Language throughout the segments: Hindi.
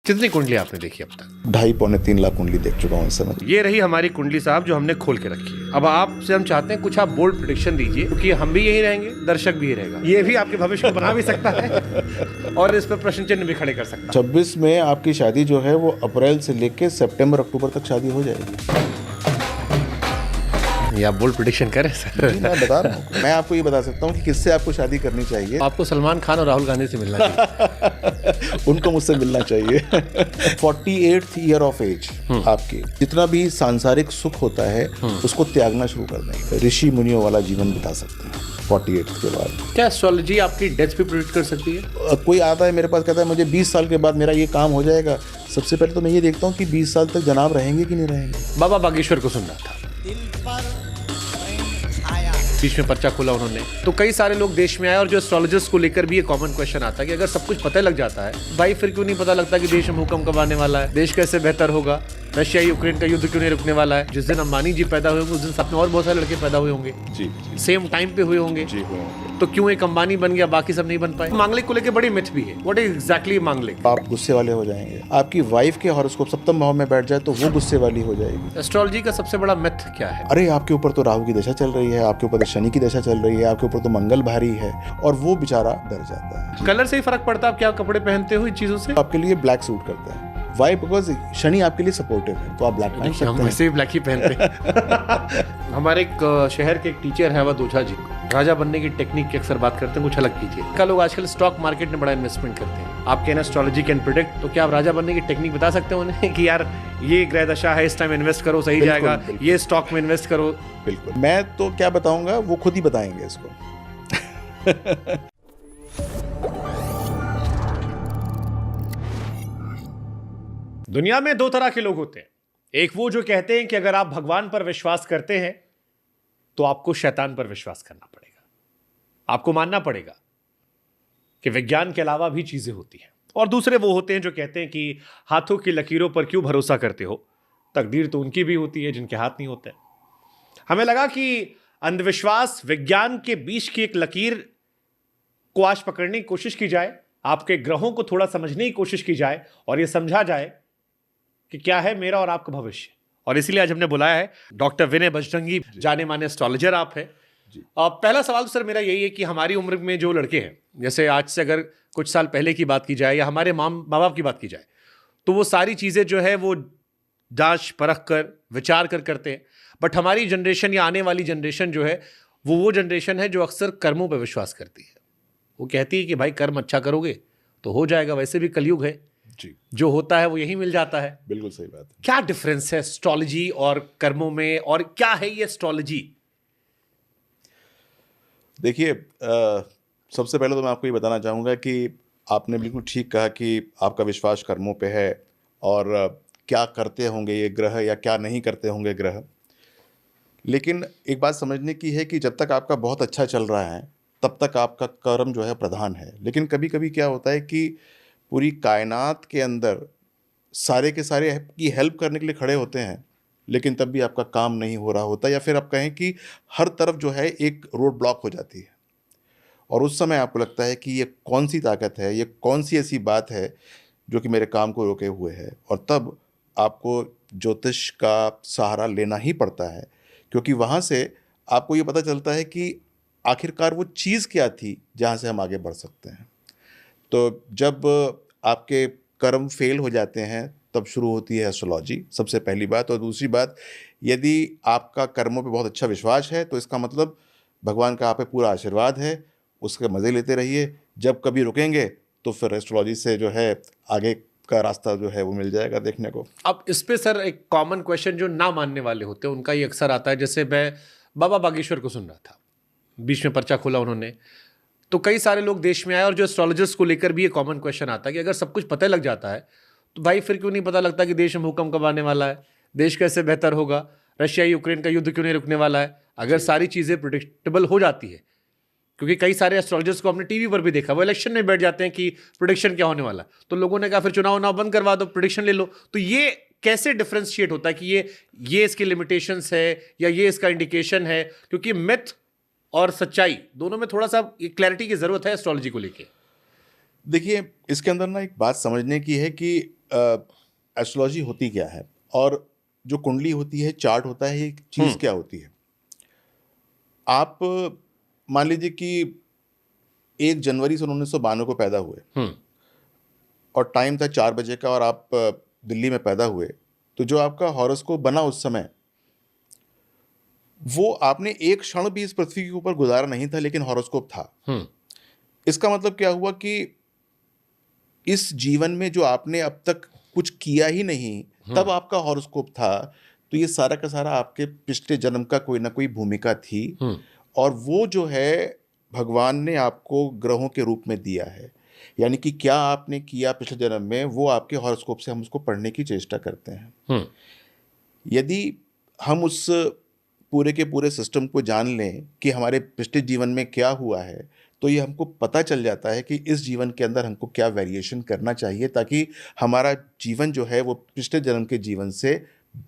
कितनी कुंडली आपने देखी अब तक? 2.5-3 लाख कुंडली देख चुका हूँ इस समय। ये रही हमारी कुंडली साहब जो हमने खोल के रखी है। अब आपसे हम चाहते हैं कुछ आप बोल्ड प्रेडिक्शन दीजिए, क्योंकि हम भी यही रहेंगे, दर्शक भी यही रहेगा। ये भी आपके भविष्य को बना भी सकता है और इस पर प्रश्न चिन्ह भी खड़े कर सकता है। 26 में आपकी शादी जो है वो अप्रैल से लेके सितंबर अक्टूबर तक शादी हो जाएगी। ये आप बोल्ड प्रेडिक्शन करें सर? जी, मैं बता रहा हूँ। मैं आपको ये बता सकता हूँ कि किससे आपको शादी करनी चाहिए। आपको सलमान खान और राहुल गांधी से मिलना चाहिए। उनको मुझसे मिलना चाहिए। 48th ईयर ऑफ एज आपकी जितना भी सांसारिक सुख होता है उसको त्यागना शुरू कर देंगे। ऋषि मुनियों वाला जीवन बिता सकते हैं 48 के बाद। क्या एस्ट्रोलॉजी आपकी डेथ भी प्रेडिक्ट कर सकती है? कोई आता है मेरे पास कहता है मुझे 20 साल के बाद मेरा ये काम हो जाएगा। सबसे पहले तो मैं ये देखता हूँ कि 20 साल तक जनाब रहेंगे कि नहीं रहेंगे। बाबा बागेश्वर को सुन रहा था, बीच में पर्चा खोला उन्होंने, तो कई सारे लोग देश में आए और जो एस्ट्रोलॉजर्स को लेकर भी ये कॉमन क्वेश्चन आता है कि अगर सब कुछ पता लग जाता है भाई फिर क्यों नहीं पता लगता कि देश में भूकंप कब आने वाला है, देश कैसे बेहतर होगा, रशिया यूक्रेन का युद्ध क्यों नहीं रुकने वाला है। जिस दिन अंबानी जी पैदा हुए होंगे उस दिन साथ में और बहुत सारे लड़के पैदा हुए होंगे, जी सेम टाइम पे हुए होंगे। जी तो क्यों एक अंबानी बन गया बाकी सब नहीं बन पाए? मांगलिक को लेकर बड़ी मिथ भी है। व्हाट इज एग्जैक्टली मांगलिक? आप गुस्से वाले हो जाएंगे। आपकी वाइफ के हॉरोस्कोप सप्तम भाव में बैठ जाए तो वो गुस्से वाली हो जाएगी। एस्ट्रोलॉजी का सबसे बड़ा मिथ क्या है? अरे आपके ऊपर तो राहु की दशा चल रही है, आपके ऊपर तो शनि की दशा चल रही है, आपके ऊपर तो मंगल भारी है, और वो बेचारा डर जाता है। कलर से ही फर्क पड़ता है आप क्या कपड़े पहनते हो इन चीजों से? आपके लिए ब्लैक सूट करता है। वाई? बिकॉज शनि आपके लिए सपोर्टिव है तो आप ब्लैक पहन हम सकते हैं। वैसे भी ब्लैक ही पहनते हैं। हमारे एक शहर के एक टीचर है वह ओझा जी, राजा बनने की टेक्निक की अक्सर बात करते हैं, कुछ अलग कीजिए। क्या लोग आजकल स्टॉक मार्केट में बड़ा इन्वेस्टमेंट करते हैं। आप कहना एस्ट्रोलॉजी कैन प्रेडिक्ट, तो क्या आप राजा बनने की टेक्निक बता सकते हैं उन्हें कि यार ये ग्रह दशा है, इस टाइम इन्वेस्ट करो सही बिल्कुल, जाएगा, बिल्कुल। ये स्टॉक में इन्वेस्ट करो? बिल्कुल। मैं तो क्या बताऊंगा वो खुद ही बताएंगे इसको। दुनिया में दो तरह के लोग होते हैं। एक वो जो कहते हैं कि अगर आप भगवान पर विश्वास करते हैं तो आपको शैतान पर विश्वास करना पड़ेगा, आपको मानना पड़ेगा कि विज्ञान के अलावा भी चीजें होती हैं। और दूसरे वो होते हैं जो कहते हैं कि हाथों की लकीरों पर क्यों भरोसा करते हो, तकदीर तो उनकी भी होती है जिनके हाथ नहीं होते। हमें लगा कि अंधविश्वास विज्ञान के बीच की एक लकीर को आज पकड़ने की कोशिश की जाए, आपके ग्रहों को थोड़ा समझने की कोशिश की जाए और यह समझा जाए कि क्या है मेरा और आपका भविष्य। और इसीलिए आज हमने बुलाया है डॉक्टर विनय बजरंगी, जाने माने एस्ट्रोलॉजर आप हैं। पहला सवाल तो सर मेरा यही है कि हमारी उम्र में जो लड़के हैं, जैसे आज से अगर कुछ साल पहले की बात की जाए या हमारे माँ बाप की बात की जाए, तो वो सारी चीज़ें जो है वो जांच परख कर विचार कर करते हैं। बट हमारी जनरेशन या आने वाली जनरेशन जो है वो जनरेशन है जो अक्सर कर्मों पर विश्वास करती है। वो कहती है कि भाई कर्म अच्छा करोगे तो हो जाएगा, वैसे भी कलयुग है जी, जो होता है वो यही मिल जाता है। बिल्कुल सही बात है। क्या डिफरेंस है एस्ट्रोलॉजी और कर्मों में, और क्या है ये एस्ट्रोलॉजी? देखिए, सबसे पहले तो मैं आपको ये बताना चाहूँगा कि आपने बिल्कुल ठीक कहा कि आपका विश्वास कर्मों पे है और क्या करते होंगे ये ग्रह या क्या नहीं करते होंगे ग्रह। लेकिन एक बात समझने की है कि जब तक आपका बहुत अच्छा चल रहा है तब तक आपका कर्म जो है प्रधान है। लेकिन कभी कभी क्या होता है कि पूरी कायनात के अंदर सारे के सारे की हेल्प करने के लिए खड़े होते हैं, लेकिन तब भी आपका काम नहीं हो रहा होता, या फिर आप कहें कि हर तरफ जो है एक रोड ब्लॉक हो जाती है। और उस समय आपको लगता है कि ये कौन सी ताकत है, ये कौन सी ऐसी बात है जो कि मेरे काम को रोके हुए है। और तब आपको ज्योतिष का सहारा लेना ही पड़ता है, क्योंकि वहाँ से आपको ये पता चलता है कि आखिरकार वो चीज़ क्या थी जहाँ से हम आगे बढ़ सकते हैं। तो जब आपके कर्म फेल हो जाते हैं तब शुरू होती है एस्ट्रोलॉजी, सबसे पहली बात। और दूसरी बात, यदि आपका कर्मों पे बहुत अच्छा विश्वास है तो इसका मतलब भगवान का आप पे पूरा आशीर्वाद है, उसके मज़े लेते रहिए। जब कभी रुकेंगे तो फिर एस्ट्रोलॉजी से जो है आगे का रास्ता जो है वो मिल जाएगा देखने को। अब इस पे सर एक कॉमन क्वेश्चन जो ना मानने वाले होते हैं उनका ये अक्सर आता है। जैसे मैं बाबा बागेश्वर को सुन रहा था, बीच में पर्चा खोला उन्होंने, तो कई सारे लोग देश में आए और जो एस्ट्रोलॉजर्स को लेकर भी ये कॉमन क्वेश्चन आता है कि अगर सब कुछ पता लग जाता है तो भाई फिर क्यों नहीं पता लगता कि देश में भूकंप कब आने वाला है, देश कैसे बेहतर होगा, रशिया यूक्रेन का युद्ध क्यों नहीं रुकने वाला है। अगर सारी चीज़ें प्रिडिक्टेबल हो जाती है, क्योंकि कई सारे एस्ट्रोलॉजर्स को हमने टीवी पर भी देखा, वो इलेक्शन में बैठ जाते हैं कि प्रिडिक्शन क्या होने वाला, तो लोगों ने कहा फिर चुनाव बंद करवा दो, प्रिडिक्शन ले लो। तो ये कैसे डिफ्रेंशिएट होता है कि ये इसकी लिमिटेशंस है या ये इसका इंडिकेशन है? क्योंकि मिथ और सच्चाई दोनों में थोड़ा सा क्लैरिटी की जरूरत है एस्ट्रोलॉजी को लेके। देखिए, इसके अंदर ना एक बात समझने की है कि एस्ट्रोलॉजी होती क्या है और जो कुंडली होती है, चार्ट होता है, ये चीज़ क्या होती है। आप मान लीजिए कि 1 जनवरी सन 1992 को पैदा हुए और टाइम था 4 बजे का और आप दिल्ली में पैदा हुए, तो जो आपका हॉरोस्कोप बना उस समय, वो आपने एक क्षण भी इस पृथ्वी के ऊपर गुजारा नहीं था, लेकिन हॉरोस्कोप था। इसका मतलब क्या हुआ कि इस जीवन में जो आपने अब तक कुछ किया ही नहीं, तब आपका हॉरोस्कोप था। तो ये सारा का सारा आपके पिछले जन्म का कोई ना कोई भूमिका थी, और वो जो है भगवान ने आपको ग्रहों के रूप में दिया है। यानी कि क्या आपने किया पिछले जन्म में, वो आपके हॉरोस्कोप से हम उसको पढ़ने की चेष्टा करते हैं। यदि हम उस पूरे के पूरे सिस्टम को जान लें कि हमारे पिछले जीवन में क्या हुआ है, तो ये हमको पता चल जाता है कि इस जीवन के अंदर हमको क्या वेरिएशन करना चाहिए, ताकि हमारा जीवन जो है वो पिछले जन्म के जीवन से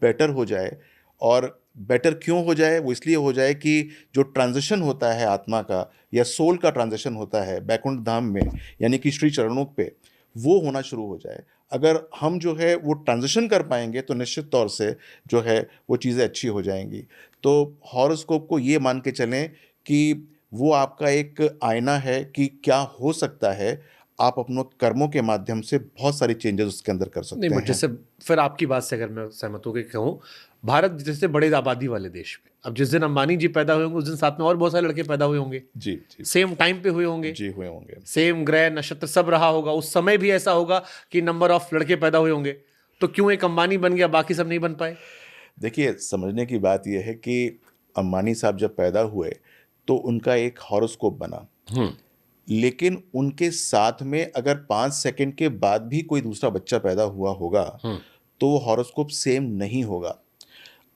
बेटर हो जाए। और बेटर क्यों हो जाए? वो इसलिए हो जाए कि जो ट्रांजिशन होता है आत्मा का या सोल का ट्रांजिशन होता है बैकुंठ धाम में, यानी कि श्री चरणों पे, वो होना शुरू हो जाए। अगर हम जो है वो ट्रांजिशन कर पाएंगे तो निश्चित तौर से जो है वो चीज़ें अच्छी हो जाएंगी। तो हॉरोस्कोप को ये मान के चलें कि वो आपका एक आईना है कि क्या हो सकता है। आप अपनों कर्मों के माध्यम से बहुत सारी चेंजेस उसके अंदर कर सकते नहीं, हैं। बट जैसे फिर आपकी बात से अगर मैं सहमत होकर कहूँ, भारत जैसे बड़े आबादी वाले देश में, अब जिस दिन अंबानी जी पैदा हुए होंगे उस दिन साथ में और बहुत सारे लड़के पैदा हुए होंगे, जी जी सेम टाइम पे हुए होंगे, जी, हुए होंगे। सेम ग्रह नक्षत्र सब रहा होगा, उस समय भी ऐसा होगा कि नंबर ऑफ लड़के पैदा हुए होंगे। तो क्यों एक अंबानी बन गया, बाकी सब नहीं बन पाए? देखिए, समझने की बात यह है कि अंबानी साहब जब पैदा हुए तो उनका एक हॉरोस्कोप बना, लेकिन उनके साथ में अगर 5 सेकंड के बाद भी कोई दूसरा बच्चा पैदा हुआ होगा तो वो हॉरोस्कोप सेम नहीं होगा।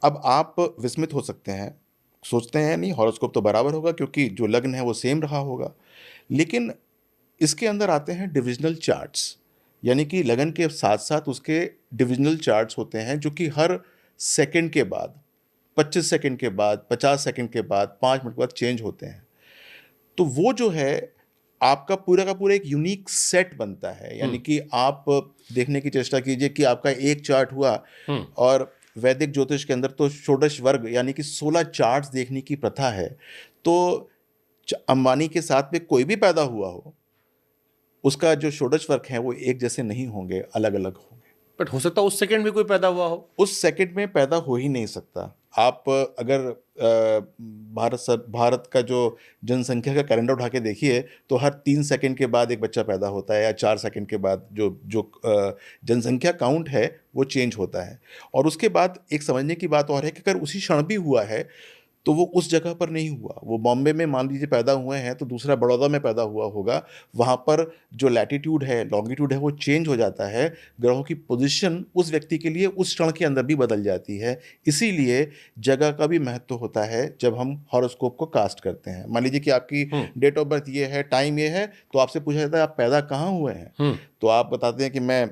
अब आप विस्मित हो सकते हैं, सोचते हैं नहीं हॉरोस्कोप तो बराबर होगा क्योंकि जो लग्न है वो सेम रहा होगा, लेकिन इसके अंदर आते हैं डिविजनल चार्ट्स, यानी कि लगन के साथ साथ उसके डिविजनल चार्ट्स होते हैं जो कि हर सेकंड के बाद, 25 सेकंड के बाद, 50 सेकंड के बाद, 5 मिनट के बाद चेंज होते हैं। तो वो जो है आपका पूरा का पूरा एक यूनिक सेट बनता है। यानी कि आप देखने की चेष्टा कीजिए कि आपका एक चार्ट हुआ, और वैदिक ज्योतिष के अंदर तो षोडश वर्ग यानी कि 16 चार्ट्स देखने की प्रथा है। तो अंबानी के साथ में कोई भी पैदा हुआ हो, उसका जो षोडश वर्ग है वो एक जैसे नहीं होंगे, अलग अलग होंगे। बट हो सकता है उस सेकंड में कोई पैदा हुआ हो। उस सेकंड में पैदा हो ही नहीं सकता। आप अगर भारत का जो जनसंख्या का कैलेंडर उठा के देखिए तो हर 3 सेकंड के बाद एक बच्चा पैदा होता है, या 4 सेकंड के बाद जो जनसंख्या काउंट है वो चेंज होता है। और उसके बाद एक समझने की बात और है कि अगर उसी क्षण भी हुआ है तो वो उस जगह पर नहीं हुआ। वो बॉम्बे में मान लीजिए पैदा हुए हैं तो दूसरा बड़ौदा में पैदा हुआ होगा, वहाँ पर जो लैटिट्यूड है, लॉन्गिट्यूड है, वो चेंज हो जाता है। ग्रहों की पोजीशन उस व्यक्ति के लिए उस क्षण के अंदर भी बदल जाती है। इसीलिए जगह का भी महत्व होता है जब हम हॉरोस्कोप को कास्ट करते हैं। मान लीजिए कि आपकी डेट ऑफ बर्थ ये है, टाइम ये है, तो आपसे पूछा जाता है आप पैदा कहाँ हुए हैं, तो आप बताते हैं कि मैं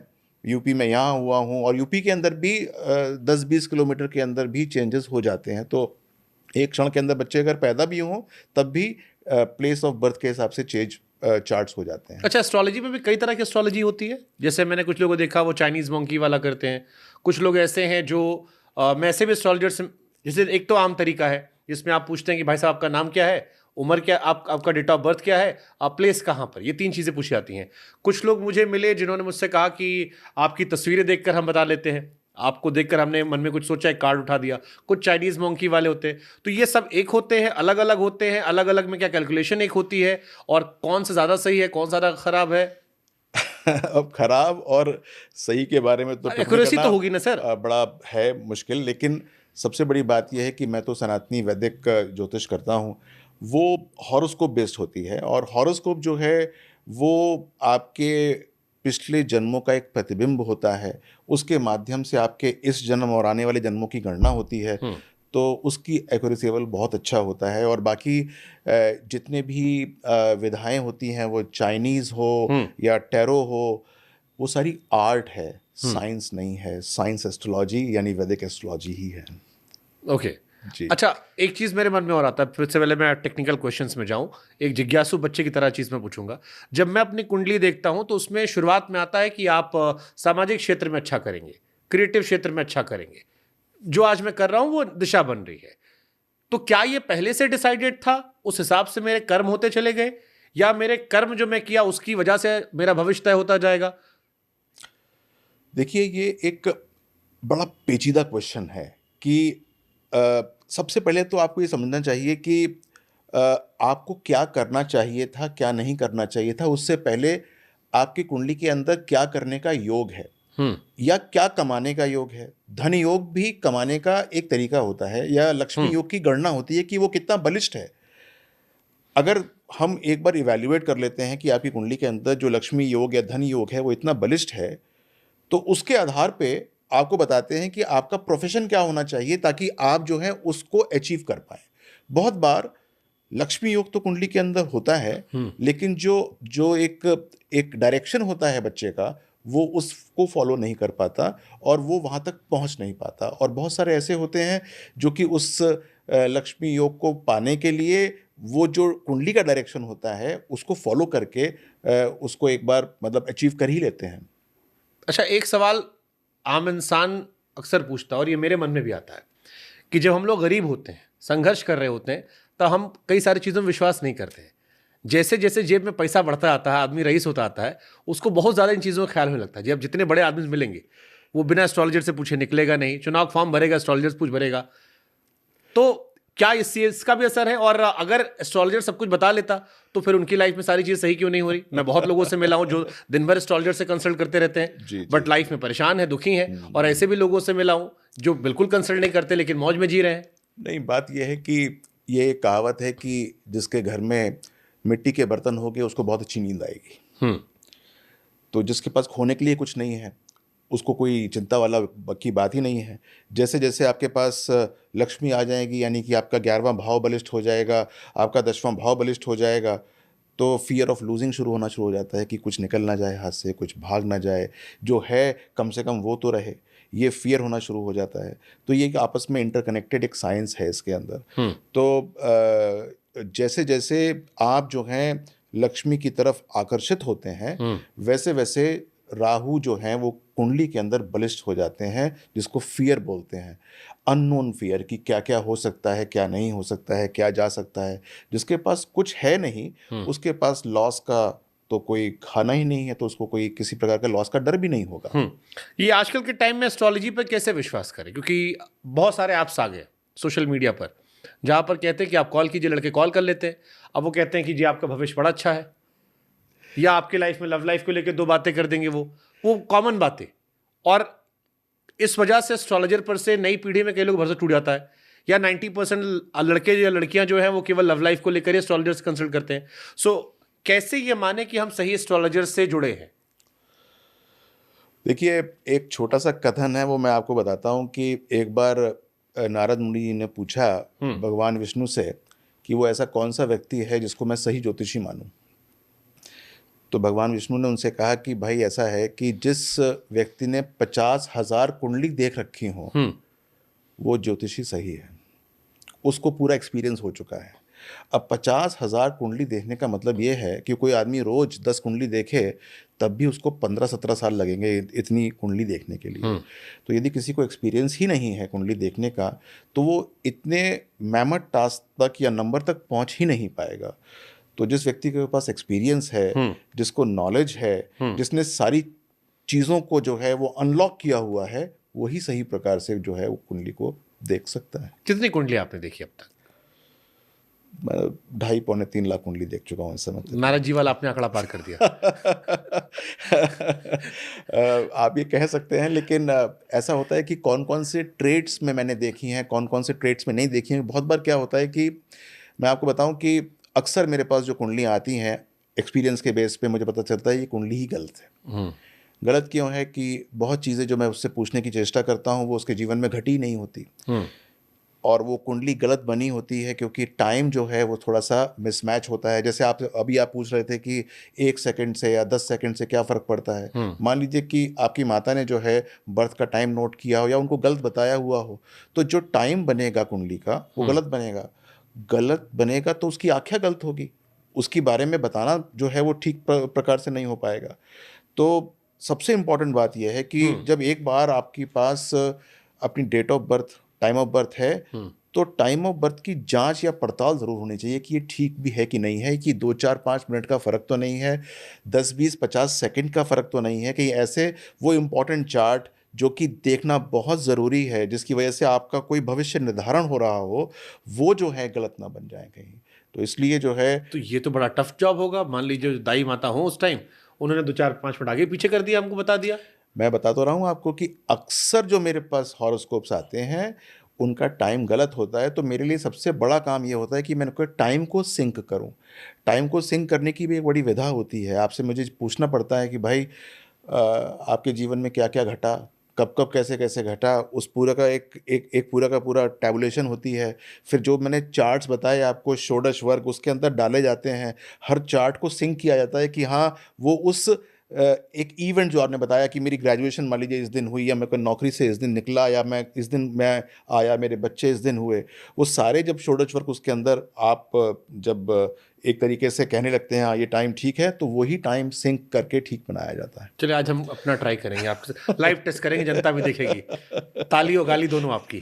यूपी में यहाँ हुआ हूँ। और यूपी के अंदर भी 10-20 किलोमीटर के अंदर भी चेंजेस हो जाते हैं। तो एक क्षण के अंदर बच्चे अगर पैदा भी हों तब भी प्लेस ऑफ बर्थ के हिसाब से चेंज चार्ट्स हो जाते हैं। अच्छा, एस्ट्रोलॉजी में भी कई तरह की एस्ट्रोलॉजी होती है। जैसे मैंने कुछ लोगों को देखा वो चाइनीज मंकी वाला करते हैं, कुछ लोग ऐसे हैं जो मैं ऐसे भी एस्ट्रोलॉजर से, जैसे एक तो आम तरीका है जिसमें आप पूछते हैं कि भाई साहब आपका नाम क्या है, उम्र क्या, आपका डेट ऑफ बर्थ क्या है, आप प्लेस कहाँ पर, ये 3 चीज़ें पूछी जाती हैं। कुछ लोग मुझे मिले जिन्होंने मुझसे कहा कि आपकी तस्वीरें देखकर हम बता लेते हैं, आपको देखकर हमने मन में कुछ सोचा, एक कार्ड उठा दिया। कुछ चाइनीज मंकी वाले होते हैं। तो ये सब एक होते हैं, अलग अलग होते हैं, अलग अलग में क्या कैलकुलेशन एक होती है, और कौन सा ज़्यादा सही है, कौन सा ज़्यादा खराब है? अब खराब और सही के बारे में तो टिप्पणी एक्यूरेसी करना तो होगी ना सर। बड़ा है मुश्किल, लेकिन सबसे बड़ी बात यह है कि मैं तो सनातनी वैदिक ज्योतिष करता हूँ, वो हॉरोस्कोप बेस्ड होती है। और हॉरोस्कोप जो है वो आपके पिछले जन्मों का एक प्रतिबिंब होता है। उसके माध्यम से आपके इस जन्म और आने वाले जन्मों की गणना होती है। तो उसकी एक्यूरेसी लेवल बहुत अच्छा होता है। और बाकी जितने भी विधाएं होती हैं, वो चाइनीज़ हो या टैरो हो, वो सारी आर्ट है, साइंस नहीं है। साइंस एस्ट्रोलॉजी यानी वैदिक एस्ट्रोलॉजी ही है। ओके। जी। अच्छा, एक चीज मेरे मन में और आता है, फिर से पहले मैं टेक्निकल क्वेश्चंस में जाऊं, एक जिज्ञासु बच्चे की तरह चीज मैं पूछूंगा। जब मैं अपनी कुंडली देखता हूं तो उसमें शुरुआत में आता है कि आप सामाजिक क्षेत्र में अच्छा करेंगे, क्रिएटिव क्षेत्र में अच्छा करेंगे, जो आज मैं कर रहा हूं वो दिशा बन रही है। तो क्या ये पहले से डिसाइडेड था, उस हिसाब से मेरे कर्म होते चले गए, या मेरे कर्म जो मैं किया उसकी वजह से मेरा भविष्य तय होता जाएगा? देखिए, ये एक बड़ा पेचीदा क्वेश्चन है कि सबसे पहले तो आपको ये समझना चाहिए कि आपको क्या करना चाहिए था, क्या नहीं करना चाहिए था, उससे पहले आपकी कुंडली के अंदर क्या करने का योग है या क्या कमाने का योग है। धन योग भी कमाने का एक तरीका होता है, या लक्ष्मी योग की गणना होती है कि वो कितना बलिष्ठ है। अगर हम एक बार इवैल्यूएट कर लेते हैं कि आपकी कुंडली के अंदर जो लक्ष्मी योग या धन योग है वो इतना बलिष्ठ है, तो उसके आधार पे आपको बताते हैं कि आपका प्रोफेशन क्या होना चाहिए ताकि आप जो है उसको अचीव कर पाए। बहुत बार लक्ष्मी योग तो कुंडली के अंदर होता है, लेकिन जो जो एक डायरेक्शन होता है बच्चे का, वो उसको फॉलो नहीं कर पाता और वो वहाँ तक पहुँच नहीं पाता। और बहुत सारे ऐसे होते हैं जो कि उस लक्ष्मी योग को पाने के लिए वो जो कुंडली का डायरेक्शन होता है उसको फॉलो करके उसको एक बार मतलब अचीव कर ही लेते हैं। अच्छा, एक सवाल आम इंसान अक्सर पूछता है और ये मेरे मन में भी आता है कि जब हम लोग गरीब होते हैं, संघर्ष कर रहे होते हैं, तो हम कई सारी चीज़ों में विश्वास नहीं करते हैं। जैसे जैसे जेब में पैसा बढ़ता आता है, आदमी रईस होता आता है, उसको बहुत ज़्यादा इन चीज़ों का ख्याल होने लगता है। जब जितने बड़े आदमी मिलेंगे, वो बिना एस्ट्रोलॉजर से पूछे निकलेगा नहीं, चुनाव फॉर्म भरेगा, एस्ट्रोलॉजर से पूछ भरेगा। तो क्या इसका भी असर है? और अगर एस्ट्रोलॉजर सब कुछ बता लेता तो फिर उनकी लाइफ में सारी चीज़ सही क्यों नहीं हो रही? मैं बहुत लोगों से मिला हूं जो दिन भर एस्ट्रोलॉजर से कंसल्ट करते रहते हैं, जी, बट जी। लाइफ में परेशान है, दुखी हैं। और ऐसे भी लोगों से मिला हूं जो बिल्कुल कंसल्ट नहीं करते लेकिन मौज में जी रहे हैं। नहीं, बात यह है कि ये एक कहावत है कि जिसके घर में मिट्टी के बर्तन होंगे उसको बहुत अच्छी नींद आएगी। तो जिसके पास खोने के लिए कुछ नहीं है उसको कोई चिंता वाला की बात ही नहीं है। जैसे जैसे आपके पास लक्ष्मी आ जाएगी, यानी कि आपका 11वां भाव बलिष्ठ हो जाएगा, आपका 10वां भाव बलिष्ठ हो जाएगा, तो फियर ऑफ लूजिंग शुरू होना शुरू हो जाता है कि कुछ निकल ना जाए हाथ से, कुछ भाग ना जाए, जो है कम से कम वो तो रहे। ये फियर होना शुरू हो जाता है। तो ये एक आपस में इंटरकनेक्टेड एक साइंस है इसके अंदर। तो जैसे जैसे आप जो हैं लक्ष्मी की तरफ आकर्षित होते हैं, वैसे वैसे राहु जो हैं वो कुंडली के अंदर बलिष्ठ हो जाते हैं, जिसको फियर बोलते हैं। अननोन फियर कि क्या क्या हो सकता है, क्या नहीं हो सकता है, क्या जा सकता है। जिसके पास कुछ है नहीं, उसके पास लॉस का तो कोई खाना ही नहीं है, तो उसको कोई किसी प्रकार का लॉस का डर भी नहीं होगा। ये आजकल के टाइम में एस्ट्रोलॉजी पर कैसे विश्वास करें? क्योंकि बहुत सारे ऐप्स आ गए सोशल मीडिया पर जहां पर कहते हैं कि आप कॉल कीजिए, लड़के कॉल कर लेते हैं। अब वो कहते हैं कि जी आपका भविष्य बड़ा अच्छा है, या आपके लाइफ में लव लाइफ को लेकर 2 बातें कर देंगे, वो कॉमन बातें। और इस वजह से एस्ट्रोलॉजर पर से नई पीढ़ी में कई लोग भरोसा टूट जाता है, या 90% लड़के या लड़कियां जो हैं वो केवल लव लाइफ को लेकर एस्ट्रोलॉजर से कंसल्ट करते हैं। सो कैसे ये माने कि हम सही एस्ट्रोलॉजर से जुड़े हैं? देखिए, एक छोटा सा कथन है, वो मैं आपको बताता हूँ कि एक बार नारद मुनि जी ने पूछा भगवान विष्णु से कि वो ऐसा कौन सा व्यक्ति है जिसको मैं सही ज्योतिषी मानूं। तो भगवान विष्णु ने उनसे कहा कि भाई ऐसा है कि जिस व्यक्ति ने 50,000 कुंडली देख रखी हो वो ज्योतिषी सही है, उसको पूरा एक्सपीरियंस हो चुका है। अब 50,000 कुंडली देखने का मतलब ये है कि कोई आदमी रोज 10 कुंडली देखे तब भी उसको 15-17 साल लगेंगे इतनी कुंडली देखने के लिए। तो यदि किसी को एक्सपीरियंस ही नहीं है कुंडली देखने का, तो वो इतने मैमथ टास्क तक या नंबर तक पहुंच ही नहीं पाएगा। तो जिस व्यक्ति के पास एक्सपीरियंस है, जिसको नॉलेज है, जिसने सारी चीज़ों को जो है वो अनलॉक किया हुआ है, वही सही प्रकार से जो है वो कुंडली को देख सकता है। कितनी कुंडली आपने देखी अब तक? मैं 2.5-3 लाख कुंडली देख चुका हूँ इस समय तक। नारद जी वाला आपने आंकड़ा पार कर दिया। आप ये कह सकते हैं, लेकिन ऐसा होता है कि कौन कौन से ट्रेड्स में मैंने देखी हैं, कौन कौन से ट्रेड्स में नहीं देखी हैं। बहुत बार क्या होता है कि मैं आपको बताऊं कि अक्सर मेरे पास जो कुंडलियाँ आती हैं, एक्सपीरियंस के बेस पे मुझे पता चलता है ये कुंडली ही गलत है। गलत क्यों है कि बहुत चीज़ें जो मैं उससे पूछने की चेष्टा करता हूँ वो उसके जीवन में घटी ही नहीं होती। और वो कुंडली गलत बनी होती है क्योंकि टाइम जो है वो थोड़ा सा मिसमैच होता है। जैसे आप अभी आप पूछ रहे थे कि 1 सेकंड से या 10 सेकंड से क्या फ़र्क पड़ता है। मान लीजिए कि आपकी माता ने जो है बर्थ का टाइम नोट किया हो या उनको गलत बताया हुआ हो, तो जो टाइम बनेगा कुंडली का वो गलत बनेगा। गलत बनेगा तो उसकी आख्या गलत होगी, उसके बारे में बताना जो है वो ठीक प्रकार से नहीं हो पाएगा। तो सबसे इम्पोर्टेंट बात यह है कि जब एक बार आपके पास अपनी date of birth, time of birth है, तो टाइम ऑफ बर्थ की जांच या पड़ताल ज़रूर होनी चाहिए कि ये ठीक भी है कि नहीं है, कि 2-4-5 मिनट का फ़र्क तो नहीं है, 10-20-50 सेकंड का फ़र्क तो नहीं है, कहीं ऐसे वो इम्पोर्टेंट चार्ट जो कि देखना बहुत ज़रूरी है, जिसकी वजह से आपका कोई भविष्य निर्धारण हो रहा हो, वो जो है गलत ना बन जाए कहीं। तो इसलिए जो है, तो ये तो बड़ा टफ जॉब होगा। मान लीजिए दाई माता हो उस टाइम, उन्होंने 2-4-5 मिनट आगे पीछे कर दिया, हमको बता दिया। मैं बता तो रहा हूँ आपको कि अक्सर जो मेरे पास हॉरोस्कोप्स आते हैं, उनका टाइम गलत होता है, तो मेरे लिए सबसे बड़ा काम ये होता है कि मैं उनके टाइम को सिंक करूँ। टाइम को सिंक करने की भी एक बड़ी विधा होती है। आपसे मुझे पूछना पड़ता है कि भाई आपके जीवन में क्या-क्या घटा, कब-कब, कैसे-कैसे घटा, उस पूरा का एक पूरा का पूरा टैबुलेशन होती है। फिर जो मैंने चार्ट्स बताए आपको, षोडश वर्ग उसके अंदर डाले जाते हैं। हर चार्ट को सिंक किया जाता है कि हाँ, वो उस एक इवेंट जो आपने बताया कि मेरी ग्रेजुएशन मान लीजिए इस दिन हुई, या मैं कोई नौकरी से इस दिन निकला, या मैं इस दिन मैं आया, मेरे बच्चे इस दिन हुए, वो सारे जब षोडश वर्ग उसके अंदर आप जब एक तरीके से कहने लगते हैं हाँ ये टाइम ठीक है, तो वही टाइम सिंक करके ठीक बनाया जाता है। चलिए आज हम अपना ट्राई करेंगे, आपसे लाइव टेस्ट करेंगे, जनता भी देखेगी, ताली और गाली दोनों आपकी।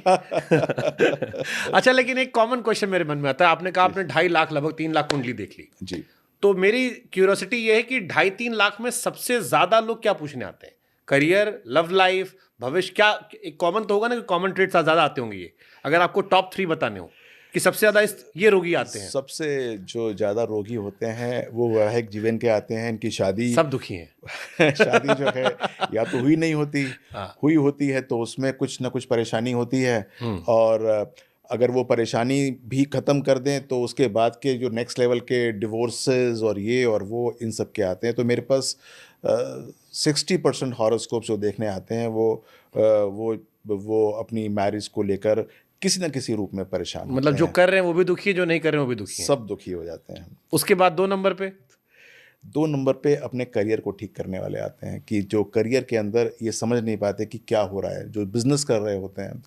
अच्छा, लेकिन एक कॉमन क्वेश्चन मेरे मन में आता है। आपने कहा आपने 2.5 लाख, लगभग 3 लाख कुंडली देख ली। जी। तो मेरी क्यूरियोसिटी ये है कि 2.5-3 लाख में सबसे ज्यादा लोग क्या पूछने आते हैं? करियर, लव लाइफ, भविष्य, क्या एक कॉमन तो होगा ना, कि कॉमन ट्रेड्स ज्यादा आते होंगे। ये अगर आपको टॉप 3 बताने हो कि सबसे ज्यादा ये रोगी आते हैं। सबसे जो ज़्यादा रोगी होते हैं वो वैवाहिक जीवन के आते हैं। इनकी शादी सब दुखी हैं। शादी जो है या तो हुई नहीं होती, हाँ। हुई होती है तो उसमें कुछ ना कुछ परेशानी होती है, और अगर वो परेशानी भी ख़त्म कर दें तो उसके बाद के जो नेक्स्ट लेवल के डिवोर्सेस और ये और वो इन सब के आते हैं। तो मेरे पास 60% हॉरोस्कोप जो देखने आते हैं वो अपनी मैरिज को लेकर किसी न किसी रूप में परेशान मतलब होते जो हैं। कर रहे हैं वो भी दुखी है, जो नहीं कर रहे हैं वो भी दुखी हैं। सब दुखी हो जाते हैं। उसके बाद 2 नंबर पे 2 नंबर पे अपने करियर को ठीक करने वाले आते हैं, कि जो करियर के अंदर ये समझ नहीं पाते कि क्या हो रहा है, जो बिज़नेस कर रहे होते हैं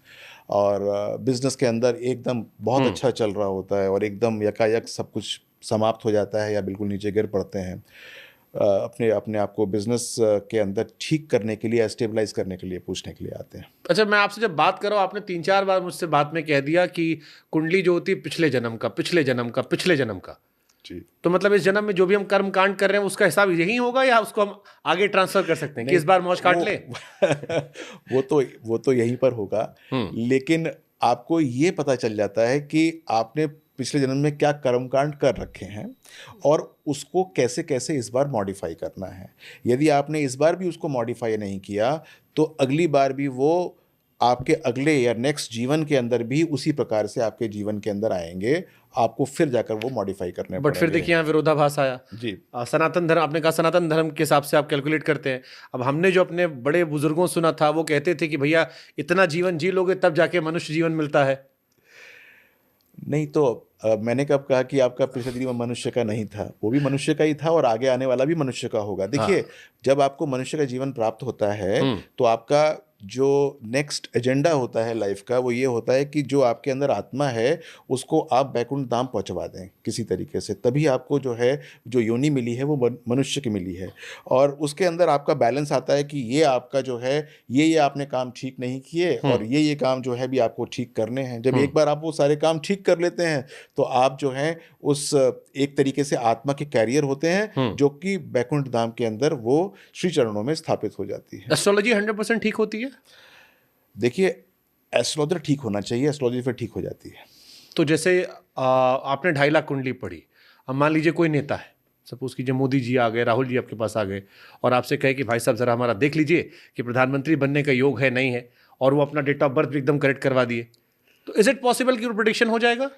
और बिज़नेस के अंदर एकदम बहुत अच्छा चल रहा होता है और एकदम यकायक सब कुछ समाप्त हो जाता है या बिल्कुल नीचे गिर पड़ते हैं। अपने अपने आप को बिज़नेस के अंदर ठीक करने के लिए, स्टेबलाइज करने के लिए पूछने के लिए आते हैं। अच्छा, मैं आपसे जब बात कर रहा हूँ, आपने 3-4 बार मुझसे बात में कह दिया कि कुंडली जो होती है पिछले जन्म का, पिछले जन्म का, पिछले जन्म का। जी। तो मतलब इस जन्म में जो भी हम कर्म कांड कर रहे हैं उसका हिसाब यही होगा, या उसको हम आगे ट्रांसफर कर सकते हैं कि इस बार मौज काट ले? वो तो यहीं पर होगा, लेकिन आपको ये पता चल जाता है कि आपने पिछले जन्म में क्या कर्मकांड कर रखे हैं और उसको कैसे कैसे इस बार मॉडिफाई करना है। यदि आपने इस बार भी उसको मॉडिफाई नहीं किया तो अगली बार भी वो आपके अगले या नेक्स्ट जीवन के अंदर भी उसी प्रकार से आपके जीवन के अंदर आएंगे, आपको फिर जाकर वो मॉडिफाई करने बट फिर देखिए यहाँ विरोधाभास आया। जी। सनातन धर्म, आपने कहा सनातन धर्म के हिसाब से आप कैलकुलेट करते हैं। अब हमने जो अपने बड़े बुजुर्गों सुना था वो कहते थे कि भैया इतना जीवन जी लोगे तब जाके मनुष्य जीवन मिलता है। नहीं तो मैंने कब कहा कि आपका पिछले जन्म मनुष्य का नहीं था, वो भी मनुष्य का ही था और आगे आने वाला भी मनुष्य का होगा। देखिए, जब आपको मनुष्य का जीवन प्राप्त होता है तो आपका जो नेक्स्ट एजेंडा होता है लाइफ का वो ये होता है कि जो आपके अंदर आत्मा है उसको आप बैकुंठ धाम पहुंचवा दें किसी तरीके से, तभी आपको जो है जो योनि मिली है वो मनुष्य की मिली है। और उसके अंदर आपका बैलेंस आता है कि ये आपका जो है ये आपने काम ठीक नहीं किए और ये काम जो है भी आपको ठीक करने हैं। जब एक बार आप वो सारे काम ठीक कर लेते हैं तो आप जो है उस एक तरीके से आत्मा के कैरियर होते हैं जो कि बैकुंठ धाम के अंदर वो श्री चरणों में स्थापित हो जाती है। एस्ट्रोलॉजी 100% ठीक होती है? देखिए, एस्ट्रोलॉजर ठीक होना चाहिए, एस्ट्रोलॉजी फिर ठीक हो जाती है। तो जैसे आपने 2.5 लाख कुंडली पढ़ी, अब मान लीजिए कोई नेता है, सपोज कीजिए मोदी जी आ गए, राहुल जी आपके पास आ गए और आपसे कहे कि भाई साहब जरा हमारा देख लीजिए कि प्रधानमंत्री बनने का योग है नहीं है, और वो अपना डेट ऑफ बर्थ भी एकदम करेक्ट करवा दिए, तो इज इट पॉसिबल कि वो प्रेडिक्शन हो जाएगा?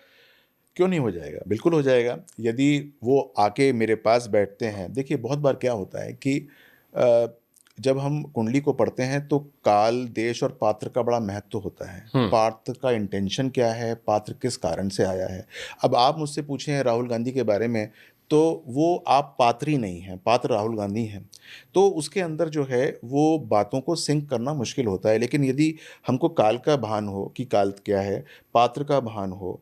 क्यों नहीं हो जाएगा, बिल्कुल हो जाएगा। यदि वो आके मेरे पास बैठते हैं, देखिए बहुत बार क्या होता है कि जब हम कुंडली को पढ़ते हैं तो काल, देश और पात्र का बड़ा महत्व होता है। पात्र का इंटेंशन क्या है, पात्र किस कारण से आया है। अब आप मुझसे पूछें राहुल गांधी के बारे में, तो वो आप पात्र ही नहीं हैं, पात्र राहुल गांधी हैं। तो उसके अंदर जो है वो बातों को सिंक करना मुश्किल होता है। लेकिन यदि हमको काल का भान हो कि काल क्या है, पात्र का भान हो,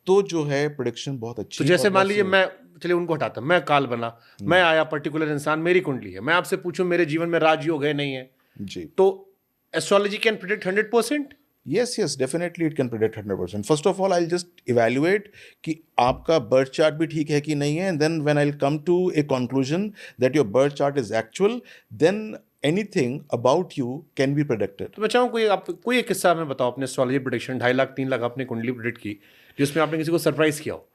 तो जो है प्रेडिक्शन बहुत तो अच्छी जैसे और मान बहुत लीजिए सही। मैं, चलिए उनको हटाता हूं, मैं काल बना, मैं आया, पर्टिकुलर इंसान, मेरी कुंडली है, मैं आपसे पूछूं मेरे जीवन में राजयोग है नहीं है, जी। तो astrology can predict 100%? Yes, definitely it can predict 100%. First of all, I'll just evaluate कि आपका बर्थ चार्ट भी ठीक है कि नहीं है, and then when I'll come to a conclusion that your birth chart is actual, then anything about you can be predicted. तो मैं चाहूँ कोई एक किस्सा हमें बताओ अपने एस्ट्रोलॉजी प्रिडिक्शन, 2.5 लाख 3 लाख आपने कुंडली प्रिडिक्ट की, जिसमें आपने किसी को सरप्राइज किया हो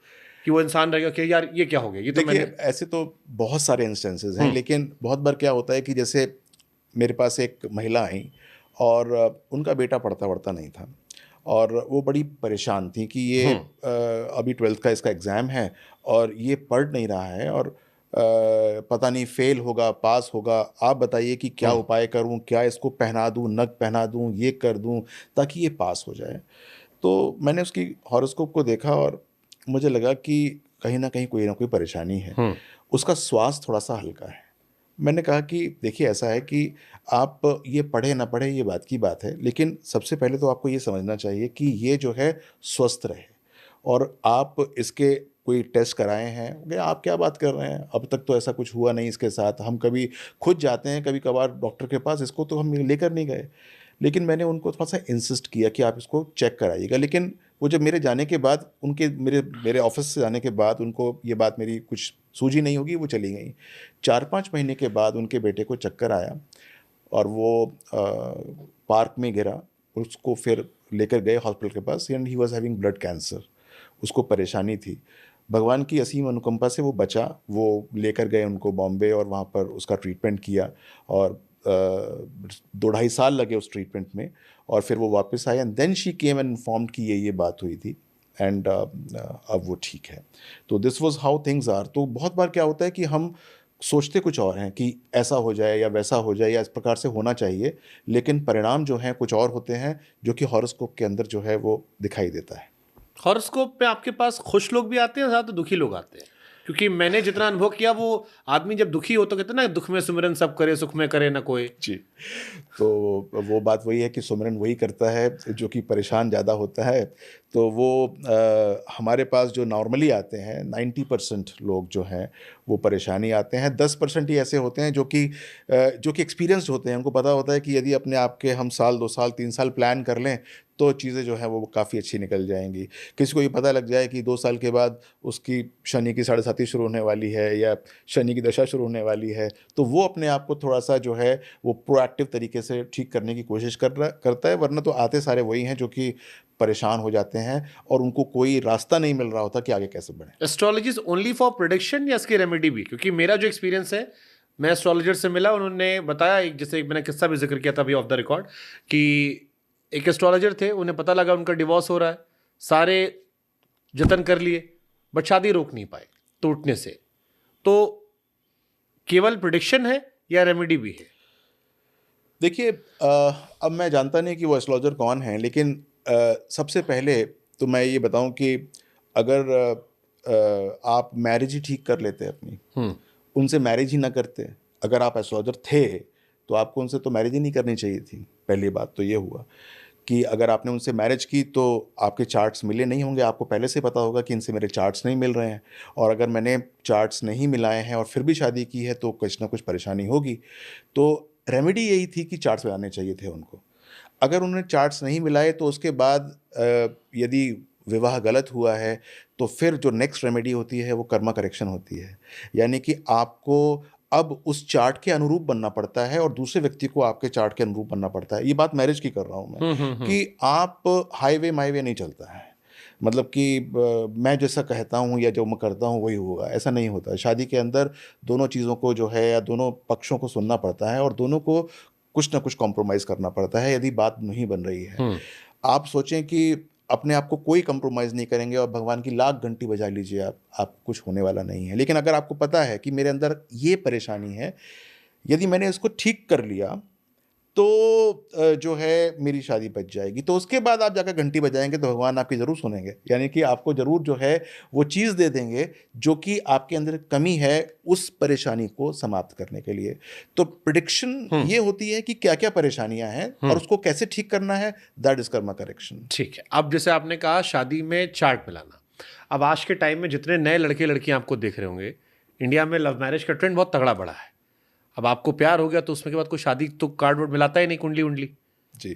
कि वो इंसान रहेगा कि यार ये क्या हो गया, ये तो देखिए, मैंने। ऐसे तो बहुत सारे इंस्टेंसेस हैं, लेकिन बहुत बार क्या होता है कि जैसे मेरे पास एक महिला आई और उनका बेटा पढ़ता पढ़ता नहीं था, और वो बड़ी परेशान थी कि ये अभी 12th का इसका एग्ज़ाम है और ये पढ़ नहीं रहा है, और पता नहीं फेल होगा पास होगा। आप बताइए कि क्या उपाय करूं, क्या इसको पहना दूं, नग पहना दूं, ये कर दूं ताकि ये पास हो जाए। तो मैंने उसकी हॉरोस्कोप को देखा और मुझे लगा कि कहीं ना कोई परेशानी है। उसका स्वास्थ्य थोड़ा सा हल्का है। मैंने कहा कि देखिए, ऐसा है कि आप ये पढ़े ना पढ़े ये बात की बात है, लेकिन सबसे पहले तो आपको ये समझना चाहिए कि ये जो है स्वस्थ रहे, और आप इसके कोई टेस्ट कराए हैं? बोले, आप क्या बात कर रहे हैं, अब तक तो ऐसा कुछ हुआ नहीं इसके साथ। हम कभी खुद जाते हैं कभी कभार डॉक्टर के पास, इसको तो हम लेकर नहीं गए। लेकिन मैंने उनको थोड़ा सा इंसिस्ट किया कि आप इसको चेक कराइएगा। लेकिन वो जब मेरे जाने के बाद, उनके मेरे मेरे ऑफिस से जाने के बाद उनको ये बात मेरी कुछ सूझी नहीं होगी, वो चली गई। 4-5 महीने के बाद उनके बेटे को चक्कर आया और वो पार्क में गिरा। उसको फिर लेकर गए हॉस्पिटल के पास, and he was having blood cancer. उसको परेशानी थी। भगवान की असीम अनुकंपा से वो बचा। वो लेकर गए उनको बॉम्बे और वहाँ पर उसका ट्रीटमेंट किया, और 2-2.5 साल लगे उस ट्रीटमेंट में, और फिर वो वापस आए, and then she came and informed कि ये बात हुई थी, एंड अब वो ठीक है। तो this was how things are. तो बहुत बार क्या होता है कि हम सोचते कुछ और हैं कि ऐसा हो जाए या वैसा हो जाए या इस प्रकार से होना चाहिए, लेकिन परिणाम जो हैं कुछ और होते हैं, जो कि हॉरोस्कोप के अंदर जो है वो दिखाई देता है। हॉरोस्कोप पे आपके पास खुश लोग भी आते हैं, ज़्यादा दुखी लोग आते हैं? क्योंकि मैंने जितना अनुभव किया, वो आदमी जब दुखी हो तो कहते हैं ना, दुख में सुमिरन सब करे, सुख में करे ना कोई। जी। तो वो बात वही है कि सुमिरन वही करता है जो कि परेशान ज़्यादा होता है। तो वो हमारे पास जो नॉर्मली आते हैं 90% लोग जो हैं वो परेशानी आते हैं। 10% ही ऐसे होते हैं जो कि एक्सपीरियंस्ड होते हैं। उनको पता होता है कि यदि अपने आप के हम साल 2 साल 3 साल प्लान कर लें तो चीज़ें जो हैं वो काफ़ी अच्छी निकल जाएंगी। किसी को ये पता लग जाए कि 2 साल के बाद उसकी शनि की 7.5 शुरू होने वाली है या शनि की दशा शुरू होने वाली है, तो वो अपने आप को थोड़ा सा जो है वो प्रोएक्टिव तरीके से ठीक करने की कोशिश करता है। वरना तो आते सारे वही हैं जो कि परेशान हो जाते हैं और उनको कोई रास्ता नहीं मिल रहा होता कि आगे कैसे बढ़े। Astrology is only for prediction या इसकी रेमेडी भी? क्योंकि मेरा जो एक्सपीरियंस है, मैं एस्ट्रोलॉजर से मिला, उन्होंने बताया, एक जैसे मैंने किस्सा भी जिक्र किया था अभी ऑफ द रिकॉर्ड, कि एक एस्ट्रोलॉजर थे, उन्हें पता लगा उनका डिवोर्स हो रहा है, सारे जतन कर लिए बट शादी रोक नहीं पाए टूटने से। तो केवल प्रिडिक्शन है या रेमेडी भी है? देखिए, अब मैं जानता नहीं कि वो एस्ट्रोलॉजर कौन है, लेकिन सबसे पहले तो मैं ये बताऊं कि अगर आप मैरिज ही ठीक कर लेते अपनी, उनसे मैरिज ही ना करते, अगर आप एस्ट्रोलॉजर थे तो आपको उनसे तो मैरिज ही नहीं करनी चाहिए थी। पहली बात तो ये हुआ कि अगर आपने उनसे मैरिज की तो आपके चार्ट्स मिले नहीं होंगे, आपको पहले से पता होगा कि इनसे मेरे चार्ट्स नहीं मिल रहे हैं, और अगर मैंने चार्ट्स नहीं मिलाए हैं और फिर भी शादी की है तो कुछ ना कुछ परेशानी होगी। तो रेमेडी यही थी कि चार्ट्स मिलाने चाहिए थे उनको। अगर उन्होंने चार्ट्स नहीं मिलाए तो उसके बाद यदि विवाह गलत हुआ है तो फिर जो नेक्स्ट रेमेडी होती है वो कर्मा करेक्शन होती है। यानी कि आपको अब उस चार्ट के अनुरूप बनना पड़ता है और दूसरे व्यक्ति को आपके चार्ट के अनुरूप बनना पड़ता है। ये बात मैरिज की कर रहा हूँ मैं, कि आप हाईवे माईवे नहीं चलता है, मतलब कि मैं जैसा कहता हूँ या जो मैं करता हूँ वही होगा, ऐसा नहीं होता। शादी के अंदर दोनों चीज़ों को जो है या दोनों पक्षों को सुनना पड़ता है और दोनों को कुछ ना कुछ कॉम्प्रोमाइज़ करना पड़ता है यदि बात नहीं बन रही है। आप सोचें कि अपने आप को कोई कॉम्प्रोमाइज़ नहीं करेंगे और भगवान की लाख घंटी बजा लीजिए, आप कुछ होने वाला नहीं है। लेकिन अगर आपको पता है कि मेरे अंदर ये परेशानी है, यदि मैंने इसको ठीक कर लिया तो जो है मेरी शादी बच जाएगी। तो उसके बाद आप जाकर घंटी बजाएंगे तो भगवान आपकी ज़रूर सुनेंगे, यानी कि आपको ज़रूर जो है वो चीज़ दे देंगे जो कि आपके अंदर कमी है उस परेशानी को समाप्त करने के लिए। तो प्रिडिक्शन ये होती है कि क्या क्या परेशानियां हैं और उसको कैसे ठीक करना है, दैट इज कर्मा करेक्शन। ठीक है। अब जैसे आपने कहा शादी में चार्ट मिलाना, अब आज के टाइम में जितने नए लड़के लड़कियां आपको देख रहे होंगे, इंडिया में लव मैरिज का ट्रेंड बहुत तगड़ा बढ़ा है। अब आपको प्यार हो गया तो उसमें के बाद कोई शादी तो कार्ड वोर्ड मिलाता ही नहीं, कुंडली उंडली। जी।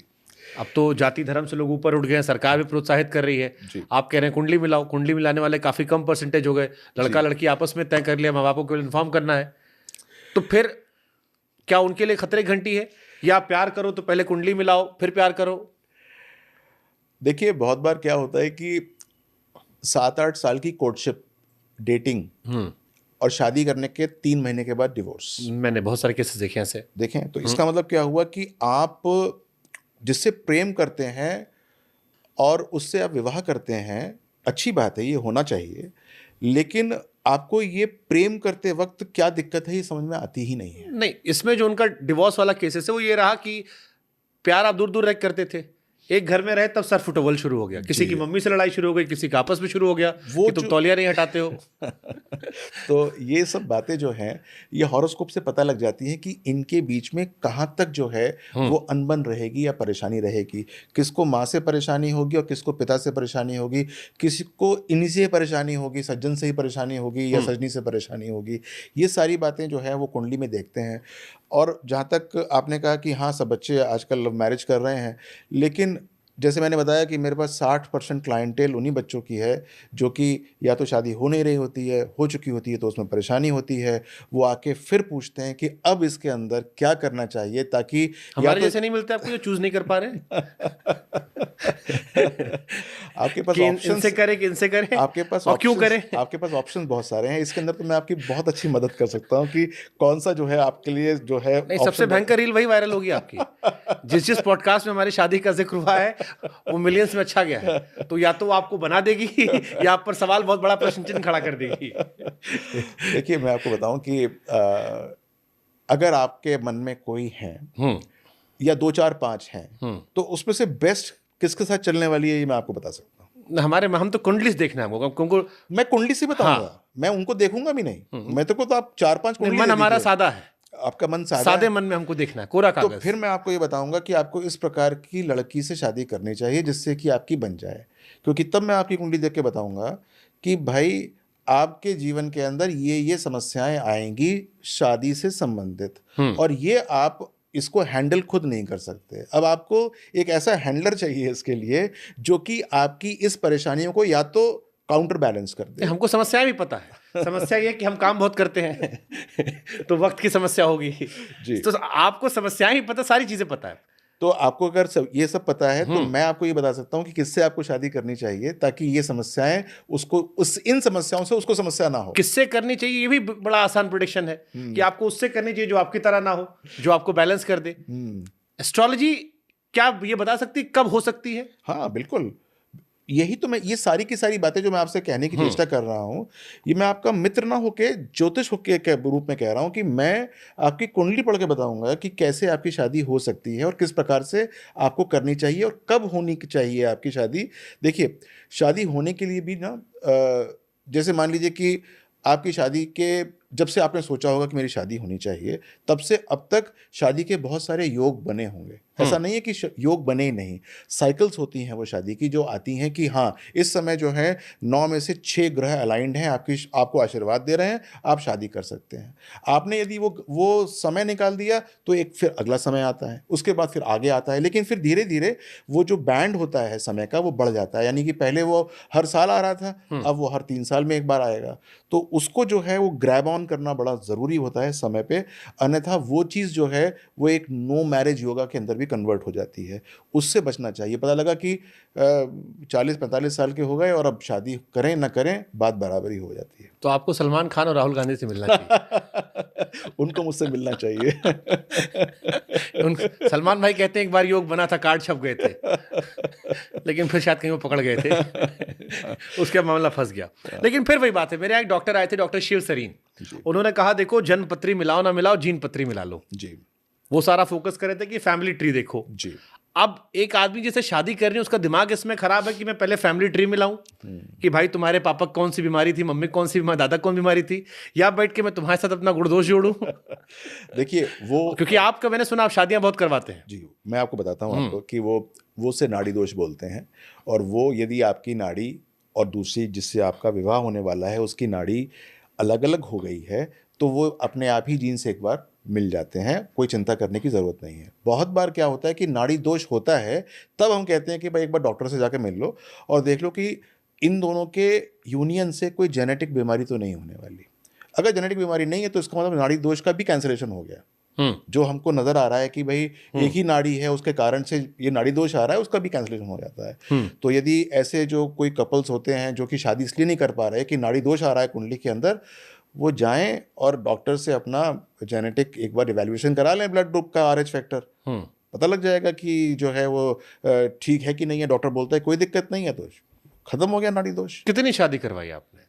अब तो जाति धर्म से लोग ऊपर उठ गए हैं, सरकार भी प्रोत्साहित कर रही है। जी। आप कह रहे हैं कुंडली मिलाओ, कुंडली मिलाने वाले काफी कम परसेंटेज हो गए। लड़का लड़की आपस में तय कर लिया, माँ बापों को इन्फॉर्म करना है, तो फिर क्या उनके लिए खतरे की घंटी है? या प्यार करो तो पहले कुंडली मिलाओ फिर प्यार करो? देखिए, बहुत बार क्या होता है कि 7-8 साल की कोर्टशिप, डेटिंग और शादी करने के 3 महीने के बाद डिवोर्स, मैंने बहुत सारे केसेस देखे हैं ऐसे। देखें तो इसका मतलब क्या हुआ कि आप जिससे प्रेम करते हैं और उससे आप विवाह करते हैं, अच्छी बात है, ये होना चाहिए, लेकिन आपको ये प्रेम करते वक्त क्या दिक्कत है ये समझ में आती ही नहीं है। नहीं, इसमें जो उनका डिवोर्स वाला केसेस है वो ये रहा कि प्यार आप दूर दूर रह करते थे, एक घर में रहे, तब सर फुटबॉल शुरू हो गया, किसी की मम्मी से लड़ाई शुरू हो गई, किसी का आपस में शुरू हो गया वो कि तुम तौलिया नहीं हटाते हो। तो ये सब बातें जो हैं ये हॉरोस्कोप से पता लग जाती हैं कि इनके बीच में कहाँ तक जो है वो अनबन रहेगी या परेशानी रहेगी, किसको माँ से परेशानी होगी और किसको पिता से परेशानी होगी, किसी को इन्हीं से परेशानी होगी, सज्जन से ही परेशानी होगी या सजनी से परेशानी होगी। ये सारी बातें जो है वो कुंडली में देखते हैं। और जहाँ तक आपने कहा कि हाँ सब बच्चे आजकल लव मैरिज कर रहे हैं, लेकिन जैसे मैंने बताया कि मेरे पास 60% क्लाइंटेल उन्हीं बच्चों की है जो कि या तो शादी हो नहीं रही होती है, हो चुकी होती है तो उसमें परेशानी होती है, वो आके फिर पूछते हैं कि अब इसके अंदर क्या करना चाहिए ताकि हमारे जैसे नहीं मिलते आपको जो चूज नहीं कर पा रहे। आपके पास कि ऑप्शंस, इनसे करें कि इनसे करें, आपके पास और क्यों करें? आपके पास ऑप्शंस बहुत सारे हैं। इसके अंदर तो मैं आपकी बहुत अच्छी मदद कर सकता हूँ कि कौन सा जो है आपके लिए जो है। नहीं, सबसे भयंकर रील वही वायरल होगी आपकी। जिस पॉडकास्ट में हमारी शादी का जिक्र हुआ है वो मिलियंस में अच्छा गया है, तो या तो वो आपको बना देगी या आप पर सवाल बहुत बड़ा प्रश्न चिन्ह खड़ा कर देगी। देखिए, मैं आपको बताऊं कि अगर आपके मन में कोई है या 2-4-5 हैं तो उसमें से बेस्ट किसके साथ चलने वाली है ये मैं आपको बता सकता हूँ। हमारे में हम तो कुंडली से देखना है हमको, मैं कुंडली से बताऊंगा, मैं उनको देखूंगा भी नहीं। मैं तो आप 4-5 कुंडली मन हमारा सादा है, आपका मन सादे मन में हमको देखना है, कोरा तो कागज। फिर मैं आपको ये बताऊंगा कि आपको इस प्रकार की लड़की से शादी करनी चाहिए जिससे कि आपकी बन जाए, क्योंकि तब मैं आपकी कुंडली देख के बताऊंगा कि भाई आपके जीवन के अंदर ये समस्याएं आएंगी शादी से संबंधित, और ये आप इसको हैंडल खुद नहीं कर सकते। अब आपको एक ऐसा हैंडलर चाहिए इसके लिए जो कि आपकी इस परेशानियों को या तो काउंटर बैलेंस कर दे। हमको समस्याएं भी पता है, समस्या ये है कि हम काम बहुत करते हैं तो वक्त की समस्या होगी जी। तो आपको समस्याएं भी पता, सारी चीजें पता है, तो आपको अगर ये सब पता है तो मैं आपको ये बता सकता हूँ कि किससे आपको शादी करनी चाहिए ताकि ये समस्याएं उसको इन समस्याओं से उसको समस्या ना हो। किससे करनी चाहिए ये भी बड़ा आसान प्रेडिक्शन है कि आपको उससे करनी चाहिए जो आपकी तरह ना हो, जो आपको बैलेंस कर दे। एस्ट्रोलॉजी क्या ये बता सकती कब हो सकती है? हाँ बिल्कुल, यही तो मैं ये सारी की सारी बातें जो मैं आपसे कहने की चेष्टा कर रहा हूँ, ये मैं आपका मित्र ना होके ज्योतिष होके के रूप में कह रहा हूँ कि मैं आपकी कुंडली पढ़ के बताऊंगा कि कैसे आपकी शादी हो सकती है और किस प्रकार से आपको करनी चाहिए और कब होनी चाहिए आपकी शादी। देखिए, शादी होने के लिए भी ना जैसे मान लीजिए कि आपकी शादी के जब से आपने सोचा होगा कि मेरी शादी होनी चाहिए तब से अब तक शादी के बहुत सारे योग बने होंगे। ऐसा नहीं है कि योग बने ही नहीं, साइकिल्स होती हैं वो शादी की जो आती हैं कि हाँ इस समय जो है 9 में से 6 ग्रह अलाइंड हैं, आपको आशीर्वाद दे रहे हैं, आप शादी कर सकते हैं। आपने यदि वो समय निकाल दिया तो एक फिर अगला समय आता है, उसके बाद फिर आगे आता है, लेकिन फिर धीरे धीरे वो जो बैंड होता है समय का वो बढ़ जाता है। यानी कि पहले वो हर साल आ रहा था, अब वो हर 3 साल में एक बार आएगा। तो उसको जो है वो ग्रैब ऑन करना बड़ा ज़रूरी होता है समय पे, अन्यथा वो चीज़ जो है वो एक नो मैरिज योगा के अंदर भी कन्वर्ट हो जाती है। उससे बचना चाहिए। पता लगा कि 40-45 साल के हो गए और अब शादी करें ना करें बात बराबरी हो जाती है। तो आपको सलमान खान और राहुल गांधी से मिलना चाहिए। उनको मुझसे मिलना चाहिए। सलमान भाई कहते हैं एक बार योग बना था, कार्ड छप गए थे, लेकिन फिर शायद कहीं वो पकड़ गए थे। उसका मामला फंस गया। लेकिन फिर वही बात है, मेरे यहाँ एक डॉक्टर आए थे, डॉक्टर शिव सरीन। उन्होंने कहा देखो जन्म पत्री मिलाओ ना मिलाओ, जीन पत्री मिला लो जी वो सारा फोकस कर रहे थे कि फैमिली ट्री देखो। जी। अब एक आदमी जैसे शादी करनी है, उसका दिमाग इसमें खराब है कि मैं पहले फैमिली ट्री मिलाऊं कि भाई तुम्हारे पापा कौन सी बीमारी थी, मम्मी कौन सी बीमारी, दादा कौन बीमारी थी, या बैठ के मैं तुम्हारे साथ अपना गुणदोष जोड़ूं। देखिए वो, क्योंकि आपका मैंने सुना आप शादियां बहुत करवाते हैं। जी मैं आपको बताता हूँ आपको कि वो से नाड़ी दोष बोलते हैं। और वो यदि आपकी नाड़ी और दूसरी जिससे आपका विवाह होने वाला है उसकी नाड़ी अलग अलग हो गई है तो वो अपने आप ही जीन से एक बार मिल जाते हैं, कोई चिंता करने की ज़रूरत नहीं है। बहुत बार क्या होता है कि नाड़ी दोष होता है, तब हम कहते हैं कि भाई एक बार डॉक्टर से जाकर मिल लो और देख लो कि इन दोनों के यूनियन से कोई जेनेटिक बीमारी तो नहीं होने वाली। अगर जेनेटिक बीमारी नहीं है तो इसका मतलब नाड़ी दोष का भी कैंसलेशन हो गया। जो हमको नज़र आ रहा है कि भाई एक ही नाड़ी है उसके कारण से ये नाड़ी दोष आ रहा है, उसका भी कैंसलेशन हो जाता है। तो यदि ऐसे जो कोई कपल्स होते हैं जो कि शादी इसलिए नहीं कर पा रहे कि नाड़ी दोष आ रहा है कुंडली के अंदर, वो जाएं और डॉक्टर से अपना जेनेटिक एक बार इवैल्यूएशन करा लें, ब्लड ग्रुप का RH फैक्टर, पता लग जाएगा कि जो है वो ठीक है कि नहीं है। डॉक्टर बोलता है कोई दिक्कत नहीं है तो खत्म हो गया नाड़ी दोष। कितनी शादी करवाई आपने?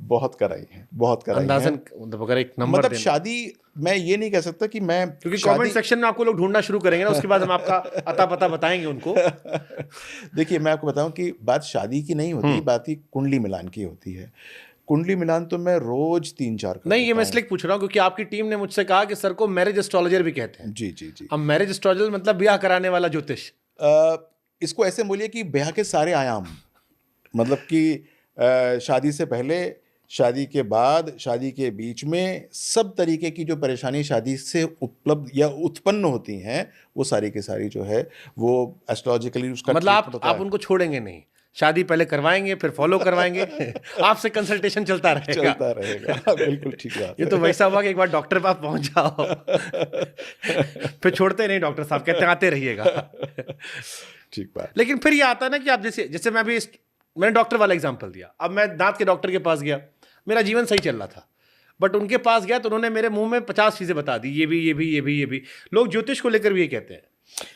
बहुत कराई है, बहुत कराई अंदाजन है। मतलब अगर एक नंबर मतलब शादी मैं ये नहीं कह सकता कि मैं, क्योंकि कमेंट सेक्शन में आपको लोग ढूंढना शुरू करेंगे ना, उसके बाद हम आपका अता पता बताएंगे उनको। देखिए मैं आपको बताऊं कि बात शादी की नहीं होती, बात ही कुंडली मिलान की होती है। कुंडली मिलान तो मैं रोज 3-4 नहीं, ये मैं इसलिए पूछ रहा हूँ क्योंकि आपकी टीम ने मुझसे कहा कि सर को मैरिज एस्ट्रोलॉजर भी कहते हैं। जी जी जी। अब मैरिज एस्ट्रोलॉजर मतलब ब्याह कराने वाला ज्योतिष। इसको ऐसे बोलिए कि ब्याह के सारे आयाम, मतलब कि शादी से पहले, शादी के बाद, शादी के बीच में सब तरीके की जो परेशानी शादी से उपलब्ध या उत्पन्न होती हैं वो सारी की सारी जो है वो एस्ट्रोलॉजिकली उसका मतलब आप उनको छोड़ेंगे नहीं, शादी पहले करवाएंगे फिर फॉलो करवाएंगे। आपसे कंसल्टेशन चलता रहेगा। बिल्कुल ठीक बात। ये तो वैसा हुआ कि एक बार डॉक्टर पास पहुंच जाओ फिर छोड़ते नहीं, डॉक्टर साहब कहते आते रहिएगा। ठीक बात। लेकिन फिर ये आता है ना कि आप जैसे मैंने डॉक्टर वाला एग्जांपल दिया, अब मैं दांत के डॉक्टर के पास गया, मेरा जीवन सही चल रहा था, बट उनके पास गया तो उन्होंने मेरे मुंह में 50 चीजें बता दी, ये भी। लोग ज्योतिष को लेकर भी ये कहते हैं।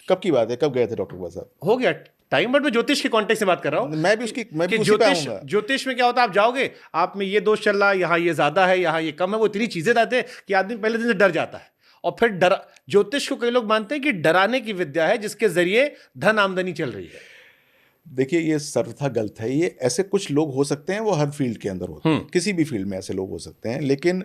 कब की बात है, कब गए थे डॉक्टर के पास आप? हो गया टाइम, बट मैं ज्योतिष के कॉन्टेक्स्ट से बात कर रहा हूँ। मैं भी ज्योतिष में क्या होता है, आप जाओगे, आप में ये दोष चल रहा है, यहाँ ये ज्यादा है, यहाँ ये कम है, वो इतनी चीजें बताते हैं कि आदमी पहले दिन से डर जाता है। और फिर ज्योतिष को कई लोग मानते हैं कि डराने की विद्या है जिसके जरिए धन आमदनी चल रही है। देखिए ये सर्वथा गलत है। ये ऐसे कुछ लोग हो सकते हैं, वो हर फील्ड के अंदर होते हैं, किसी भी फील्ड में ऐसे लोग हो सकते हैं। लेकिन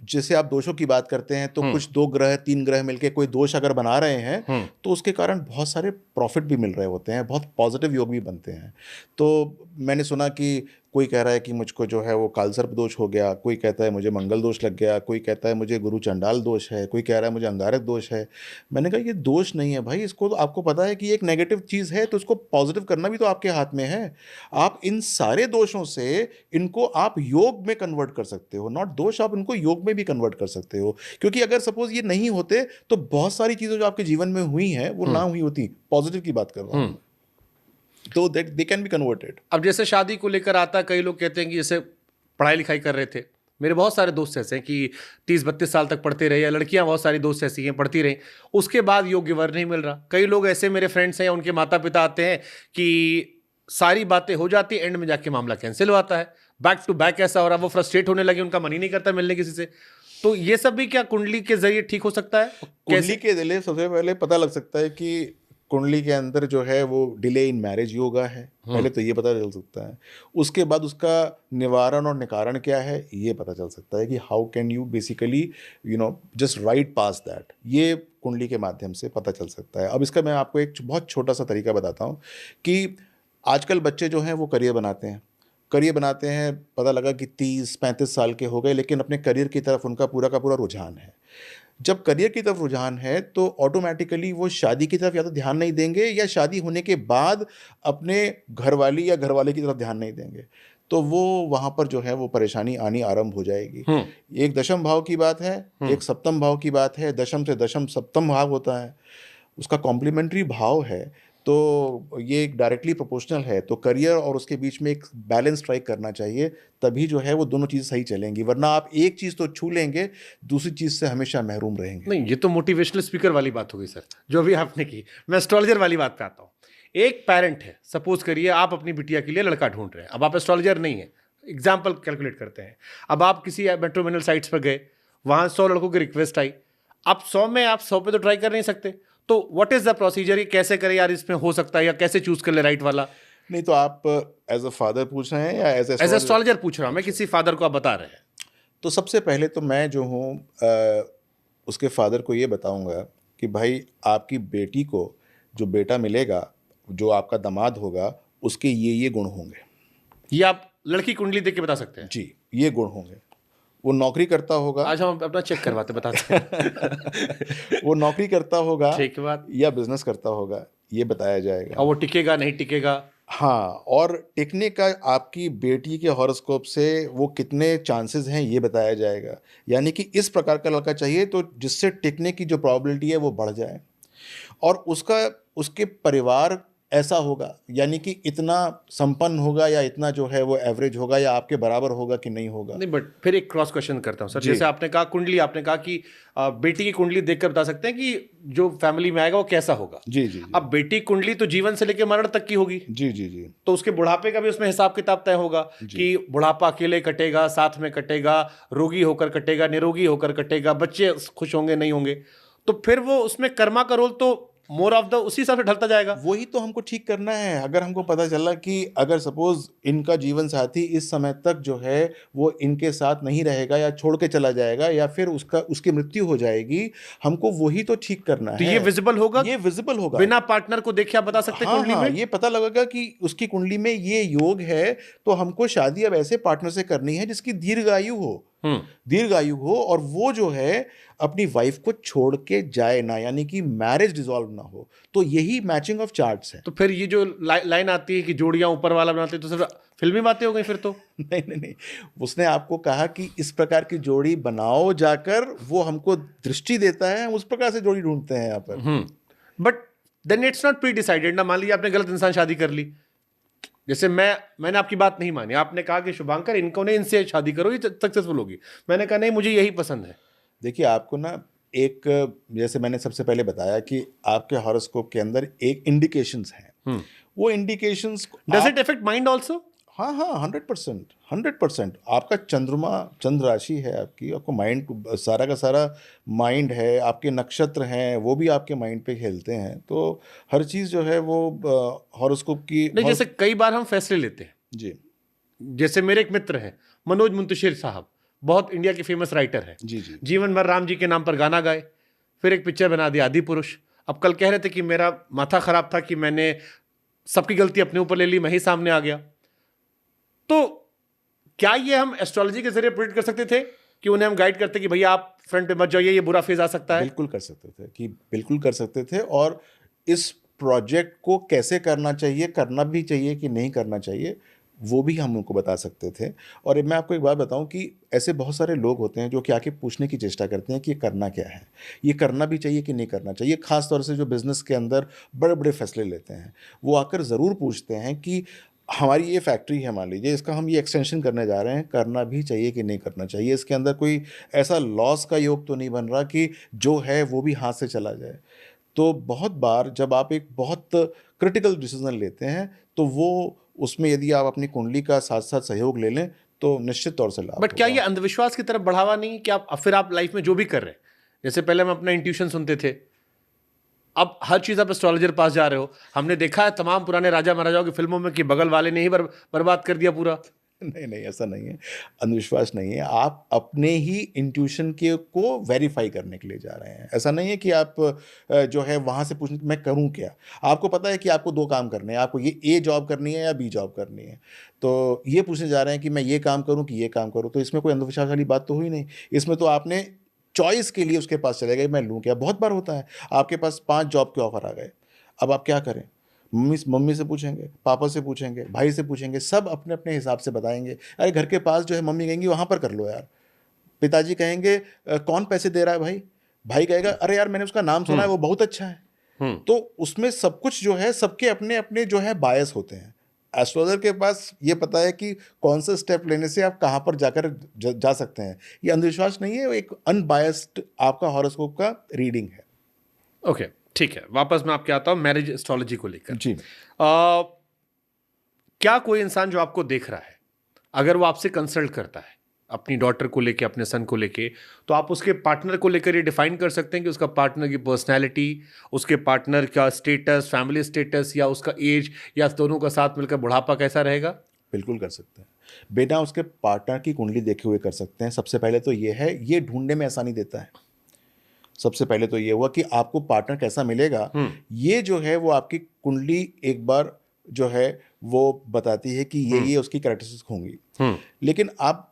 जैसे आप दोषों की बात करते हैं तो कुछ 2 ग्रह 3 ग्रह मिलके कोई दोष अगर बना रहे हैं तो उसके कारण बहुत सारे प्रॉफिट भी मिल रहे होते हैं, बहुत पॉजिटिव योग भी बनते हैं। तो मैंने सुना कि कोई कह रहा है कि मुझको जो है वो कालसर्प दोष हो गया, कोई कहता है मुझे मंगल दोष लग गया, कोई कहता है मुझे गुरु चंडाल दोष है, कोई कह रहा है मुझे अंगारक दोष है। मैंने कहा ये दोष नहीं है भाई, इसको तो आपको पता है कि ये एक नेगेटिव चीज़ है तो उसको पॉजिटिव करना भी तो आपके हाथ में है। आप इन सारे दोषों से इनको आप योग में कन्वर्ट कर सकते हो, नॉट दोष, आप इनको योग में भी कन्वर्ट कर सकते हो। क्योंकि अगर सपोज ये नहीं होते तो बहुत सारी चीज़ें जो आपके जीवन में हुई हैं वो ना हुई होती। पॉजिटिव की बात कर रहा हूँ, तो that they can be converted. अब जैसे शादी को लेकर आता है, कई लोग कहते हैं कि जैसे पढ़ाई लिखाई कर रहे थे, मेरे बहुत सारे दोस्त ऐसे हैं कि 30-32 साल तक पढ़ते रहे, या लड़कियां बहुत सारी दोस्त ऐसी हैं पढ़ती रहीं, उसके बाद योग्य वर नहीं मिल रहा। कई लोग ऐसे मेरे फ्रेंड्स हैं, उनके माता पिता आते हैं कि सारी बातें हो जाती, एंड में जाके मामला कैंसिल हो आता है, बैक टू बैक ऐसा हो रहा, वो फ्रस्ट्रेट होने लगे, उनका मन ही नहीं करता मिलने किसी से। तो ये सब भी क्या कुंडली के जरिए ठीक हो सकता है? कुंडली के जरिए सबसे पहले पता लग सकता है कि कुंडली के अंदर जो है वो डिले इन मैरिज योगा है, पहले तो ये पता चल सकता है। उसके बाद उसका निवारण और निकारण क्या है ये पता चल सकता है कि how can you basically just right pass that, ये कुंडली के माध्यम से पता चल सकता है। अब इसका मैं आपको एक बहुत छोटा सा तरीका बताता हूँ कि आजकल बच्चे जो हैं वो करियर बनाते हैं, पता लगा कि 30-35 साल के हो गए, लेकिन अपने करियर की तरफ उनका पूरा का पूरा रुझान है। जब करियर की तरफ रुझान है तो ऑटोमेटिकली वो शादी की तरफ या तो ध्यान नहीं देंगे, या शादी होने के बाद अपने घरवाली या घरवाले की तरफ ध्यान नहीं देंगे, तो वो वहाँ पर जो है वो परेशानी आनी आरंभ हो जाएगी। एक दशम भाव की बात है, एक सप्तम भाव की बात है। दशम से दशम सप्तम भाव होता है, उसका कॉम्प्लीमेंट्री भाव है, तो ये डायरेक्टली प्रोपोर्शनल है। तो करियर और उसके बीच में एक बैलेंस स्ट्राइक करना चाहिए, तभी जो है वो दोनों चीज़ सही चलेंगी। वरना आप एक चीज़ तो छू लेंगे, दूसरी चीज़ से हमेशा महरूम रहेंगे। नहीं, ये तो मोटिवेशनल स्पीकर वाली बात हो गई सर, जो भी आपने की। मैं एस्ट्रोलॉजर वाली बात पे आता हूँ। एक पेरेंट है, सपोज करिए आप अपनी बिटिया के लिए लड़का ढूंढ रहे हैं, अब आप एस्ट्रोलॉजर नहीं है, एग्जाम्पल कैलकुलेट करते हैं। अब आप किसी मैट्रिमोनियल साइट्स पर गए, वहां 100 लड़कों की रिक्वेस्ट आई, अब 100 में आप 100 पे तो ट्राई कर नहीं सकते, तो व्हाट इज द प्रोसीजर, ये कैसे करें यार, इसमें हो सकता है, या कैसे चूज कर ले राइट वाला? नहीं, तो आप एज अ फादर पूछ रहे हैं या एज एज एस्ट्रोलॉजर पूछ रहा हूं मैं, किसी फादर को आप बता रहे हैं। तो सबसे पहले तो मैं जो हूँ उसके फादर को ये बताऊंगा कि भाई आपकी बेटी को जो बेटा मिलेगा, जो आपका दामाद होगा, उसके ये गुण होंगे। ये आप लड़की कुंडली देख के बता सकते हैं? जी, ये गुण होंगे। वो नौकरी करता होगा, आज हम अपना चेक करवाते बताते हैं। वो नौकरी करता होगा ठीक है बात। या बिजनेस करता होगा, ये बताया जाएगा। और वो टिकेगा नहीं टिकेगा? हाँ, और टिकने का आपकी बेटी के हॉरोस्कोप से वो कितने चांसेस हैं, ये बताया जाएगा। यानी कि इस प्रकार का लड़का चाहिए तो जिससे टिकने की जो प्रॉबिलिटी है वो बढ़ जाए, और उसके परिवार ऐसा होगा, यानी कि इतना संपन्न होगा या इतना जो है वो एवरेज होगा या आपके बराबर होगा कि नहीं होगा। नहीं, बट फिर एक क्रॉस क्वेश्चन करता हूँ सर, जैसे आपने कहा कुंडली, आपने कहा कि बेटी की कुंडली देखकर बता सकते हैं कि जो फैमिली में आएगा वो कैसा होगा। जी जी जी। अब बेटी कुंडली तो जीवन से लेकर मरण तक की होगी। जी जी जी। तो उसके बुढ़ापे का भी उसमें हिसाब किताब तय होगा कि बुढ़ापा अकेले कटेगा, साथ में कटेगा, रोगी होकर कटेगा, निरोगी होकर कटेगा, बच्चे खुश होंगे नहीं होंगे, तो फिर वो उसमें कर्मा का रोल तो मोर ऑफ द उसी हिसाब से ढलता जाएगा। वही तो हमको ठीक करना है। अगर हमको पता चला कि अगर सपोज इनका जीवन साथी इस समय तक जो है वो इनके साथ नहीं रहेगा या छोड़ के चला जाएगा या फिर उसकी मृत्यु हो जाएगी, हमको वही तो ठीक करना तो है। ये विजिबल होगा, ये विजिबल होगा। बिना पार्टनर को देखे आप बता सकते हैं कुंडली में? ये पता लगेगा कि उसकी कुंडली में ये योग है, तो हमको शादी अब ऐसे पार्टनर से करनी है जिसकी दीर्घायु हो, और वो जो है अपनी वाइफ को छोड़ के जाए ना, यानी कि मैरिज डिसॉल्व ना हो। तो यही मैचिंग ऑफ चार्ट्स है। तो फिर ये जो लाइन आती है कि जोड़ियां ऊपर वाला बनाते हैं, तो सिर्फ फिल्मी बातें हो गई फिर तो? नहीं, उसने आपको कहा कि इस प्रकार की जोड़ी बनाओ जाकर, वो हमको दृष्टि देता है, हम उस प्रकार से जोड़ी ढूंढते हैं यहाँ पर। But then it's not pre decided ना। मान लीजिए आपने गलत इंसान शादी कर ली, जैसे मैंने आपकी बात नहीं मानी, आपने कहा कि शुभांकर इनसे शादी करो, ये सक्सेसफुल होगी, मैंने कहा नहीं मुझे यही पसंद है। देखिए, आपको ना एक, जैसे मैंने सबसे पहले बताया कि आपके हॉरोस्कोप के अंदर एक इंडिकेशंस हैं। वो indications does it affect mind also? हाँ 100%। आपका चंद्रमा, चंद्र राशि है आपको माइंड, सारा का सारा माइंड है, आपके नक्षत्र हैं वो भी आपके माइंड पे खेलते हैं। तो हर चीज़ जो है वो हॉरोस्कोप की नहीं, जैसे कई बार हम फैसले लेते हैं जी। जैसे मेरे एक मित्र हैं मनोज मुंतशिर साहब, बहुत इंडिया के फेमस राइटर हैं। जी जी। जीवन भर राम जी के नाम पर गाना गाए, फिर एक पिक्चर बना दी आदि पुरुष। अब कल कह रहे थे कि मेरा माथा खराब था कि मैंने सबकी गलती अपने ऊपर ले ली, मैं ही सामने आ गया। तो क्या ये हम एस्ट्रोलॉजी के जरिए प्रेडिक्ट कर सकते थे कि उन्हें हम गाइड करते कि भैया आप फ्रंट पे मत जाइए, ये बुरा फेज आ सकता है? बिल्कुल कर सकते थे, और इस प्रोजेक्ट को कैसे करना भी चाहिए कि नहीं करना चाहिए, वो भी हम उनको बता सकते थे। और मैं आपको एक बात बताऊं कि ऐसे बहुत सारे लोग होते हैं जो कि आके पूछने की चेष्टा करते हैं कि ये करना क्या है, ये करना भी चाहिए कि नहीं करना चाहिए। खास तौर से जो बिजनेस के अंदर बड़े बड़े फैसले लेते हैं, वो आकर ज़रूर पूछते हैं कि हमारी ये फैक्ट्री है, मान लीजिए इसका हम ये एक्सटेंशन करने जा रहे हैं, करना भी चाहिए कि नहीं करना चाहिए, इसके अंदर कोई ऐसा लॉस का योग तो नहीं बन रहा कि जो है वो भी हाथ से चला जाए। तो बहुत बार जब आप एक बहुत क्रिटिकल डिसीजन लेते हैं, तो वो उसमें यदि आप अपनी कुंडली का साथ साथ सहयोग ले लें तो निश्चित तौर से लाभ बट क्या होगा। ये अंधविश्वास की तरफ बढ़ावा नहीं कि आप फिर आप लाइफ में जो भी कर रहे हैं, जैसे पहले हम अपना इंट्यूशन सुनते थे, अब हर चीज आप एस्ट्रोलॉजर पास जा रहे हो। हमने देखा है तमाम पुराने राजा महाराजाओं की फिल्मों में कि बगल वाले ने ही बर्बाद कर दिया पूरा। नहीं, ऐसा नहीं है, अंधविश्वास नहीं है। आप अपने ही इंट्यूशन के को वेरीफाई करने के लिए जा रहे हैं। ऐसा नहीं है कि आप जो है वहाँ से पूछने मैं करूँ क्या। आपको पता है कि आपको 2 काम करने हैं, आपको ये ए जॉब करनी है या बी जॉब करनी है, तो ये पूछने जा रहे हैं कि मैं ये काम करूँ कि ये काम करूँ। तो इसमें कोई अंधविश्वास वाली बात तो हुई नहीं। इसमें तो आपने चॉइस के लिए उसके पास चले गए, मैं लूँ क्या। बहुत बार होता है आपके पास 5 जॉब के ऑफर आ गए, अब आप क्या करें। मम्मी से पूछेंगे, पापा से पूछेंगे, भाई से पूछेंगे, सब अपने अपने हिसाब से बताएंगे। अरे घर के पास जो है मम्मी कहेंगी वहाँ पर कर लो यार, पिताजी कहेंगे कौन पैसे दे रहा है भाई, भाई कहेगा अरे यार मैंने उसका नाम सुना है वो बहुत अच्छा है। तो उसमें सब कुछ जो है सबके अपने अपने जो है बायस होते हैं। एस्ट्रोलॉजर के पास ये पता है कि कौन सा स्टेप लेने से आप कहाँ पर जाकर जा सकते हैं। ये अंधविश्वास नहीं है, एक अनबायस्ड आपका हॉरोस्कोप का रीडिंग है। ओके, ठीक है, वापस मैं आपके आता हूँ मैरिज एस्ट्रोलॉजी को लेकर। जी। क्या कोई इंसान जो आपको देख रहा है, अगर वो आपसे कंसल्ट करता है अपनी डॉटर को लेके, अपने सन को लेके, तो आप उसके पार्टनर को लेकर ये डिफाइन कर सकते हैं कि उसका पार्टनर की पर्सनैलिटी, उसके पार्टनर का स्टेटस, फैमिली स्टेटस, या उसका एज, या दोनों का साथ मिलकर बुढ़ापा कैसा रहेगा? बिल्कुल कर सकते हैं, बिना उसके पार्टनर की कुंडली देखे हुए कर सकते हैं। सबसे पहले तो ये है, ये ढूंढने में आसानी देता है। सबसे पहले तो ये हुआ कि आपको पार्टनर कैसा मिलेगा, ये जो है वो आपकी कुंडली एक बार जो है वो बताती है कि ये उसकी कैरेक्टरिस्टिक्स होंगी। लेकिन आप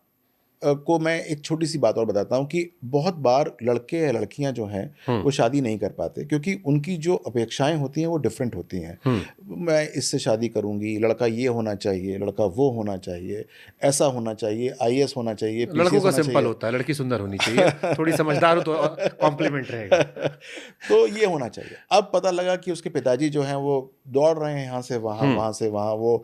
को मैं एक छोटी सी बात और बताता हूँ कि बहुत बार लड़के या लड़कियां जो हैं वो शादी नहीं कर पाते, क्योंकि उनकी जो अपेक्षाएं होती हैं वो डिफरेंट होती हैं। मैं इससे शादी करूंगी, लड़का ये होना चाहिए, लड़का वो होना चाहिए, ऐसा होना चाहिए, आईएएस होना चाहिए, लड़कों पीसीएस का होना सिंपल चाहिए। होता है, लड़की सुंदर होनी चाहिए, थोड़ी समझदार हो तो कॉम्प्लीमेंट रहेगा। तो ये होना चाहिए। अब पता लगा कि उसके पिताजी जो हैं वो दौड़ रहे हैं यहाँ से वहाँ, वहाँ से वहाँ, वो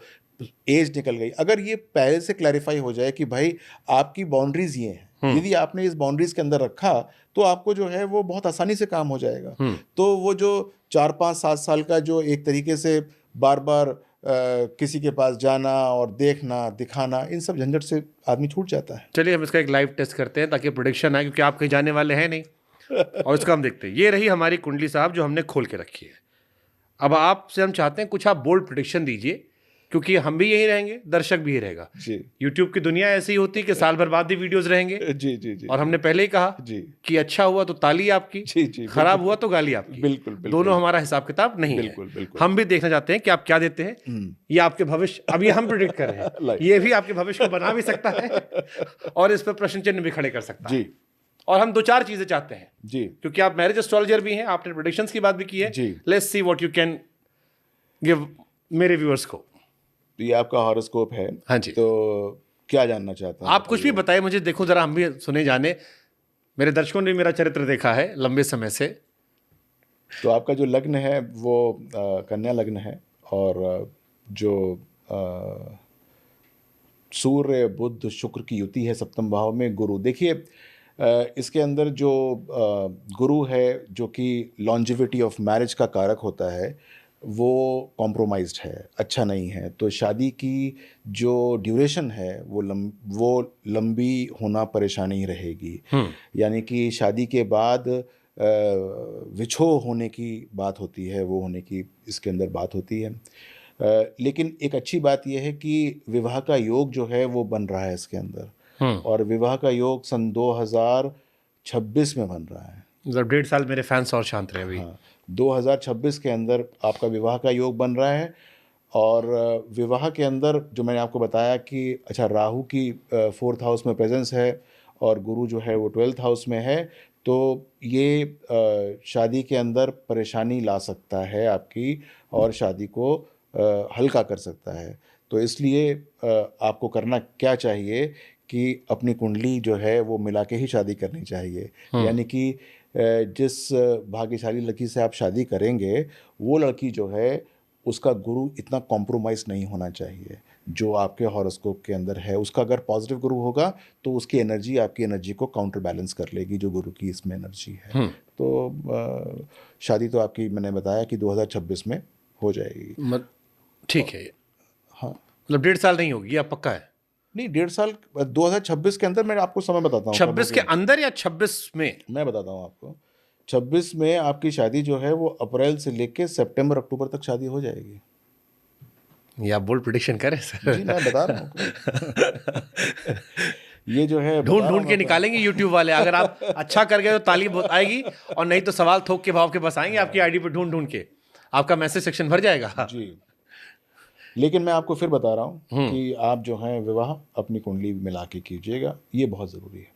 एज निकल गई। अगर ये पहले से क्लैरिफाई हो जाए कि भाई आपकी बाउंड्रीज ये हैं, यदि आपने इस बाउंड्रीज के अंदर रखा तो आपको जो है वो बहुत आसानी से काम हो जाएगा। तो वो जो 4-5-7 साल का जो एक तरीके से बार बार किसी के पास जाना और देखना दिखाना, इन सब झंझट से आदमी छूट जाता है। चलिए हम इसका एक लाइव टेस्ट करते हैं ताकि प्रोडिक्शन आए, क्योंकि आप कहीं जाने वाले हैं नहीं। और इसका हम देखते हैं। ये रही हमारी कुंडली साहब जो हमने खोल के रखी है। अब आपसे हम चाहते हैं कुछ आप बोल्ड प्रोडिक्शन दीजिए, क्योंकि हम भी यही रहेंगे, दर्शक भी यही रहेगा। जी। यूट्यूब की दुनिया ऐसी ही होती है कि साल भर बाद भी वीडियोस रहेंगे। जी जी जी। और हमने पहले ही कहा जी कि अच्छा हुआ तो ताली आपकी, जी जी, खराब हुआ तो गाली आपकी। बिल्कुल बिल्कुल। दोनों हमारा हिसाब किताब नहीं बिल्कुल है। बिल्कुल। हम भी देखना चाहते हैं कि आप क्या देते हैं। ये आपके भविष्य, अब ये हम प्रिडिक्ट कर रहे हैं, ये भी आपके भविष्य को बना भी सकता है और इस पर प्रश्न चिन्ह भी खड़े कर सकता है। जी। और हम 2-4 चीजें चाहते हैं जी। क्योंकि आप मैरिज एस्ट्रोलॉजर भी हैं, आपने प्रेडिक्शंस की बात भी की है। जी। Let's see what you can give मेरे व्यूअर्स को। तो ये आपका हॉरोस्कोप है। हाँ जी। तो क्या जानना चाहते हैं आप कुछ भी बताइए मुझे, देखो जरा, हम भी सुने जाने। मेरे दर्शकों ने भी मेरा चरित्र देखा है लंबे समय से। तो आपका जो लग्न है वो कन्या लग्न है, और जो सूर्य बुध शुक्र की युति है सप्तम भाव में, गुरु। देखिए इसके अंदर जो गुरु है जो कि लॉन्जिविटी ऑफ मैरिज का कारक होता है, वो कॉम्प्रोमाइज्ड है, अच्छा नहीं है। तो शादी की जो ड्यूरेशन है वो लंबी होना परेशानी रहेगी। यानी कि शादी के बाद विछोह होने की बात होती है, वो होने की इसके अंदर बात होती है। लेकिन एक अच्छी बात यह है कि विवाह का योग जो है वो बन रहा है इसके अंदर, और विवाह का योग सन 2026 में बन रहा है। मतलब 1.5 साल मेरे फैंस और शांत रहे अभी। हाँ, 2026 के अंदर आपका विवाह का योग बन रहा है। और विवाह के अंदर जो मैंने आपको बताया कि अच्छा राहु की 4th हाउस में प्रेजेंस है और गुरु जो है वो 12th हाउस में है, तो ये शादी के अंदर परेशानी ला सकता है आपकी, और शादी को हल्का कर सकता है। तो इसलिए आपको करना क्या चाहिए कि अपनी कुंडली जो है वो मिला के ही शादी करनी चाहिए। यानी कि जिस भाग्यशाली लड़की से आप शादी करेंगे, वो लड़की जो है उसका गुरु इतना कॉम्प्रोमाइज़ नहीं होना चाहिए जो आपके हॉरोस्कोप के अंदर है। उसका अगर पॉजिटिव गुरु होगा तो उसकी एनर्जी आपकी एनर्जी को काउंटर बैलेंस कर लेगी, जो गुरु की इसमें एनर्जी है। तो शादी तो आपकी मैंने बताया कि 2026 में हो जाएगी। ठीक है। हाँ, मतलब 1.5 साल नहीं होगी, आप पक्का है? नहीं, 1.5 साल 2026 के अंदर। मैं आपको समय बताता हूँ 26 के अंदर या 26 में? मैं बताता हूँ आपको। 26 में आपकी शादी जो है वो अप्रैल से लेके सितंबर अक्टूबर तक शादी हो जाएगी। ये आप बोल्ड प्रेडिक्शन करें सर? जी, मैं बता रहा हूँ। ये जो है ढूंढ के निकालेंगे यूट्यूब वाले। अगर आप अच्छा कर गए तो ताली बहुत आएगी, और नहीं तो सवाल थोक के भाव के बस आएंगे आपकी आईडी पे ढूंढ के। आपका मैसेज सेक्शन भर जाएगा। जी। लेकिन मैं आपको फिर बता रहा हूँ कि आप जो है विवाह अपनी कुंडली मिला के कीजिएगा, ये बहुत ज़रूरी है।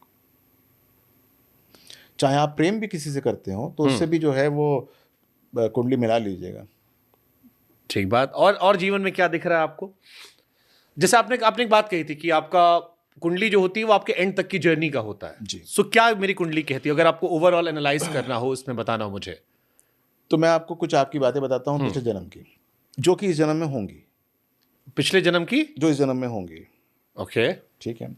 चाहे आप प्रेम भी किसी से करते हो तो उससे भी जो है वो कुंडली मिला लीजिएगा। ठीक बात। और जीवन में क्या दिख रहा है आपको? जैसे आपने एक बात कही थी कि आपका कुंडली जो होती है वो आपके एंड तक की जर्नी का होता है। जी। सो क्या मेरी कुंडली कहती है, अगर आपको ओवरऑल एनालाइज करना हो, इसमें बताना हो मुझे? तो मैं आपको कुछ आपकी बातें बताता हूँ पिछले जन्म की, जो कि इस जन्म में होंगी। पिछले जन्म की जो इस जन्म में होंगी। ओके। ठीक है।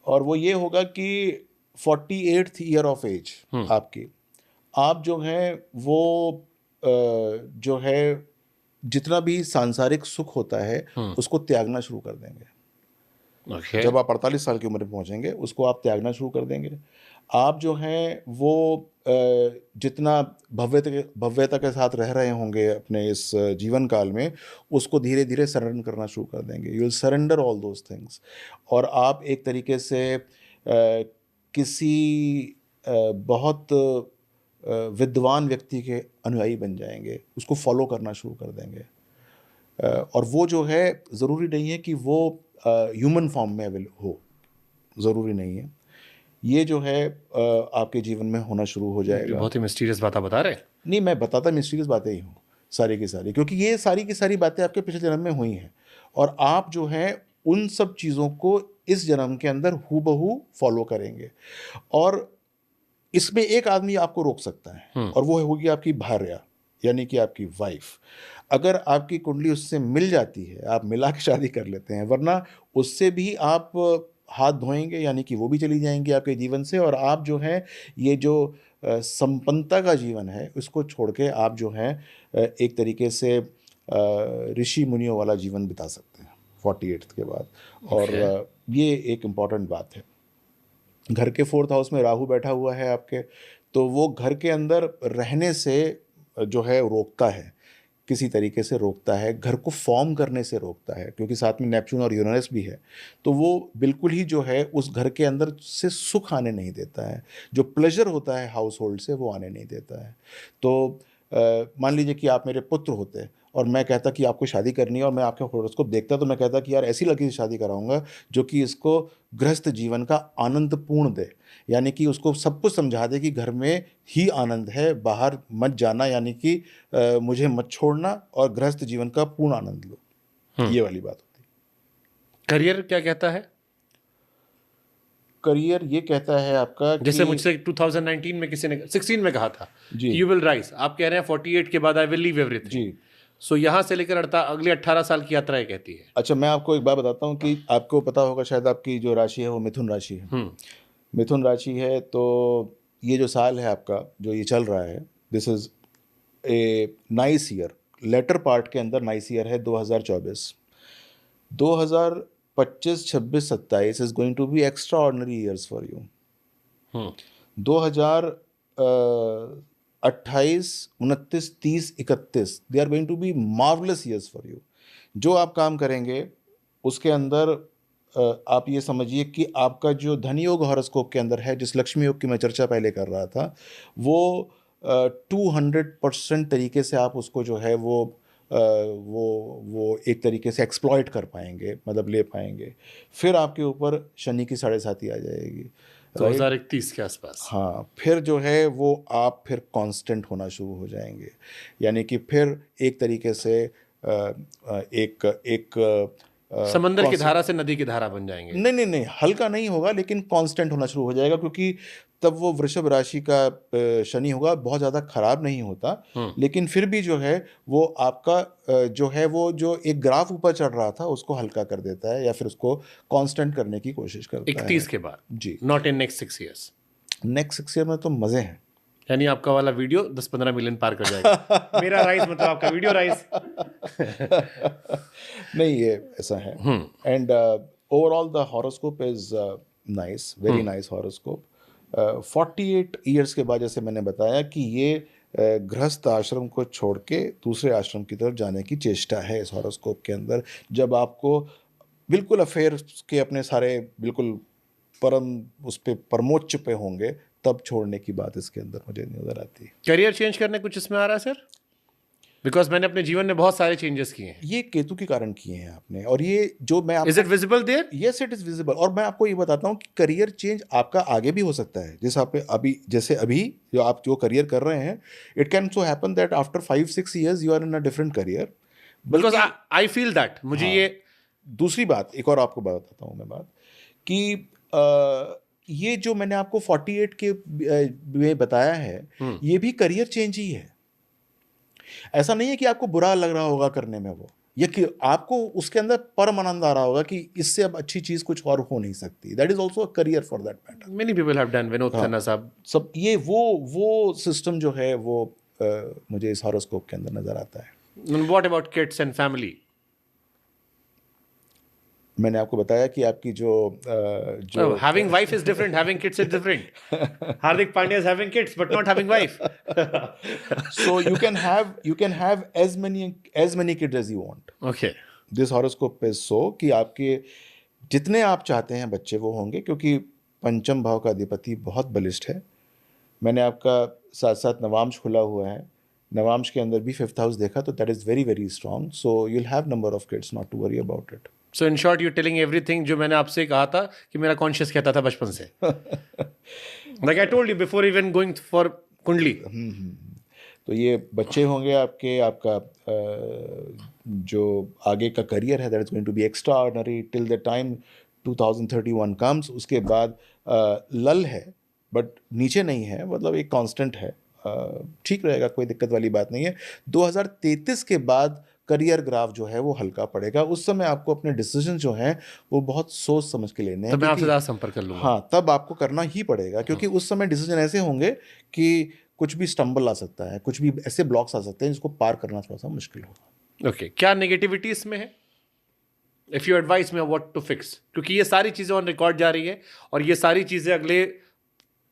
और वो ये होगा कि 48th ईयर ऑफ एज आपकी, आप जो है वो जो है जितना भी सांसारिक सुख होता है उसको त्यागना शुरू कर देंगे। Okay. जब आप 48 साल की उम्र में पहुंचेंगे उसको आप त्यागना शुरू कर देंगे। आप जो हैं वो जितना भव्यता के साथ रह रहे होंगे अपने इस जीवन काल में, उसको धीरे धीरे सरेंडर करना शुरू कर देंगे। You will surrender all those things, और आप एक तरीके से किसी बहुत विद्वान व्यक्ति के अनुयायी बन जाएंगे, उसको फॉलो करना शुरू कर देंगे। और वो जो है ज़रूरी नहीं है कि वो ह्यूमन फॉर्म में अवेल हो, ज़रूरी नहीं है। ये जो है आपके जीवन में होना शुरू हो जाएगा। बहुत ही मिस्टीरियस बात आप बता रहे हैं। नहीं, मैं बताता मिस्टीरियस बातें ही हूँ सारी की सारी, क्योंकि ये सारी की सारी बातें आपके पिछले जन्म में हुई हैं, और आप जो हैं उन सब चीज़ों को इस जन्म के अंदर हूबहू फॉलो करेंगे। और इसमें एक आदमी आपको रोक सकता है, और वो होगी आपकी भार्या, यानी कि आपकी वाइफ। अगर आपकी कुंडली उससे मिल जाती है, आप मिला के शादी कर लेते हैं, वरना उससे भी आप हाथ धोएंगे, यानी कि वो भी चली जाएंगी आपके जीवन से, और आप जो है ये जो संपन्नता का जीवन है उसको छोड़ के आप जो है एक तरीके से ऋषि मुनियों वाला जीवन बिता सकते हैं 48 के बाद। और ये एक इम्पॉर्टेंट बात है। घर के 4th हाउस में राहु बैठा हुआ है आपके, तो वो घर के अंदर रहने से जो है रोकता है, किसी तरीके से रोकता है, घर को फॉर्म करने से रोकता है, क्योंकि साथ में नेपच्यून और यूरेनस भी है। तो वो बिल्कुल ही जो है उस घर के अंदर से सुख आने नहीं देता है, जो प्लेजर होता है हाउस होल्ड से वो आने नहीं देता है। तो मान लीजिए कि आप मेरे पुत्र होते और मैं कहता कि आपको शादी करनी है, और मैं आपके हॉरोस्कोप देखता तो मैं कहता कि यार ऐसी लड़की से शादी कराऊंगा जो कि इसको गृहस्थ जीवन का आनंद पूर्ण दे, यानी कि उसको सब कुछ समझा दे कि घर में ही आनंद है, बाहर मत जाना, यानी कि मुझे मत छोड़ना, और गृहस्थ जीवन का पूर्ण आनंद लो। ये वाली बात होती है। करियर क्या कहता है? करियर ये कहता है आपका, जैसे मुझसे 2019 में किसी ने 16 में कहा था जी, यू विल राइज, आप कह रहे हैं 48 के बाद आई विल लीव एवरीथिंग। जी। सो यहाँ से लेकर अगले 18 साल की यात्रा ये कहती है। अच्छा, मैं आपको एक बात बताता हूँ कि आपको पता होगा शायद, आपकी जो राशि है वो मिथुन राशि है। मिथुन राशि है, तो ये जो साल है आपका जो ये चल रहा है, this is a nice year. Later part के अंदर नाइस ईयर है 2024। 2025, 26, 27 is going to be extraordinary years for you. 2028, 29, 30, 31 they are going to be marvellous years for you. जो आप काम करेंगे उसके अंदर आप ये समझिए कि आपका जो धन योग हॉरोस्कोप के अंदर है, जिस लक्ष्मी योग की मैं चर्चा पहले कर रहा था, वो 200% तरीके से आप उसको जो है वो एक तरीके से एक्सप्लॉइट कर पाएंगे, मतलब ले पाएंगे। फिर आपके ऊपर शनि की 7.5 आ जाएगी 2031 के आसपास। हाँ, फिर जो है वो आप फिर कांस्टेंट होना शुरू हो जाएंगे, यानी कि फिर एक तरीके से एक समंदर की धारा से नदी की धारा बन जाएंगे। नहीं, हल्का नहीं होगा, लेकिन कांस्टेंट होना शुरू हो जाएगा, क्योंकि तब वो वृषभ राशि का शनि होगा, बहुत ज़्यादा खराब नहीं होता, लेकिन फिर भी जो है वो आपका जो है वो जो एक ग्राफ ऊपर चढ़ रहा था उसको हल्का कर देता है, या फिर उसको कांस्टेंट करने की कोशिश करता है 31 के बाद जी। Not in next 6 years। Next 6 year में तो मज़े हैं, यानी आपका वाला वीडियो 10-15 मिलियन पार कर जाएगा। मेरा राइज मतलब आपका वीडियो राइज। नहीं, ये ऐसा है। And overall the horoscope is nice, very nice horoscope. 48 years के बाद, जैसे मैंने बताया कि ये गृहस्थ आश्रम को छोड़ के दूसरे आश्रम की तरफ जाने की चेष्टा है इस हॉरोस्कोप के अंदर। जब आपको बिल्कुल अफेयर के अपने सारे बिल्कुल परम उस पे परमोच्च पे होंगे, तब छोड़ने की बात इसके अंदर मुझे नजर आती है। करियर चेंज करने कुछ इसमें आ रहा है सर? बिकॉज मैंने अपने जीवन में बहुत सारे चेंजेस किए हैं। ये केतु के कारण किए हैं आपने, और ये जो मैं is it visible there? Yes, it is visible. और मैं आपको ये बताता हूँ कि करियर चेंज आपका आगे भी हो सकता है। जैसे अभी जो आप जो करियर कर रहे हैं, it can so happen that after 5-6 years you are in a different career. Because I feel that मुझे हाँ, ये दूसरी बात, एक और आपको बताता हूँ मैं बात, कि ये जो मैंने आपको 48 के में बताया है, ये भी करियर चेंज ही है। ऐसा नहीं है कि आपको बुरा लग रहा होगा करने में वो, ये कि आपको उसके अंदर परम आनंद आ रहा होगा कि इससे अब अच्छी चीज कुछ और हो नहीं सकती। That is also a career for that matter. Many people have done, Vinod Khanna साहब सब ये वो सिस्टम जो है वो मुझे इस हॉरोस्कोप के अंदर नज़र आता है। What about kids and family? मैंने आपको बताया कि आपकी जो having wife is different, having kids is different. Hardik Pandya is having kids but not having wife. so you can have as many kids as you want. Okay. This horoscope is so कि आपके जितने आप चाहते हैं बच्चे वो होंगे, क्योंकि पंचम भाव का अधिपति बहुत बलिष्ठ है। मैंने आपका साथ साथ नवांश खुला हुआ है, नवांश के अंदर भी 5th हाउस देखा, तो that is very very strong. So you'll have number of kids, not to worry about it. So in short, you're telling everything जो मैंने आपसे कहा था कि मेरा कॉन्शियस कहता था बचपन से। Like I told you before even going for कुंडली। तो ये बच्चे होंगे आपके, आपका जो आगे का करियर है that is going to be extraordinary till the time 2031 comes. उसके बाद लल है बट नीचे नहीं है, मतलब एक कांस्टेंट है, ठीक रहेगा, कोई दिक्कत वाली बात नहीं है। 2033 के बाद करियर ग्राफ जो है वो हल्का पड़ेगा। उस समय आपको अपने डिसीजन जो हैं वो बहुत सोच समझ के लेने हैं। तब मैं आपसे ज़्यादा संपर्क कर लूँगा। हाँ, तब आपको करना ही पड़ेगा, क्योंकि उस समय डिसीजन ऐसे होंगे कि कुछ भी स्टम्बल आ सकता है, कुछ भी ऐसे ब्लॉक्स आ सकते हैं जिसको पार करना थोड़ा सा मुश्किल होगा। ओके, क्या नेगेटिविटी इसमें है? इफ़ यू एडवाइस में व्हाट टू फिक्स, क्योंकि ये सारी चीज़ें ऑन रिकॉर्ड जा रही है और ये सारी चीज़ें अगले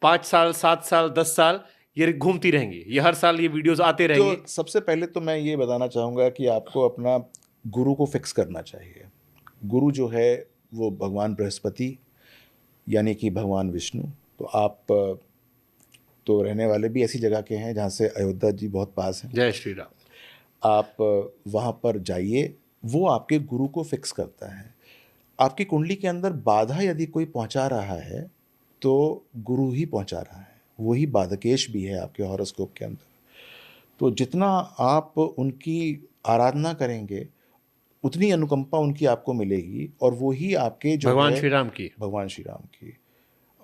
5 साल 7 साल 10 साल ये घूमती रहेंगी, ये हर साल ये वीडियोस आते रहेंगे। तो सबसे पहले तो मैं ये बताना चाहूँगा कि आपको अपना गुरु को फिक्स करना चाहिए। गुरु जो है वो भगवान बृहस्पति यानी कि भगवान विष्णु। तो आप तो रहने वाले भी ऐसी जगह के हैं जहाँ से अयोध्या जी बहुत पास हैं। जय श्री राम। आप वहाँ पर जाइए, वो आपके गुरु को फिक्स करता है। आपकी कुंडली के अंदर बाधा यदि कोई पहुँचा रहा है तो गुरु ही पहुँचा रहा है, वही बाधकेश भी है आपके हॉरोस्कोप के अंदर। तो जितना आप उनकी आराधना करेंगे उतनी अनुकंपा उनकी आपको मिलेगी, और वो ही आपके जो भगवान है श्री राम की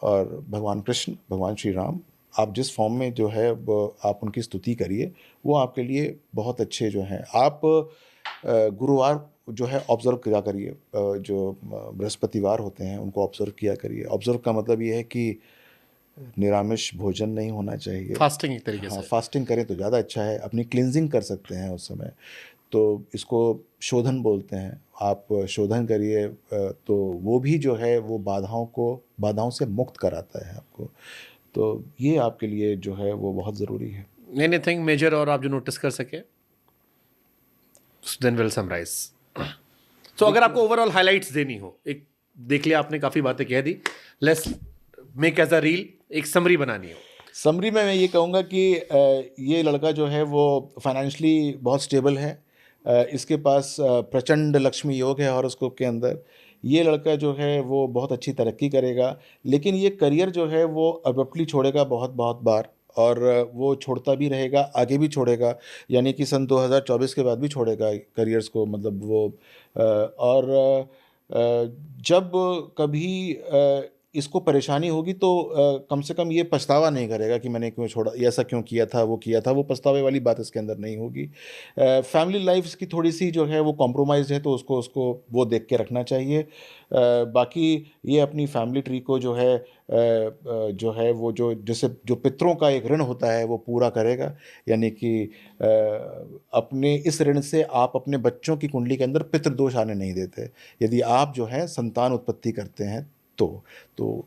और भगवान कृष्ण, भगवान श्री राम, आप जिस फॉर्म में जो है आप उनकी स्तुति करिए, वो आपके लिए बहुत अच्छे जो हैं। आप गुरुवार जो है ऑब्जर्व किया करिए, जो बृहस्पतिवार होते हैं उनको ऑब्जर्व किया करिए। ऑब्जर्व का मतलब ये है कि निरामिष भोजन नहीं होना चाहिए, फास्टिंग एक तरीके से। फास्टिंग करें तो ज़्यादा अच्छा है, अपनी क्लिनजिंग कर सकते हैं उस समय। तो इसको शोधन बोलते हैं, आप शोधन करिए, तो वो भी जो है वो बाधाओं से मुक्त कराता है आपको। तो ये आपके लिए जो है वो बहुत ज़रूरी है। एनीथिंग मेजर और आप जो नोटिस कर सके? Then will summarise. सो अगर आपको ओवरऑल हाइलाइट्स देनी हो, एक देख लिया आपने, काफ़ी बातें कह दी, let's make as a reel, एक समरी बनानी हो। समरी में मैं ये कहूँगा कि ये लड़का जो है वो फाइनेंशियली बहुत स्टेबल है, इसके पास प्रचंड लक्ष्मी योग है हॉरोस्कोप के अंदर। ये लड़का जो है वो बहुत अच्छी तरक्की करेगा, लेकिन ये करियर जो है वो अब्रप्टली छोड़ेगा बहुत बार, और वो छोड़ता भी रहेगा, आगे भी छोड़ेगा, यानी कि सन 2024 के बाद भी छोड़ेगा करियर्स को, मतलब वो और जब कभी इसको परेशानी होगी तो कम से कम ये पछतावा नहीं करेगा कि मैंने क्यों छोड़ा, ऐसा क्यों किया था, वो किया था, वो पछतावे वाली बात इसके अंदर नहीं होगी। फैमिली लाइफ की थोड़ी सी जो है वो कॉम्प्रोमाइज़ है, तो उसको वो देख के रखना चाहिए। बाकी ये अपनी फैमिली ट्री को जो है वो जैसे जो पितरों का एक ऋण होता है वो पूरा करेगा, यानी कि अपने इस ऋण से आप अपने बच्चों की कुंडली के अंदर पितृदोष आने नहीं देते। यदि आप जो है संतान उत्पत्ति करते हैं तो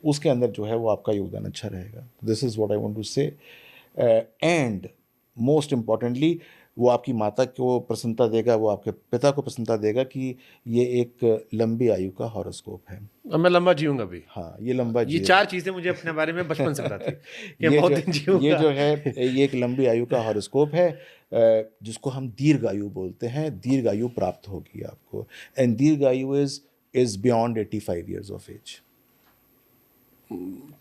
उसके अंदर जो है वो आपका योगदान अच्छा रहेगा। This is what I want to say. And most importantly वो आपकी माता को प्रसन्नता देगा, वो आपके पिता को प्रसन्नता देगा कि ये एक लंबी आयु का हॉरोस्कोप है। अब मैं लंबा जीऊंगा भी। हाँ, ये लंबा ये 4 चीज़ें मुझे अपने बारे में बचपन से पता थी कि बहुत दिन जीऊंगा। ये जो है ये एक लंबी आयु का हॉरोस्कोप है, जिसको हम दीर्घायु बोलते हैं। दीर्घायु प्राप्त होगी आपको, एंड दीर्घायु is beyond 85 years of age.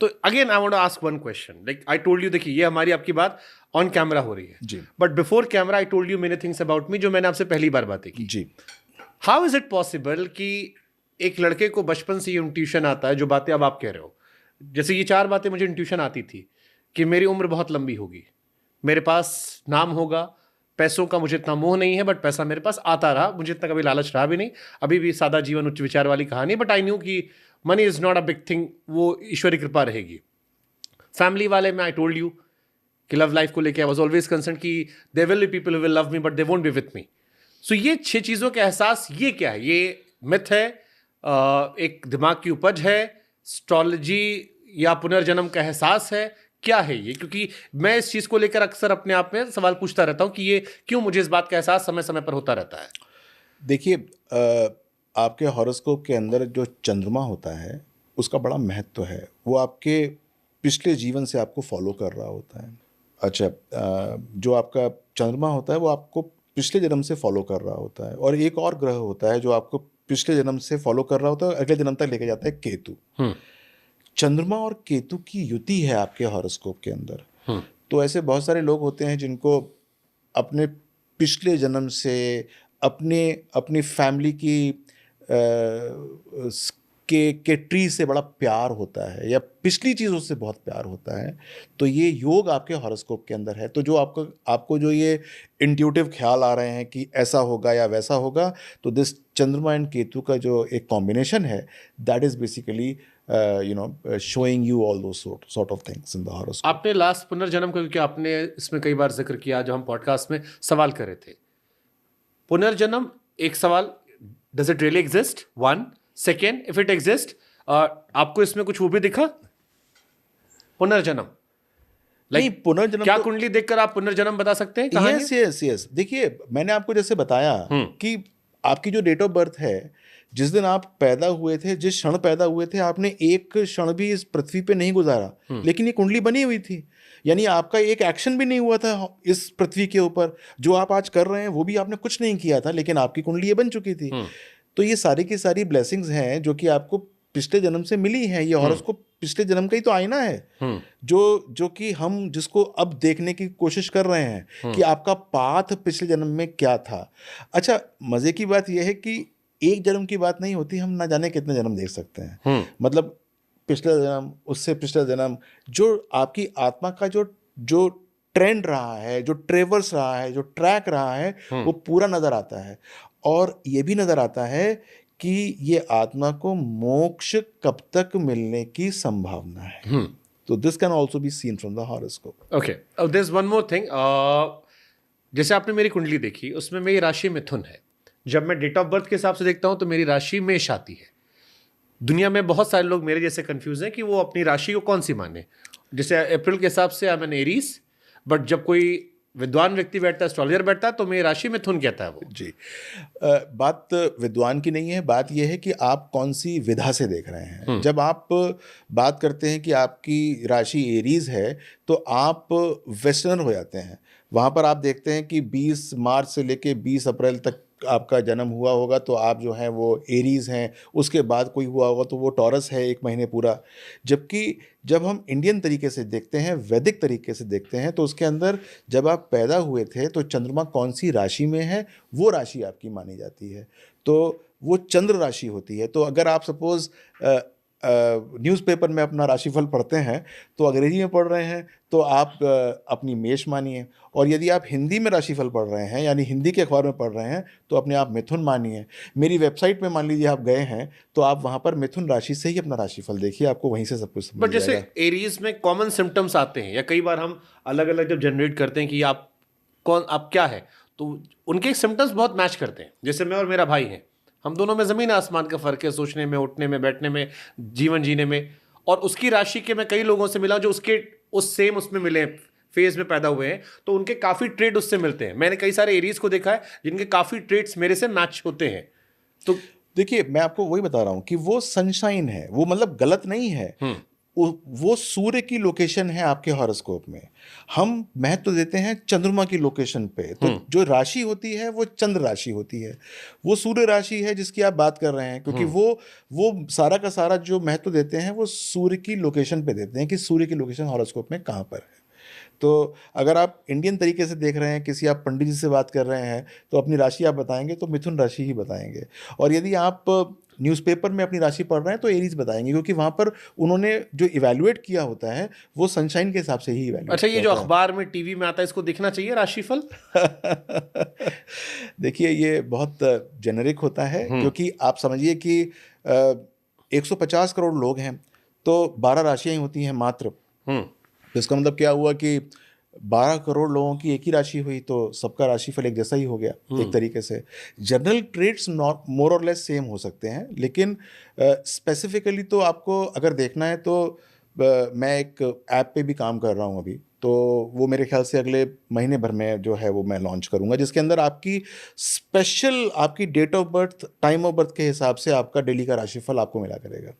तो again I want to ask one question, like I told you, देखिए ये हमारी आपकी बात ऑन कैमरा हो रही है जी, but before camera I told you many things about me जो मैंने आपसे पहली बार बातें की जी। हाउ इज इट पॉसिबल कि एक लड़के को बचपन से ये इंट्यूशन आता है, जो बातें अब आप कह रहे हो, जैसे ये 4 बातें मुझे इंट्यूशन आती थी कि मेरी उम्र बहुत लंबी होगी, मेरे पास नाम होगा, पैसों का मुझे इतना मोह नहीं है बट पैसा मेरे पास आता रहा, मुझे इतना कभी लालच रहा भी नहीं, अभी भी सादा जीवन उच्च विचार वाली कहानी, बट आई न्यू कि money is not a big thing, वो ईश्वरी कृपा रहेगी। फैमिली वाले में आई टोल्ड यू कि लव लाइफ को लेके आई वाज ऑलवेज कंसर्न कि there will be people who will love me but they won't be with me. So ये 6 चीजों के एहसास ये क्या है? ये मिथ है, एक दिमाग की उपज है, एस्ट्रोलॉजी या पुनर्जन्म का एहसास है, क्या है ये? क्योंकि मैं इस चीज को लेकर अक्सर अपने आप में सवाल पूछता रहता हूं कि ये क्यों मुझे इस बात का एहसास समय समय पर होता रहता है। देखिए, आपके हॉरोस्कोप के अंदर जो चंद्रमा होता है उसका बड़ा महत्व है। वो आपके पिछले जीवन से आपको फॉलो कर रहा होता है। अच्छा, जो आपका चंद्रमा होता है वो आपको पिछले जन्म से फॉलो कर रहा होता है, और एक और ग्रह होता है जो आपको पिछले जन्म से फॉलो कर रहा होता है, अगले जन्म तक लेके जाता है, केतु। चंद्रमा और केतु की युति है आपके हॉरोस्कोप के अंदर। तो ऐसे बहुत सारे लोग होते हैं जिनको अपने पिछले जन्म से अपनी फैमिली की के ट्री से बड़ा प्यार होता है, या पिछली चीज़ों से बहुत प्यार होता है। तो ये योग आपके हॉरोस्कोप के अंदर है। तो जो आपको जो ये इंट्यूटिव ख्याल आ रहे हैं कि ऐसा होगा या वैसा होगा, तो दिस चंद्रमा एंड केतु का जो एक कॉम्बिनेशन है, that is basically showing you all those sort of things in the horoscope. आपने लास्ट पुनर्जन्म का, क्योंकि आपने इसमें कई बार जिक्र किया, जो हम पॉडकास्ट में सवाल कर रहे थे, पुनर्जन्म एक सवाल, does it really exist? 1 second, if it exist, आपको इसमें कुछ वो भी दिखा पुनर्जन्म? नहीं, पुनर्जन्म क्या कुंडली देखकर आप पुनर्जन्म बता सकते हैं? कहानी? यस। देखिए, मैंने आपको जैसे बताया कि आपकी जो डेट ऑफ बर्थ है, जिस दिन आप पैदा हुए थे, जिस क्षण पैदा हुए थे, आपने एक क्षण भी इस पृथ्वी पे नहीं गुजारा, लेकिन ये कुंडली बनी हुई थी। यानी आपका एक एक्शन भी नहीं हुआ था इस पृथ्वी के ऊपर। जो आप आज कर रहे हैं वो भी आपने कुछ नहीं किया था, लेकिन आपकी कुंडली ये बन चुकी थी। तो ये सारी की सारी ब्लेसिंग्स हैं जो कि आपको पिछले जन्म से मिली हैं। ये हॉरोस्कोप पिछले जन्म का ही तो आईना है, जो कि हम जिसको अब देखने की कोशिश कर रहे हैं कि आपका पाथ पिछले जन्म में क्या था। अच्छा, मजे की बात यह है कि एक जन्म की बात नहीं होती, हम ना जाने कितने जन्म देख सकते हैं। मतलब पिछला जन्म, उससे पिछला जन्म, जो आपकी आत्मा का जो ट्रेंड रहा है, जो ट्रेवर्स रहा है, जो ट्रैक रहा है, वो पूरा नजर आता है। और ये भी नजर आता है कि ये आत्मा को मोक्ष कब तक मिलने की संभावना है। तो this can also be seen from the horoscope. Okay, there is one more thing. जैसे आपने मेरी कुंडली देखी, उसमें मेरी राशि मिथुन है। जब मैं डेट ऑफ बर्थ के हिसाब से देखता हूं तो मेरी राशि मेष आती है। दुनिया में बहुत सारे लोग मेरे जैसे कंफ्यूज हैं कि वो अपनी राशि को कौन सी माने। जैसे अप्रैल के हिसाब से I am an Aries, but जब कोई विद्वान व्यक्ति बैठता है, एस्ट्रोलॉजर बैठता है, तो मेरी राशि मिथुन कहता है वो। जी, बात विद्वान की नहीं है, बात यह है कि आप कौन सी विधा से देख रहे हैं। जब आप बात करते हैं कि आपकी राशि एरीज है, तो आप वेस्टर्नर हो जाते हैं। वहाँ पर आप देखते हैं कि 20 मार्च से लेके 20 अप्रैल तक आपका जन्म हुआ होगा, तो आप जो हैं वो एरीज हैं। उसके बाद कोई हुआ होगा तो वो टॉरस है, एक महीने पूरा। जबकि जब हम इंडियन तरीके से देखते हैं, वैदिक तरीके से देखते हैं, तो उसके अंदर जब आप पैदा हुए थे तो चंद्रमा कौन सी राशि में है, वो राशि आपकी मानी जाती है। तो वो चंद्र राशि होती है। तो अगर आप सपोज न्यूज़पेपर में अपना राशिफल पढ़ते हैं तो अंग्रेजी में पढ़ रहे हैं तो आप अपनी मेष मानिए, और यदि आप हिंदी में राशिफल पढ़ रहे हैं, यानी हिंदी के अखबार में पढ़ रहे हैं, तो अपने आप मिथुन मानिए। मेरी वेबसाइट में मान लीजिए आप गए हैं, तो आप वहाँ पर मिथुन राशि से ही अपना राशिफल देखिए, आपको वहीं से सब कुछ समझ बट जैसे जाएगा। एरीज में कॉमन सिम्टम्स आते हैं, या कई बार हम अलग अलग जब जनरेट करते हैं कि आप क्या है, तो उनके सिम्टम्स बहुत मैच करते हैं। जैसे मैं और मेरा भाई हैं, हम दोनों में ज़मीन आसमान का फ़र्क है, सोचने में, उठने में, बैठने में, जीवन जीने में। और उसकी राशि के मैं कई लोगों से मिला जो उसके उसमें मिले, फेज में पैदा हुए हैं, तो उनके काफ़ी ट्रेड उससे मिलते हैं। मैंने कई सारे एरीज को देखा है जिनके काफ़ी ट्रेड्स मेरे से मैच होते हैं। तो देखिए, मैं आपको वही बता रहा हूँ कि वो सनशाइन है, वो मतलब गलत नहीं है। वो सूर्य की लोकेशन है आपके हॉरोस्कोप में। हम महत्व देते हैं चंद्रमा की लोकेशन पे। तो जो राशि होती है वो चंद्र राशि होती है, वो सूर्य राशि है जिसकी आप बात कर रहे हैं, क्योंकि वो सारा का सारा जो महत्व देते हैं वो सूर्य की लोकेशन पे देते हैं कि सूर्य की लोकेशन हॉरोस्कोप में कहाँ पर है। तो अगर आप इंडियन तरीके से देख रहे हैं, किसी आप पंडित जी से बात कर रहे हैं, तो अपनी राशि आप बताएंगे तो मिथुन राशि ही बताएंगे। और यदि आप न्यूज़पेपर में अपनी राशि पढ़ रहे हैं तो एरीज बताएंगे, क्योंकि वहाँ पर उन्होंने जो इवैल्यूएट किया होता है वो सनशाइन के हिसाब से ही इवैल्यूएट। अच्छा, ये जो अखबार में, टीवी में आता है, इसको देखना चाहिए राशिफल? देखिए, ये बहुत जेनरिक होता है, क्योंकि आप समझिए कि 150 करोड़ लोग हैं, तो 12 राशियाँ ही होती हैं मात्र। तो इसका मतलब क्या हुआ कि 12 करोड़ लोगों की एक ही राशि हुई तो सबका राशिफल एक जैसा ही हो गया एक तरीके से। जनरल ट्रेड्स मोर और लेस सेम हो सकते हैं, लेकिन स्पेसिफिकली तो आपको अगर देखना है तो मैं एक ऐप पे भी काम कर रहा हूँ अभी, तो वो मेरे ख्याल से अगले महीने भर में जो है वो मैं लॉन्च करूँगा, जिसके अंदर आपकी स्पेशल आपकी date of birth, time of birth के हिसाब से आपका डेली का राशिफल आपको मिला करेगा।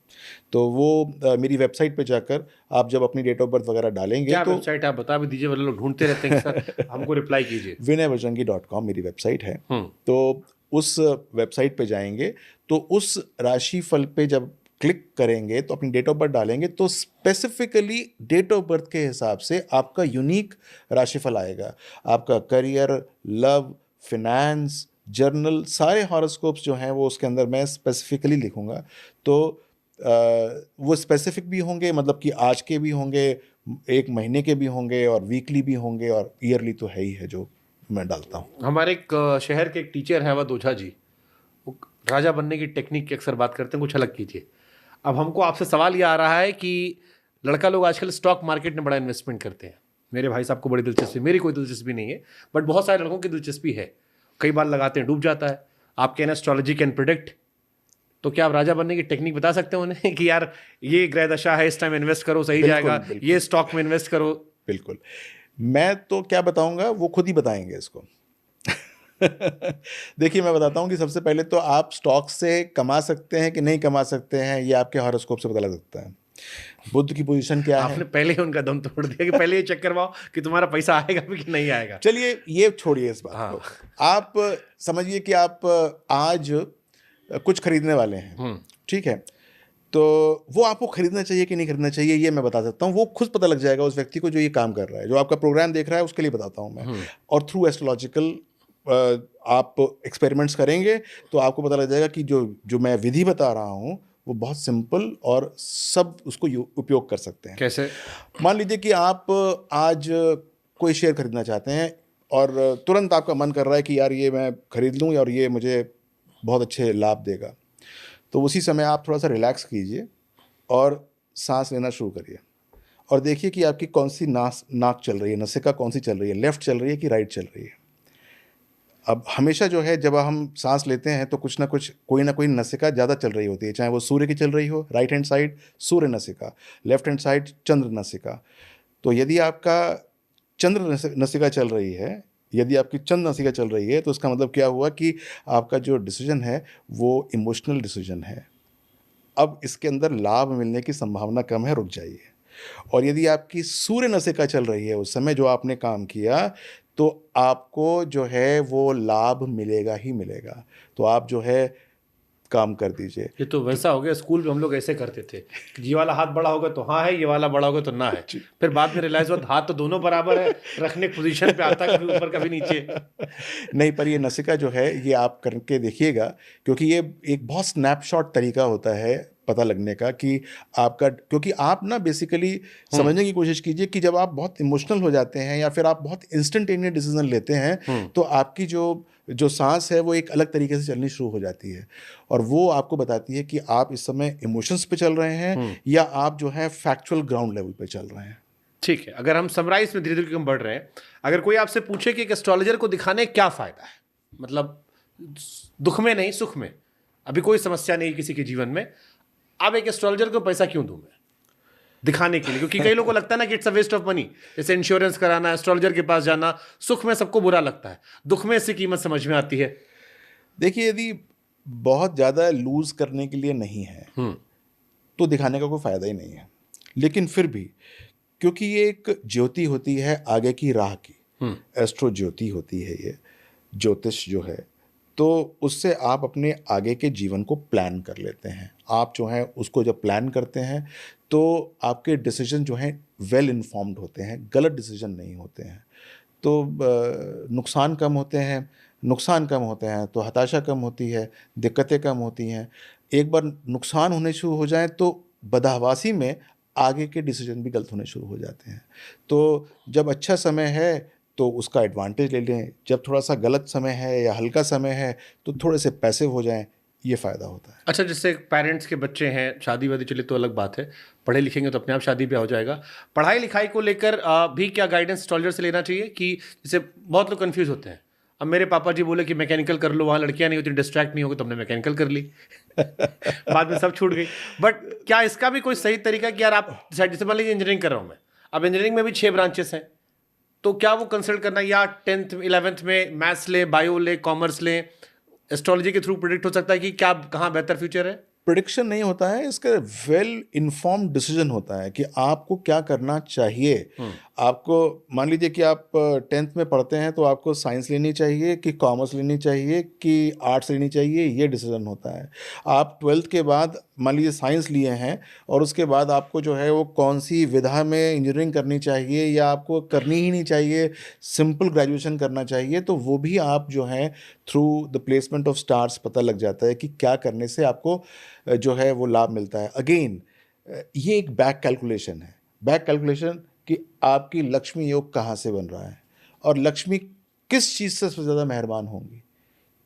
तो वो मेरी वेबसाइट पे जाकर आप जब अपनी डेट ऑफ बर्थ वगैरह डालेंगे क्या तो वेबसाइट आप बता भी दीजिए, लोग ढूंढते रहते हैं कि सर हमको रिप्लाई कीजिए। vinayvajangi.com मेरी वेबसाइट है। तो उस वेबसाइट पे जाएंगे तो उस राशिफल पे जब क्लिक करेंगे तो अपनी डेट ऑफ बर्थ डालेंगे तो स्पेसिफिकली डेट ऑफ बर्थ के हिसाब से आपका यूनिक राशिफल आएगा। आपका करियर, लव, फिनेंस, जर्नल, सारे हॉरोस्कोप्स जो हैं वो उसके अंदर मैं स्पेसिफिकली लिखूंगा। तो वो स्पेसिफिक भी होंगे, मतलब कि आज के भी होंगे, एक महीने के भी होंगे और वीकली भी होंगे और ईयरली तो है ही है जो मैं डालता हूँ। हमारे एक शहर के एक टीचर है अवध ओझा जी, वो राजा बनने की टेक्निक की अक्सर बात करते हैं, कुछ अलग कीजिए। अब हमको आपसे सवाल ये आ रहा है कि लड़का लोग आजकल स्टॉक मार्केट में बड़ा इन्वेस्टमेंट करते हैं। मेरे भाई साहब को बड़ी दिलचस्पी, मेरी कोई दिलचस्पी नहीं है, बट बहुत सारे लड़कों की दिलचस्पी है। कई बार लगाते हैं, डूब जाता है। आप कहना एस्ट्रोलॉजी कैन प्रिडिक्ट, तो क्या आप राजा बनने की टेक्निक बता सकते हैं उन्हें कि यार ये ग्रह दशा है, इस टाइम इन्वेस्ट करो सही जाएगा, ये स्टॉक में इन्वेस्ट करो? बिल्कुल, मैं तो क्या बताऊंगा वो खुद ही बताएंगे इसको। देखिए, मैं बताता हूँ कि सबसे पहले तो आप स्टॉक से कमा सकते हैं कि नहीं कमा सकते हैं, ये आपके हॉरोस्कोप से पता लग सकता है। बुध की पोजीशन क्या है। आपने पहले ही उनका दम तोड़ दिया कि पहले ये चेक करवाओ कि तुम्हारा पैसा आएगा भी कि नहीं आएगा। चलिए ये छोड़िए इस बात को, आप समझिए कि आप आज कुछ खरीदने वाले हैं, ठीक है, तो वो आपको खरीदना चाहिए कि नहीं खरीदना चाहिए ये मैं बता सकता हूँ। वो खुद पता लग जाएगा उस व्यक्ति को जो ये काम कर रहा है, जो आपका प्रोग्राम देख रहा है, उसके लिए बताता हूँ मैं। और थ्रू एस्ट्रोलॉजिकल आप एक्सपेरिमेंट्स करेंगे तो आपको पता लग जाएगा कि जो मैं विधि बता रहा हूँ वो बहुत सिंपल और सब उसको उपयोग कर सकते हैं। कैसे? मान लीजिए कि आप आज कोई शेयर खरीदना चाहते हैं और तुरंत आपका मन कर रहा है कि यार ये मैं खरीद लूँ और ये मुझे बहुत अच्छे लाभ देगा, तो उसी समय आप थोड़ा सा रिलैक्स कीजिए और सांस लेना शुरू करिए और देखिए कि आपकी कौन सी नाक चल रही है, नसिका कौन सी चल रही है, लेफ्ट चल रही है कि राइट चल रही है। अब हमेशा जो है जब हम सांस लेते हैं तो कुछ ना कुछ कोई ना कोई नसिका ज़्यादा चल रही होती है, चाहे वो सूर्य की चल रही हो, राइट हैंड साइड सूर्य नसिका, लेफ्ट हैंड साइड चंद्र नसिका। तो यदि आपका चंद्र नसिका चल रही है, यदि आपकी चंद्र नसिका चल रही है, तो उसका मतलब क्या हुआ कि आपका जो डिसीजन है वो इमोशनल डिसीजन है। अब इसके अंदर लाभ मिलने की संभावना कम है, रुक जाइए। और यदि आपकी सूर्य नसिका चल रही है उस समय जो आपने काम किया, तो आपको जो है वो लाभ मिलेगा ही मिलेगा। तो आप जो है काम कर दीजिए। ये तो वैसा हो गया, स्कूल में हम लोग ऐसे करते थे कि ये वाला हाथ बड़ा होगा तो हाँ है, ये वाला बड़ा होगा तो ना है। फिर बाद में रियलाइज हुआ हाथ तो दोनों बराबर है, रखने की पोजीशन पे आता है, कभी ऊपर कभी नीचे। नहीं, पर ये नसिका जो है ये आप करके देखिएगा, क्योंकि ये एक बहुत स्नैपशॉट तरीका होता है पता लगने का कि आपका, क्योंकि आप ना बेसिकली समझने की कोशिश कीजिए कि जब आप बहुत इमोशनल हो जाते हैं या फिर आप बहुत इंस्टेंटेनियस डिसीजन लेते हैं तो आपकी जो सांस है वो एक अलग तरीके से चलनी शुरू हो जाती है और वो आपको बताती है कि आप इस समय इमोशंस पे चल रहे हैं या आप जो है फैक्चुअल ग्राउंड लेवल पे चल रहे हैं। ठीक है, अगर हम समराइज में धीरे धीरे हम बढ़ रहे हैं, अगर कोई आपसे पूछे कि एक एस्ट्रोलॉजर को दिखाने क्या फायदा है, मतलब दुख में नहीं सुख में, अभी कोई समस्या नहीं किसी के जीवन में, अब एक एस्ट्रोलॉजर को पैसा क्यों दूं मैं दिखाने के लिए? क्योंकि कई लोगों को लगता है ना कि it's a waste of money, जैसे इंश्योरेंस कराना, एस्ट्रोलॉजर के पास जाना, सुख में सबको बुरा लगता है, दुख में इसकी कीमत समझ में आती है। देखिए, यदि बहुत ज़्यादा लूज करने के लिए नहीं है तो दिखाने का कोई फ़ायदा ही नहीं है। लेकिन फिर भी क्योंकि ये एक ज्योति होती है आगे की राह की, एस्ट्रो ज्योति होती है ये ज्योतिष जो है, तो उससे आप अपने आगे के जीवन को प्लान कर लेते हैं। आप जो है उसको जब प्लान करते हैं तो आपके डिसीजन जो हैं वेल इन्फॉर्म्ड होते हैं, गलत डिसीजन नहीं होते हैं, तो नुकसान कम होते हैं तो हताशा कम होती है, दिक्कतें कम होती हैं। एक बार नुकसान होने शुरू हो जाए तो बदहवासी में आगे के डिसीजन भी गलत होने शुरू हो जाते हैं। तो जब अच्छा समय है तो उसका एडवांटेज ले लें, जब थोड़ा सा गलत समय है या हल्का समय है तो थोड़े से पैसिव हो जाएं, ये फ़ायदा होता है। अच्छा, जैसे पेरेंट्स के बच्चे हैं, शादी वादी चले तो अलग बात है, पढ़े लिखेंगे तो अपने आप शादी ब्याह हो जाएगा। पढ़ाई लिखाई को लेकर भी क्या गाइडेंस एस्ट्रोलॉजर से लेना चाहिए? कि जैसे बहुत लोग कंफ्यूज होते हैं, अब मेरे पापा जी बोले कि मैकेनिकल कर लो, वहाँ लड़कियां नहीं होती, डिस्ट्रैक्ट नहीं होगी, तो हमने मैकेनिकल कर ली। बाद में सब छूट गई। बट क्या इसका भी कोई सही तरीका कि यार आप जैसे मान लीजिए इंजीनियरिंग कर रहा हूँ मैं, अब इंजीनियरिंग में भी 6 ब्रांचेस हैं, तो क्या वो कंसल्ट करना, या 10th 11th में मैथ्स ले, बायो ले, कॉमर्स ले, एस्ट्रोलॉजी के थ्रू प्रिडिक्ट हो सकता है कि क्या कहाँ बेहतर फ्यूचर है? प्रिडिक्शन नहीं होता है, इसका वेल इन्फॉर्म्ड डिसीजन होता है कि आपको क्या करना चाहिए। आपको मान लीजिए कि आप 10th में पढ़ते हैं तो आपको साइंस लेनी चाहिए कि कॉमर्स लेनी चाहिए कि आर्ट्स लेनी चाहिए, ये डिसीजन होता है। आप 12th के बाद मान लीजिए साइंस लिए हैं और उसके बाद आपको जो है वो कौन सी विधा में इंजीनियरिंग करनी चाहिए या आपको करनी ही नहीं चाहिए, सिंपल ग्रेजुएशन करना चाहिए, तो वो भी आप जो है through the placement of stars पता लग जाता है कि क्या करने से आपको जो है वो लाभ मिलता है। अगेन ये एक बैक कैलकुलेशन है, बैक कैलकुलेशन कि आपकी लक्ष्मी योग कहाँ से बन रहा है और लक्ष्मी किस चीज़ से सबसे ज़्यादा मेहरबान होंगी,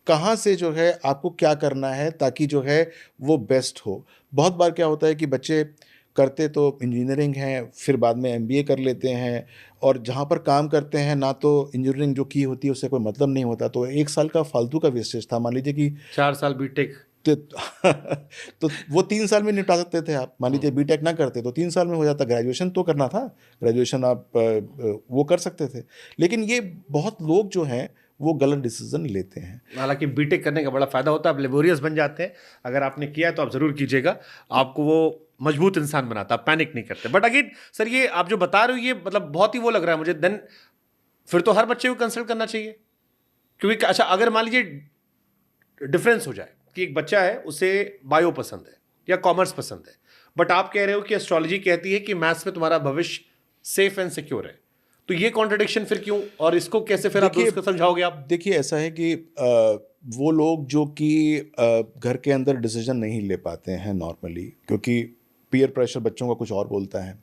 कहाँ से जो है आपको क्या करना है ताकि जो है वो बेस्ट हो। बहुत बार क्या होता है कि बच्चे करते तो इंजीनियरिंग हैं, फिर बाद में एमबीए कर लेते हैं और जहाँ पर काम करते हैं ना तो इंजीनियरिंग जो की होती है उससे कोई मतलब नहीं होता, तो 1 साल का फालतू का वेस्टेज था। मान लीजिए कि 4 साल बीटेक, तो वो 3 साल में निपटा सकते थे आप। मान लीजिए बीटेक ना करते तो 3 साल में हो जाता। ग्रेजुएशन तो करना था, ग्रेजुएशन आप वो कर सकते थे, लेकिन ये बहुत लोग जो हैं वो गलत डिसीजन लेते हैं। हालांकि बीटेक करने का बड़ा फायदा होता है, आप लेबोरियस बन जाते हैं। अगर आपने किया है तो आप जरूर कीजिएगा, आपको वो मजबूत इंसान बनाता, आप पैनिक नहीं करते। बट अगेन सर, ये आप जो बता रहे हो ये मतलब बहुत ही वो लग रहा है मुझे, देन फिर तो हर बच्चे को कंसल्ट करना चाहिए। क्योंकि अच्छा, अगर मान लीजिए डिफरेंस हो जाए कि एक बच्चा है उसे बायो पसंद है या कॉमर्स पसंद है, बट आप कह रहे हो कि एस्ट्रोलॉजी कहती है कि मैथ्स में तुम्हारा भविष्य सेफ एंड सिक्योर है, तो ये कॉन्ट्रडिक्शन फिर क्यों, और इसको कैसे फिर आप दोस्त को समझाओगे आप? देखिए ऐसा है कि वो लोग जो कि घर के अंदर डिसीजन नहीं ले पाते हैं नॉर्मली, क्योंकि पीयर प्रेशर बच्चों का कुछ और बोलता है,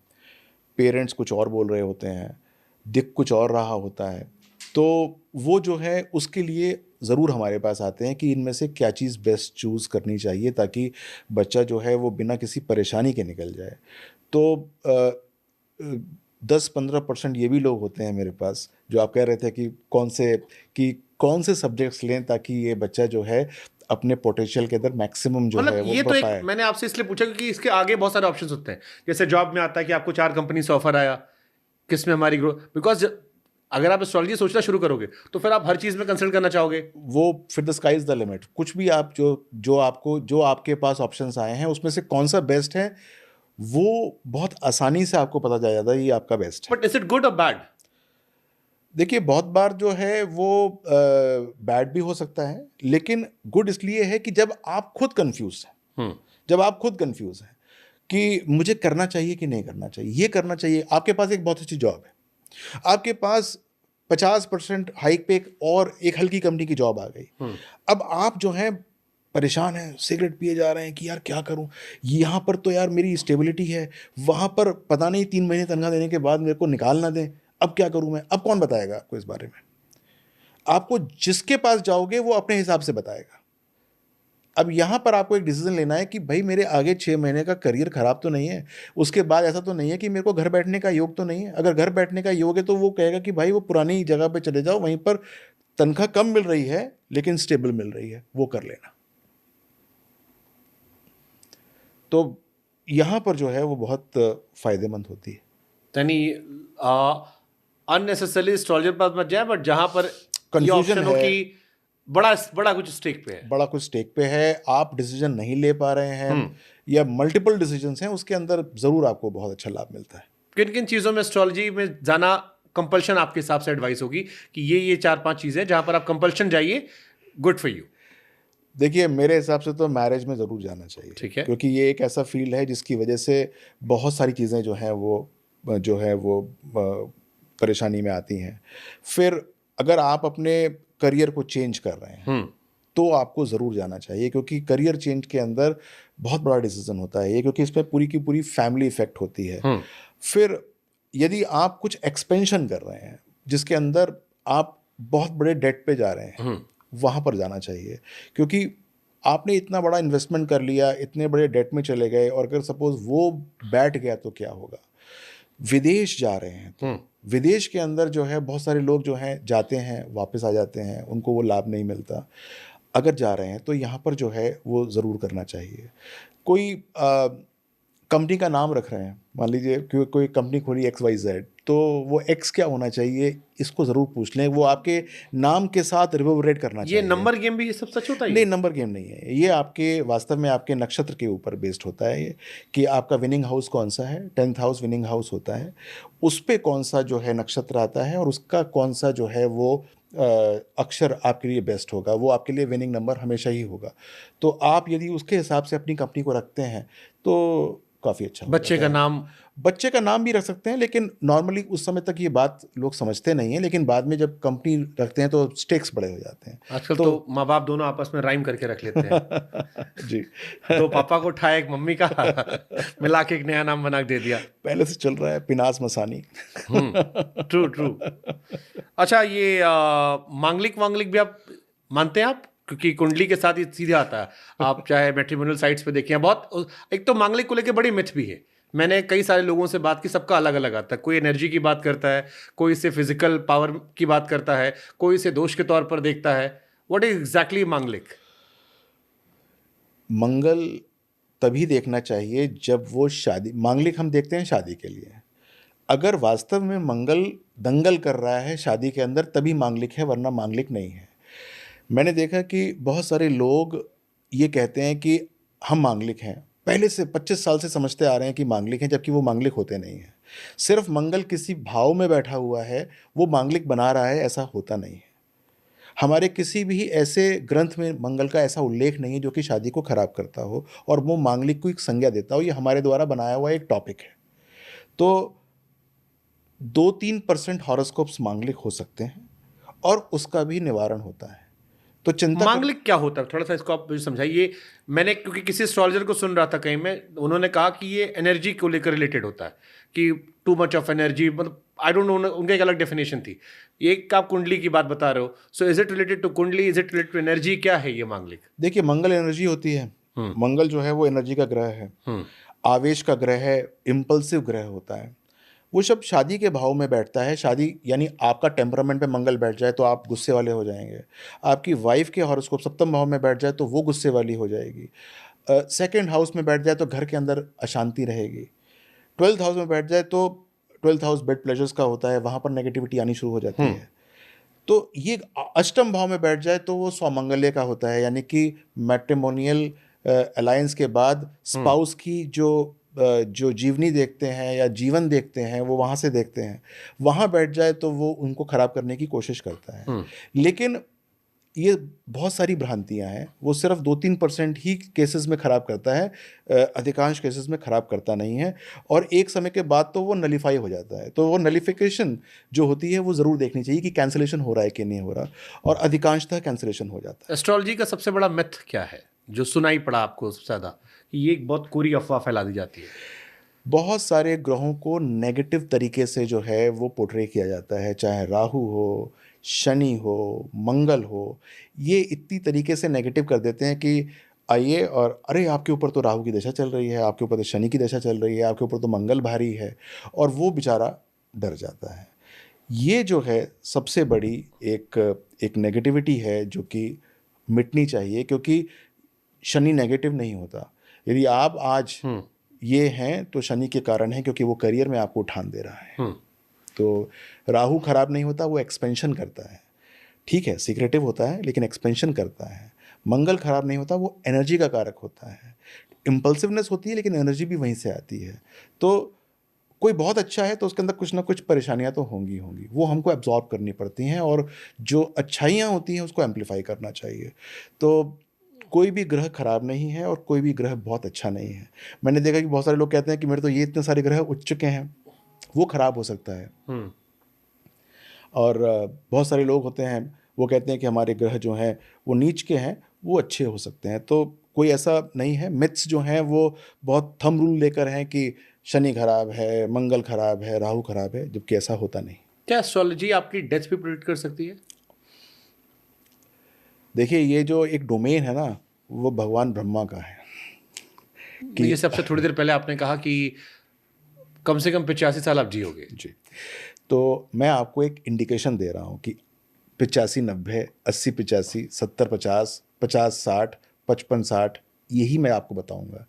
पेरेंट्स कुछ और बोल रहे होते हैं, दिख कुछ और रहा होता है, तो वो जो है उसके लिए ज़रूर हमारे पास आते हैं कि इनमें से क्या चीज़ बेस्ट चूज़ करनी चाहिए ताकि बच्चा जो है वो बिना किसी परेशानी के निकल जाए। तो 10-15% ये भी लोग होते हैं मेरे पास जो आप कह रहे थे कि कौन से सब्जेक्ट्स लें ताकि ये बच्चा जो है अपने पोटेंशियल के अंदर मैक्सिमम जो है मतलब वो ये तो बढ़ एक पाए। मैंने आपसे इसलिए पूछा क्योंकि इसके आगे बहुत सारे ऑप्शंस होते हैं। जैसे जॉब में आता है कि आपको 4 कंपनी से ऑफर आया, किस में हमारी ग्रोथ, बिकॉज अगर आप एस्ट्रोलॉजी सोचना शुरू करोगे तो फिर आप हर चीज में कंसल्ट करना चाहोगे। वो फिर the sky is the limit. कुछ भी आप जो आपके पास ऑप्शंस आए हैं उसमें से कौन सा बेस्ट है वो बहुत आसानी से आपको पता चल जाता है ये आपका बेस्ट है। बट इज इट गुड और बैड? देखिए बहुत बार जो है वो बैड भी हो सकता है, लेकिन गुड इसलिए है कि जब आप खुद कंफ्यूज हैं, जब आप खुद कंफ्यूज हैं कि मुझे करना चाहिए कि नहीं करना चाहिए, ये करना चाहिए, आपके पास एक बहुत अच्छी जॉब है, आपके पास 50% हाइक पे एक हल्की कंपनी की जॉब आ गई, अब आप जो है परेशान हैं, सिगरेट पिए जा रहे हैं कि यार क्या करूं, यहाँ पर तो यार मेरी स्टेबिलिटी है, वहाँ पर पता नहीं 3 महीने तनख्वाह देने के बाद मेरे को निकाल ना दें, अब क्या करूं मैं, अब कौन बताएगा आपको इस बारे में? आपको जिसके पास जाओगे वो अपने हिसाब से बताएगा। अब यहाँ पर आपको एक डिसीजन लेना है कि भाई मेरे आगे 6 महीने का करियर खराब तो नहीं है, उसके बाद ऐसा तो नहीं है कि मेरे को घर बैठने का योग तो नहीं है। अगर घर बैठने का योग है तो वो कहेगा कि भाई वो पुरानी जगह पे चले जाओ, वहीं पर तनख्वाह कम मिल रही है लेकिन स्टेबल मिल रही है, वो कर लेना। तो यहाँ पर जो है वो बहुत फायदेमंद होती है। यानी अननेसेसरली एस्ट्रोलॉजर पास मत जाए, बट जहां पर Confusion ये ऑप्शन हो है, कि बड़ा कुछ स्टेक पे है, बड़ा कुछ स्टेक पे है, आप डिसीजन नहीं ले पा रहे हैं या मल्टीपल डिसीजंस हैं, उसके अंदर ज़रूर आपको बहुत अच्छा लाभ मिलता है। किन किन चीज़ों में एस्ट्रोलॉजी में जाना कंपल्शन आपके हिसाब से एडवाइस होगी कि ये 4-5 चीज़ें जहां पर आप कंपल्शन जाइए, गुड फॉर यू? देखिए मेरे हिसाब से तो मैरिज में ज़रूर जाना चाहिए, ठीक है। क्योंकि ये एक ऐसा फील्ड है जिसकी वजह से बहुत सारी चीज़ें जो है वो परेशानी में आती हैं। फिर अगर आप अपने करियर को चेंज कर रहे हैं तो आपको ज़रूर जाना चाहिए, क्योंकि करियर चेंज के अंदर बहुत बड़ा डिसीजन होता है ये, क्योंकि इसमें पूरी की पूरी फैमिली इफेक्ट होती है। फिर यदि आप कुछ एक्सपेंशन कर रहे हैं जिसके अंदर आप बहुत बड़े डेट पे जा रहे हैं, वहाँ पर जाना चाहिए, क्योंकि आपने इतना बड़ा इन्वेस्टमेंट कर लिया, इतने बड़े डेट में चले गए, और अगर सपोज वो बैठ गया तो क्या होगा? विदेश जा रहे हैं तो विदेश के अंदर जो है बहुत सारे लोग जो हैं जाते हैं, वापस आ जाते हैं, उनको वो लाभ नहीं मिलता। अगर जा रहे हैं तो यहाँ पर जो है वो ज़रूर करना चाहिए। कोई कंपनी का नाम रख रहे हैं, मान लीजिए कोई कंपनी खोली XYZ, तो वो X क्या होना चाहिए, इसको ज़रूर पूछ लें। वो आपके नाम के साथ रिवर्बरेट करना ये चाहिए। नंबर गेम भी ये सब सच होता है? नहीं, नंबर गेम नहीं है ये। आपके वास्तव में आपके नक्षत्र के ऊपर बेस्ड होता है ये, कि आपका विनिंग हाउस कौन सा है। 10th हाउस विनिंग हाउस होता है, उस पे कौन सा जो है नक्षत्र आता है, और उसका कौन सा जो है वो अक्षर आपके लिए बेस्ट होगा, वो आपके लिए विनिंग नंबर हमेशा ही होगा। तो आप यदि उसके हिसाब से अपनी कंपनी को रखते हैं तो काफ़ी अच्छा हो बच्चे जाता का है। नाम? बच्चे का नाम भी रख सकते हैं, लेकिन नॉर्मली उस समय तक ये बात लोग समझते नहीं हैं, लेकिन बाद में जब कंपनी रखते हैं तो स्टेक्स बड़े हो जाते हैं। आजकल तो माँ बाप दोनों आपस में राइम करके रख लेते हैं। जी। दो पापा को उठाया, एक मम्मी का मिला के एक नया नाम बना के दे दिया। पहले से चल रहा है पिनास मसानी। True true. अच्छा, ये मांगलिक वांगलिक भी आप मानते हैं आप? क्योंकि कुंडली के साथ ये सीधे आता है। आप चाहे मैट्रिमोनियल साइट्स पे देखिए, बहुत एक तो मांगलिक को लेके बड़ी मिथ भी है। मैंने कई सारे लोगों से बात की, सबका अलग अलग आता है। कोई एनर्जी की बात करता है, कोई इसे फिजिकल पावर की बात करता है, कोई इसे दोष के तौर पर देखता है। व्हाट इज एग्जैक्टली मांगलिक? मंगल तभी देखना चाहिए जब वो शादी, मांगलिक हम देखते हैं शादी के लिए। अगर वास्तव में मंगल दंगल कर रहा है शादी के अंदर तभी मांगलिक है, वरना मांगलिक नहीं है। मैंने देखा कि बहुत सारे लोग ये कहते हैं कि हम मांगलिक हैं, पहले से 25 साल से समझते आ रहे हैं कि मांगलिक हैं, जबकि वो मांगलिक होते नहीं हैं। सिर्फ मंगल किसी भाव में बैठा हुआ है, वो मांगलिक बना रहा है, ऐसा होता नहीं है। हमारे किसी भी ऐसे ग्रंथ में मंगल का ऐसा उल्लेख नहीं है जो कि शादी को खराब करता हो और वो मांगलिक को एक संज्ञा देता हो। ये हमारे द्वारा बनाया हुआ एक टॉपिक है। तो 2-3% हॉरोस्कोप्स मांगलिक हो सकते हैं और उसका भी निवारण होता है। तो चिंता मांगलिक क्या होता है, थोड़ा सा इसको आप मुझे समझाइए। मैंने क्योंकि किसी एस्ट्रोलॉजर को सुन रहा था कहीं में, उन्होंने कहा कि ये एनर्जी को लेकर रिलेटेड होता है, कि टू मच ऑफ एनर्जी, मतलब आई डोंट नो, उनका एक अलग डेफिनेशन थी। ये आप कुंडली की बात बता रहे हो, so is it related to kundli, is it related to energy, क्या है ये मांगलिक? देखिए, मंगल एनर्जी होती है। मंगल जो है वो एनर्जी का ग्रह है, आवेश का ग्रह है, इम्पल्सिव ग्रह होता है। वो सब शादी के भाव में बैठता है। शादी यानी आपका टेम्परामेंट पे मंगल बैठ जाए तो आप गुस्से वाले हो जाएंगे। आपकी वाइफ के हॉरोस्कोप सप्तम भाव में बैठ जाए तो वो गुस्से वाली हो जाएगी। सेकंड हाउस में बैठ जाए तो घर के अंदर अशांति रहेगी। 12th हाउस में बैठ जाए तो 12th हाउस बेड प्लेजर्स का होता है, वहाँ पर नेगेटिविटी आनी शुरू हो जाती है। तो ये अष्टम भाव में बैठ जाए तो वो स्वमंगल्य का होता है, यानी कि मैट्रिमोनियल अलायंस के बाद स्पाउस की जो जीवनी देखते हैं या जीवन देखते हैं वो वहाँ से देखते हैं, वहाँ बैठ जाए तो वो उनको ख़राब करने की कोशिश करता है। लेकिन ये बहुत सारी भ्रांतियाँ हैं। वो सिर्फ 2-3% ही केसेस में ख़राब करता है, अधिकांश केसेस में ख़राब करता नहीं है। और एक समय के बाद तो वो नलीफाई हो जाता है। तो वो नलीफिकेशन जो होती है वो ज़रूर देखनी चाहिए कि कैंसलेशन हो रहा है कि नहीं हो रहा, और अधिकांशतः कैंसलेशन हो जाता है। एस्ट्रोलॉजी का सबसे बड़ा मिथ क्या है जो सुनाई पड़ा आपको सबसे ज़्यादा, कि ये एक बहुत कोरी अफवाह फैला दी जाती है? बहुत सारे ग्रहों को नेगेटिव तरीके से जो है वो पोर्ट्रे किया जाता है, चाहे राहु हो, शनि हो, मंगल हो। ये इतनी तरीके से नेगेटिव कर देते हैं कि आइए और अरे आपके ऊपर तो राहु की दशा चल रही है, आपके ऊपर तो शनि की दशा चल रही है, आपके ऊपर तो मंगल भारी है, और वो बेचारा डर जाता है। ये जो है सबसे बड़ी एक नेगेटिविटी है जो कि मिटनी चाहिए, क्योंकि शनि नेगेटिव नहीं होता। यदि आप आज ये हैं तो शनि के कारण है, क्योंकि वो करियर में आपको उठान दे रहा है। तो राहु खराब नहीं होता, वो एक्सपेंशन करता है। ठीक है, सीक्रेटिव होता है लेकिन एक्सपेंशन करता है। मंगल खराब नहीं होता, वो एनर्जी का कारक होता है। इम्पल्सिवनेस होती है लेकिन एनर्जी भी वहीं से आती है। तो कोई बहुत अच्छा है तो उसके अंदर कुछ ना कुछ परेशानियां तो होंगी, वो हमको एब्जॉर्ब करनी पड़ती हैं, और जो अच्छाइयाँ होती हैं उसको एम्पलीफाई करना चाहिए। तो कोई भी ग्रह खराब नहीं है और कोई भी ग्रह बहुत अच्छा नहीं है। मैंने देखा कि बहुत सारे लोग कहते हैं कि मेरे तो ये इतने सारे ग्रह उच्च चुके हैं, वो खराब हो सकता है। और बहुत सारे लोग होते हैं वो कहते हैं कि हमारे ग्रह जो हैं वो नीच के हैं, वो अच्छे हो सकते हैं। तो कोई ऐसा नहीं है। मिथ्स जो हैं वो बहुत थंब रूल लेकर हैं कि शनि खराब है, मंगल खराब है, राहु खराब है, जबकि ऐसा होता नहीं। क्या एस्ट्रोलॉजी आपकी डेथ भी प्रेडिक्ट कर सकती है? देखिए, ये जो एक डोमेन है ना, वो भगवान ब्रह्मा का है। ये सबसे थोड़ी देर पहले आपने कहा कि कम से कम 85 साल आप जियोगे। जी, तो मैं आपको एक इंडिकेशन दे रहा हूँ कि 85-90, 80-85, 70-50, 50-60, 55-60, यही मैं आपको बताऊंगा।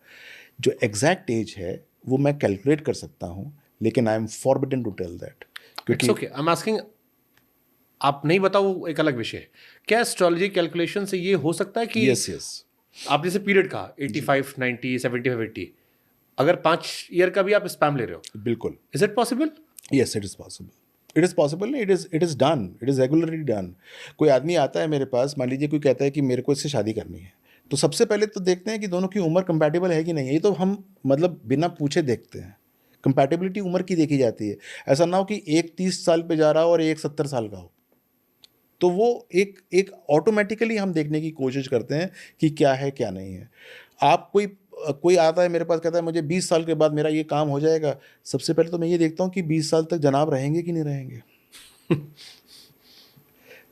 जो एग्जैक्ट एज है वो मैं कैलकुलेट कर सकता हूँ, लेकिन I am forbidden to tell that, it's okay, I am asking. आप नहीं बताओ वो एक अलग विषय है। क्या एस्ट्रोलॉजी कैलकुलेशन से ये हो सकता है कि यस यस, आप जैसे पीरियड कहा 85, 90, 75, 80, अगर 5 ईयर का भी आप स्पैम ले रहे हो, बिल्कुल, is it possible? Yes it is possible, it is possible, it is done, it is regularly done. कोई आदमी आता है मेरे पास, मान लीजिए कोई कहता है कि मेरे को इससे शादी करनी है, तो सबसे पहले तो देखते हैं कि दोनों की उम्र कंपैटिबल है कि नहीं है। ये तो हम मतलब बिना पूछे देखते हैं, कंपैटिबिलिटी उम्र की देखी जाती है। ऐसा ना हो कि एक 30 साल पे जा रहा हो और एक 70 साल का हो, तो वो एक ऑटोमेटिकली हम देखने की कोशिश करते हैं कि क्या है क्या नहीं है। आप कोई आता है मेरे पास, कहता है मुझे 20 साल के बाद मेरा ये काम हो जाएगा, सबसे पहले तो मैं ये देखता हूँ कि 20 साल तक जनाब रहेंगे कि नहीं रहेंगे।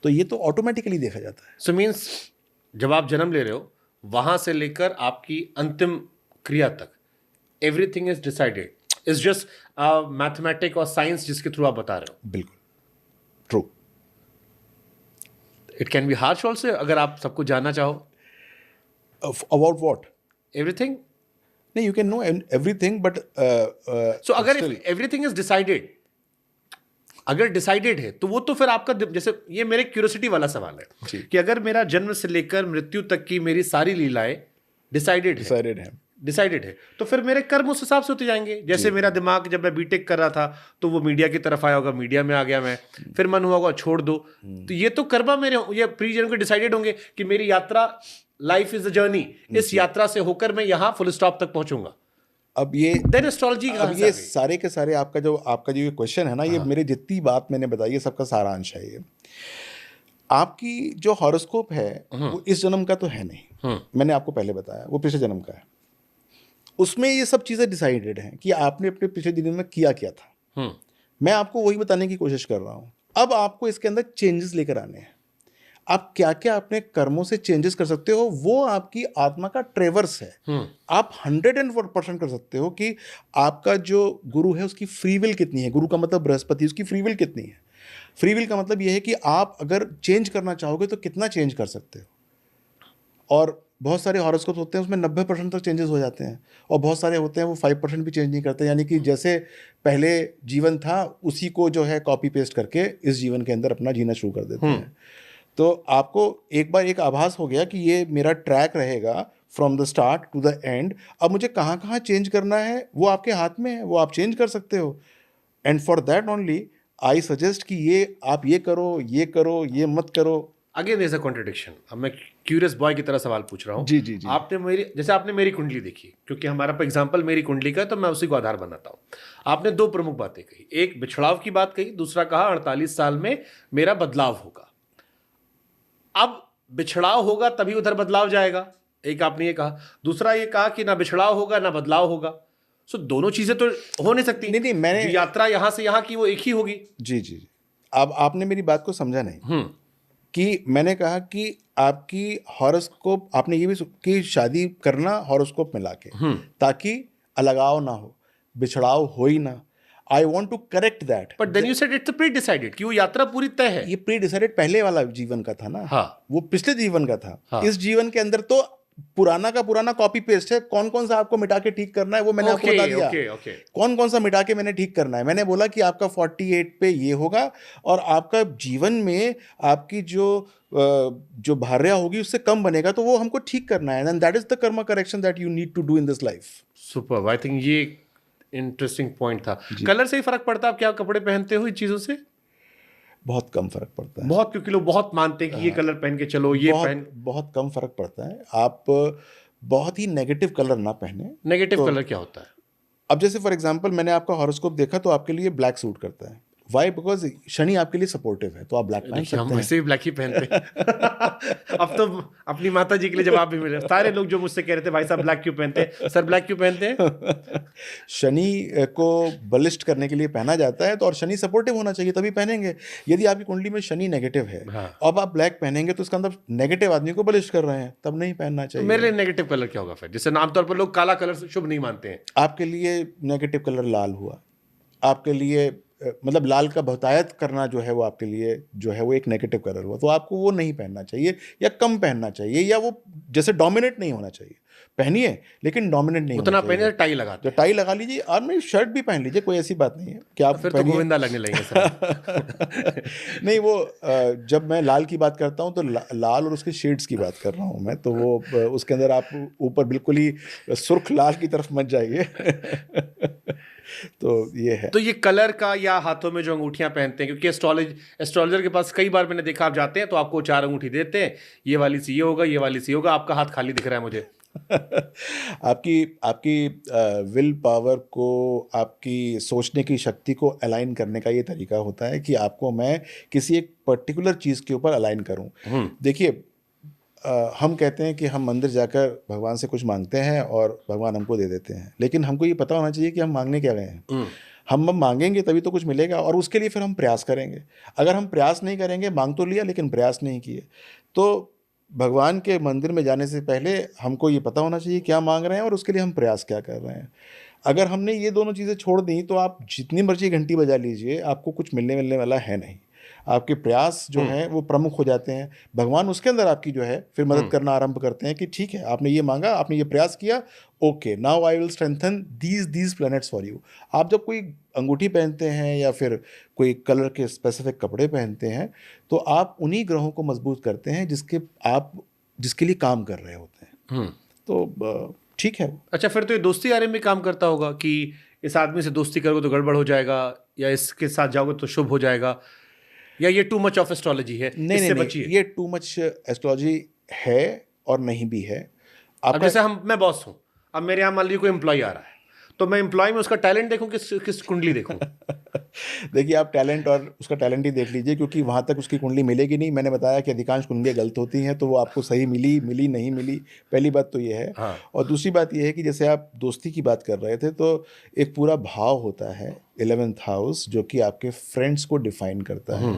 तो ये तो ऑटोमेटिकली देखा जाता है। सो मीन्स जब आप जन्म ले रहे हो वहां से लेकर आपकी अंतिम क्रिया तक everything is decided, is just mathematic और साइंस जिसके थ्रू आप बता रहे हो। बिल्कुल true. It can be harsh also, अगर आप सबको जानना चाहो। About what? एवरीथिंग। नहीं, you can know everything, but so अगर एवरीथिंग इज डिसाइडेड, अगर डिसाइडेड है तो वो तो फिर आपका, जैसे ये मेरे क्यूरियोसिटी वाला सवाल है कि अगर मेरा जन्म से लेकर मृत्यु तक की मेरी सारी लीलाएं डिसाइडेड है, तो फिर मेरे कर्म उस हिसाब से होते जाएंगे। जैसे मेरा दिमाग जब मैं बीटेक कर रहा था तो वो मीडिया की तरफ आया होगा, मीडिया में आ गया मैं, फिर मन हुआ होगा छोड़ दो, तो ये तो कर्मा मेरे, ये प्री जन्म के डिसाइडेड होंगे कि मेरी यात्रा, लाइफ इज अ जर्नी, इस यात्रा से होकर मैं यहाँ फुल स्टॉप तक पहुंचूंगा। अब ये देन एस्ट्रोलॉजी अब ये सारे के सारे आपका जो ये क्वेश्चन है ना, ये मेरे जितनी बात मैंने बताई है सबका सारांश है ये। आपकी जो हॉरोस्कोप है वो इस जन्म का तो है नहीं, मैंने आपको पहले बताया, वो पिछले जन्म का है। उसमें ये सब चीज़ें डिसाइडेड हैं कि आपने अपने पिछले जन्म में किया क्या था। मैं आपको वही बताने की कोशिश कर रहा हूँ। अब आपको इसके अंदर चेंजेस लेकर आने हैं। आप क्या क्या अपने कर्मों से चेंजेस कर सकते हो, वो आपकी आत्मा का ट्रेवर्स है। आप 104% कर सकते हो कि आपका जो गुरु है उसकी फ्री विल कितनी है। गुरु का मतलब बृहस्पति, उसकी फ्री विल कितनी है। फ्री विल का मतलब ये है कि आप अगर चेंज करना चाहोगे तो कितना चेंज कर सकते हो। और बहुत सारे हॉरोस्कोप होते हैं उसमें 90% तक चेंजेस हो जाते हैं, और बहुत सारे होते हैं वो 5% भी चेंज नहीं करते। यानी कि जैसे पहले जीवन था उसी को जो है कॉपी पेस्ट करके इस जीवन के अंदर अपना जीना शुरू कर देते हैं। तो आपको एक बार एक आभास हो गया कि ये मेरा ट्रैक रहेगा from the start to the end. अब मुझे कहाँ कहाँ चेंज करना है वो आपके हाथ में है, वो आप चेंज कर सकते हो। And for that only I suggest कि ये आप ये करो, ये मत करो। Again there is a contradiction. अब मैं क्यूरियस बॉय की तरह सवाल पूछ रहा हूँ। जी जी जी। आपने मेरी कुंडली देखी, क्योंकि हमारा एग्जाम्पल मेरी कुंडली का है तो मैं उसी को आधार बनाता हूँ। आपने 2 प्रमुख बातें कही, एक बिछड़ाव की बात कही, दूसरा कहा 48 साल में मेरा बदलाव होगा। अब बिछड़ाव होगा तभी उधर बदलाव जाएगा, एक आपने ये कहा। दूसरा ये कहा कि ना बिछड़ाव होगा ना बदलाव होगा। सो दोनों चीजें तो हो नहीं सकती। नहीं, मैंने जो यात्रा यहां से यहां की वो एक ही होगी। जी जी। अब आपने मेरी बात को समझा नहीं कि मैंने कहा कि आपकी हॉरोस्कोप, आपने ये भी कि शादी करना हॉरोस्कोप में लाके, ताकि अलगाव ना हो, बिछड़ाव हो ही ना। I want to correct that. But then you said it's pre decided कि वो यात्रा पूरी तय है। ये प्री डिसाइडेड पहले वाला जीवन का था ना। हाँ। वो पिछले जीवन का था। हाँ। इस जीवन के अंदर तो पुराना का पुराना कॉपी पेस्ट है। कौन कौन सा आपको मिटा के ठीक करना है वो मैंने आपको बता दिया। कौन कौन सा मिटा के मैंने ठीक करना है, मैंने बोला कि आपका 48 पे ये होगा, और आपका जीवन में आपकी जो भार्या होगी उससे कम बनेगा, तो वो हमको ठीक करना है। And that is the karma correction that you need to do in this life. Super, I think ये इंटरेस्टिंग पॉइंट था। कलर से ही फर्क पड़ता है आप क्या कपड़े पहनते हो इन चीजों से? बहुत कम फर्क पड़ता है। बहुत, क्योंकि लोग बहुत मानते हैं कि ये कलर पहन के चलो, ये बहुत कम फर्क पड़ता है। आप बहुत ही नेगेटिव कलर ना पहने। नेगेटिव कलर क्या होता है? अब जैसे फॉर एग्जांपल मैंने आपका हॉरोस्कोप देखा तो आपके लिए ब्लैक सूट करता है, वाई? बिकॉज शनि आपके लिए सपोर्टिव है, तो आप ब्लैक पहन देखिए, हम सकते हैं। वैसे ही ब्लैक ही पहनते हैं। अब तो अपनी माता जी के लिए जवाब भी मिले, सारे लोग जो मुझसे कह रहे थे भाई साहब ब्लैक क्यों पहनते हैं, सर ब्लैक क्यों पहनते हैं? शनि को बलिष्ठ करने के लिए पहना जाता है, तो और शनि सपोर्टिव होना चाहिए तभी पहनेंगे। यदि आपकी कुंडली में शनि नेगेटिव है, हाँ। अब आप ब्लैक पहनेंगे तो इसका मतलब नेगेटिव आदमी को बलिष्ठ कर रहे हैं, तब नहीं पहनना तो चाहिए। मेरे लिए नेगेटिव कलर क्या होगा फिर, जिससे आमतौर पर लोग काला कलर शुभ नहीं मानते हैं? आपके लिए नेगेटिव कलर लाल हुआ। आपके लिए मतलब लाल का बहुतायत करना जो है वो आपके लिए जो है वो एक नेगेटिव कलर हुआ, तो आपको वो नहीं पहनना चाहिए या कम पहनना चाहिए, या वो जैसे डोमिनेट नहीं होना चाहिए। पहनिए लेकिन डोमिनेट नहीं उतना होना चाहिए। पहने टाई लगाते तो टाई लगा लीजिए, और नहीं शर्ट भी पहन लीजिए, कोई ऐसी बात नहीं है कि आप फिर तो पहनिए। गोविंदा लगने लगेंगे सर। नहीं, वो जब मैं लाल की बात करता हूँ तो लाल और उसके शेड्स की बात कर रहा हूँ मैं, तो वो उसके अंदर आप ऊपर बिल्कुल ही सुर्ख लाल की तरफ मत जाइए। तो ये है। तो ये कलर का, या हाथों में जो अंगूठियां पहनते हैं, क्योंकि एस्ट्रोलॉजर के पास कई बार मैंने देखा, आप जाते हैं तो आपको 4 अंगूठी देते हैं, ये वाली सी ये होगा, ये वाली सी होगा, आपका हाथ खाली दिख रहा है मुझे। आपकी आपकी विल पावर को, आपकी सोचने की शक्ति को अलाइन करने का ये तरीका होता है कि आपको मैं किसी एक पर्टिकुलर चीज़ के ऊपर अलाइन करूं। देखिए, हम कहते हैं कि हम मंदिर जाकर भगवान से कुछ मांगते हैं और भगवान हमको दे देते हैं, लेकिन हमको ये पता होना चाहिए कि हम मांगने क्या गए हैं। हम मांगेंगे तभी तो कुछ मिलेगा, और उसके लिए फिर हम प्रयास करेंगे। अगर हम प्रयास नहीं करेंगे, मांग तो लिया लेकिन प्रयास नहीं किए, तो भगवान के मंदिर में जाने से पहले हमको ये पता होना चाहिए क्या मांग रहे हैं और उसके लिए हम प्रयास क्या कर रहे हैं। अगर हमने ये दोनों चीज़ें छोड़ दी तो आप जितनी मर्जी घंटी बजा लीजिए, आपको कुछ मिलने वाला है नहीं। आपके प्रयास जो हैं वो प्रमुख हो जाते हैं। भगवान उसके अंदर आपकी जो है फिर मदद करना आरंभ करते हैं कि ठीक है, आपने ये मांगा, आपने ये प्रयास किया, okay now I will strengthen these planets for you. आप जब कोई अंगूठी पहनते हैं या फिर कोई कलर के स्पेसिफिक कपड़े पहनते हैं, तो आप उन्हीं ग्रहों को मजबूत करते हैं जिसके लिए काम कर रहे होते हैं। तो ठीक है। अच्छा, फिर तो ये दोस्ती यारी में काम करता होगा कि इस आदमी से दोस्ती करोगे तो गड़बड़ हो जाएगा, या इसके साथ जाओगे तो शुभ हो जाएगा, या ये टू मच ऑफ एस्ट्रोलॉजी है, इससे बचिए? ये टू मच एस्ट्रोलॉजी है और नहीं भी है। अब जैसे मैं बॉस हूँ, अब मेरे यहाँ मान लीजिए कोई एम्प्लॉय आ रहा है, तो मैं एम्प्लॉय में उसका टैलेंट देखूं किस कुंडली देखूं? देखिए, आप टैलेंट और उसका टैलेंट ही देख लीजिए, क्योंकि वहाँ तक उसकी कुंडली मिलेगी नहीं। मैंने बताया कि अधिकांश कुंडलियाँ गलत होती हैं, तो वो आपको सही मिली नहीं मिली, पहली बात तो ये है। हाँ। और दूसरी बात ये है कि जैसे आप दोस्ती की बात कर रहे थे, तो एक पूरा भाव होता है 11th हाउस, जो कि आपके फ्रेंड्स को डिफाइन करता है।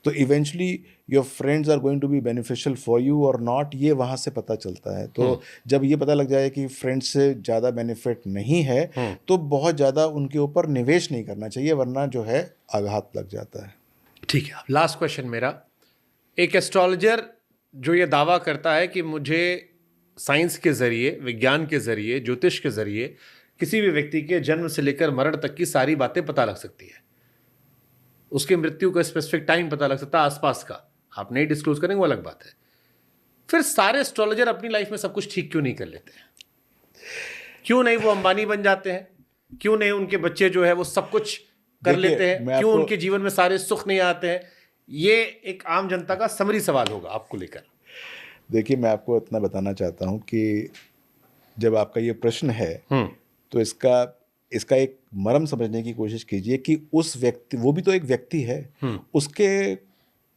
तो eventually your friends are going to be beneficial for you और नॉट, ये वहाँ से पता चलता है। तो जब ये पता लग जाए कि फ्रेंड्स से ज़्यादा बेनिफिट नहीं है, तो बहुत ज़्यादा उनके ऊपर निवेश नहीं करना चाहिए, वरना जो है आघात लग जाता है। ठीक है, लास्ट क्वेश्चन मेरा, एक एस्ट्रोलॉजर जो ये दावा करता है कि मुझे साइंस के जरिए, विज्ञान के जरिए, ज्योतिष के जरिए किसी भी व्यक्ति के जन्म से लेकर मरण तक की सारी बातें पता लग सकती है, उसकी मृत्यु का स्पेसिफिक टाइम पता लग सकता है, आसपास का, आप नहीं डिस्क्लोज करेंगे वो अलग बात है, फिर सारे एस्ट्रोलॉजर अपनी लाइफ में सब कुछ ठीक क्यों नहीं कर लेते हैं? क्यों नहीं वो अंबानी बन जाते हैं? क्यों नहीं उनके बच्चे जो है वो सब कुछ कर लेते हैं? क्यों उनके जीवन में सारे सुख नहीं आते हैं? ये एक आम जनता का समरी सवाल होगा आपको लेकर। देखिए, मैं आपको इतना बताना चाहता हूं कि जब आपका ये प्रश्न है, तो इसका एक मर्म समझने की कोशिश कीजिए कि उस व्यक्ति, वो भी तो एक व्यक्ति है,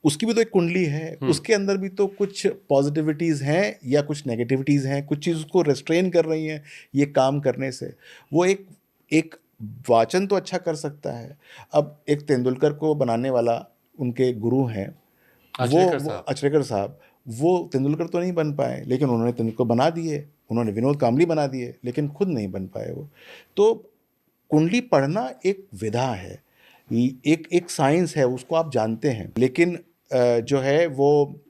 उसकी भी तो एक कुंडली है, उसके अंदर भी तो कुछ पॉजिटिविटीज़ हैं या कुछ नेगेटिविटीज़ हैं, कुछ चीज़ उसको रेस्ट्रेन कर रही हैं ये काम करने से। वो एक वाचन तो अच्छा कर सकता है। अब एक तेंदुलकर को बनाने वाला उनके गुरु हैं, वो अचरेकर साहब, वो तेंदुलकर तो नहीं बन पाए, लेकिन उन्होंने तेंदुलकर बना दिए, उन्होंने विनोद कांबली बना दिए, लेकिन खुद नहीं बन पाए वो। तो कुंडली पढ़ना एक विधा है, एक साइंस है, उसको आप जानते हैं, लेकिन जो है वो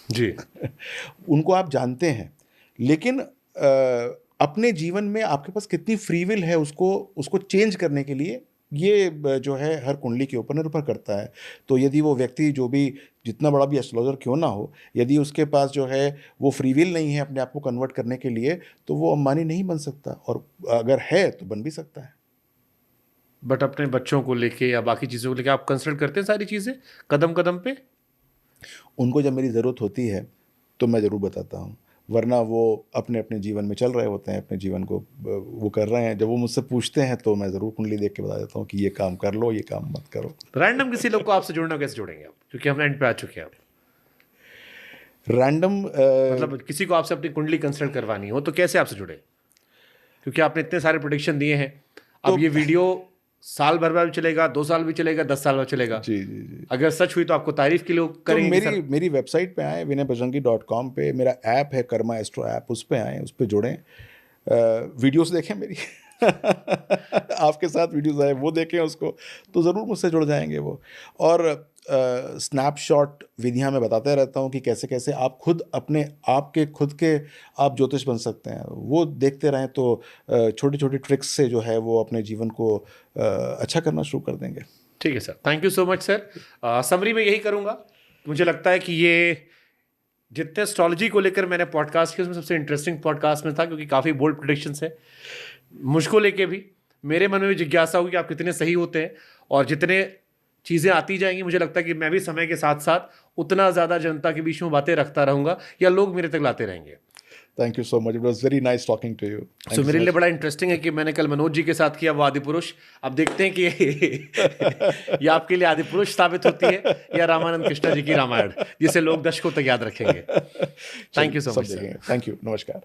जी उनको आप जानते हैं, लेकिन अपने जीवन में आपके पास कितनी फ्री विल है उसको चेंज करने के लिए, ये जो है हर कुंडली के ऊपर निर्भर करता है। तो यदि वो व्यक्ति जो भी जितना बड़ा भी एस्ट्रोलॉजर क्यों ना हो, यदि उसके पास जो है वो फ्री विल नहीं है अपने आप को कन्वर्ट करने के लिए, तो वो अंबानी नहीं बन सकता, और अगर है तो बन भी सकता है। बट अपने बच्चों को लेके या बाकी चीज़ों को लेके आप कंसिडर करते हैं सारी चीज़ें कदम कदम पे? उनको जब मेरी ज़रूरत होती है तो मैं ज़रूर बताता हूँ, वरना वो अपने अपने जीवन में चल रहे होते हैं, अपने जीवन को वो कर रहे हैं। जब वो मुझसे पूछते हैं तो मैं ज़रूर कुंडली देख के बता देता हूँ कि ये काम कर लो, ये काम मत करो। रैंडम किसी लोग को आपसे जुड़ना कैसे जुड़ेंगे आप, क्योंकि हम एंड पे आ चुके हैं अब। रैंडम मतलब किसी को आपसे अपनी कुंडली कंसल्ट करवानी हो तो कैसे आपसे जुड़े, क्योंकि आपने इतने सारे प्रेडिक्शन दिए हैं। अब ये वीडियो साल भर में भी चलेगा, 2 साल भी चलेगा, 10 साल में चलेगा। जी जी जी। अगर सच हुई तो आपको तारीफ के लोग तो करेंगे कि मेरी वेबसाइट पे आए, vinaybajangi.com पे मेरा ऐप है कर्मा एस्ट्रो ऐप, उस पे आए, उस पे जुड़ें, वीडियोस देखें मेरी आपके साथ वीडियोस आए वो देखें उसको, तो ज़रूर मुझसे जुड़ जाएंगे वो। और स्नैपशॉट विधियां मैं बताते रहता हूँ कि कैसे कैसे आप खुद अपने आप के खुद के आप ज्योतिष बन सकते हैं, वो देखते रहें तो छोटी छोटी ट्रिक्स से जो है वो अपने जीवन को अच्छा करना शुरू कर देंगे। ठीक है sir, thank you so much sir. Summary में यही करूँगा, मुझे लगता है कि ये जितने एस्ट्रोलॉजी को लेकर मैंने पॉडकास्ट किया उसमें सबसे इंटरेस्टिंग पॉडकास्ट में था, क्योंकि काफ़ी बोल्ड प्रेडिक्शंस है। मुझको लेके भी मेरे मन में भी जिज्ञासा हुई कि आप कितने सही होते हैं, और जितने चीज़ें आती जाएंगी मुझे लगता है कि मैं भी समय के साथ साथ उतना ज़्यादा जनता के बीच में बातें रखता रहूँगा, या लोग मेरे तक लाते रहेंगे। Thank you so much, it was very nice talking to you. So मेरे लिए बड़ा इंटरेस्टिंग है कि मैंने कल मनोज जी के साथ किया वो आदिपुरुष। अब देखते हैं कि ये आपके लिए आदिपुरुष साबित होती है या रामानंद कृष्णा जी की रामायण, जिसे लोग दशकों तक याद रखेंगे। Thank you so much. Thank you, नमस्कार।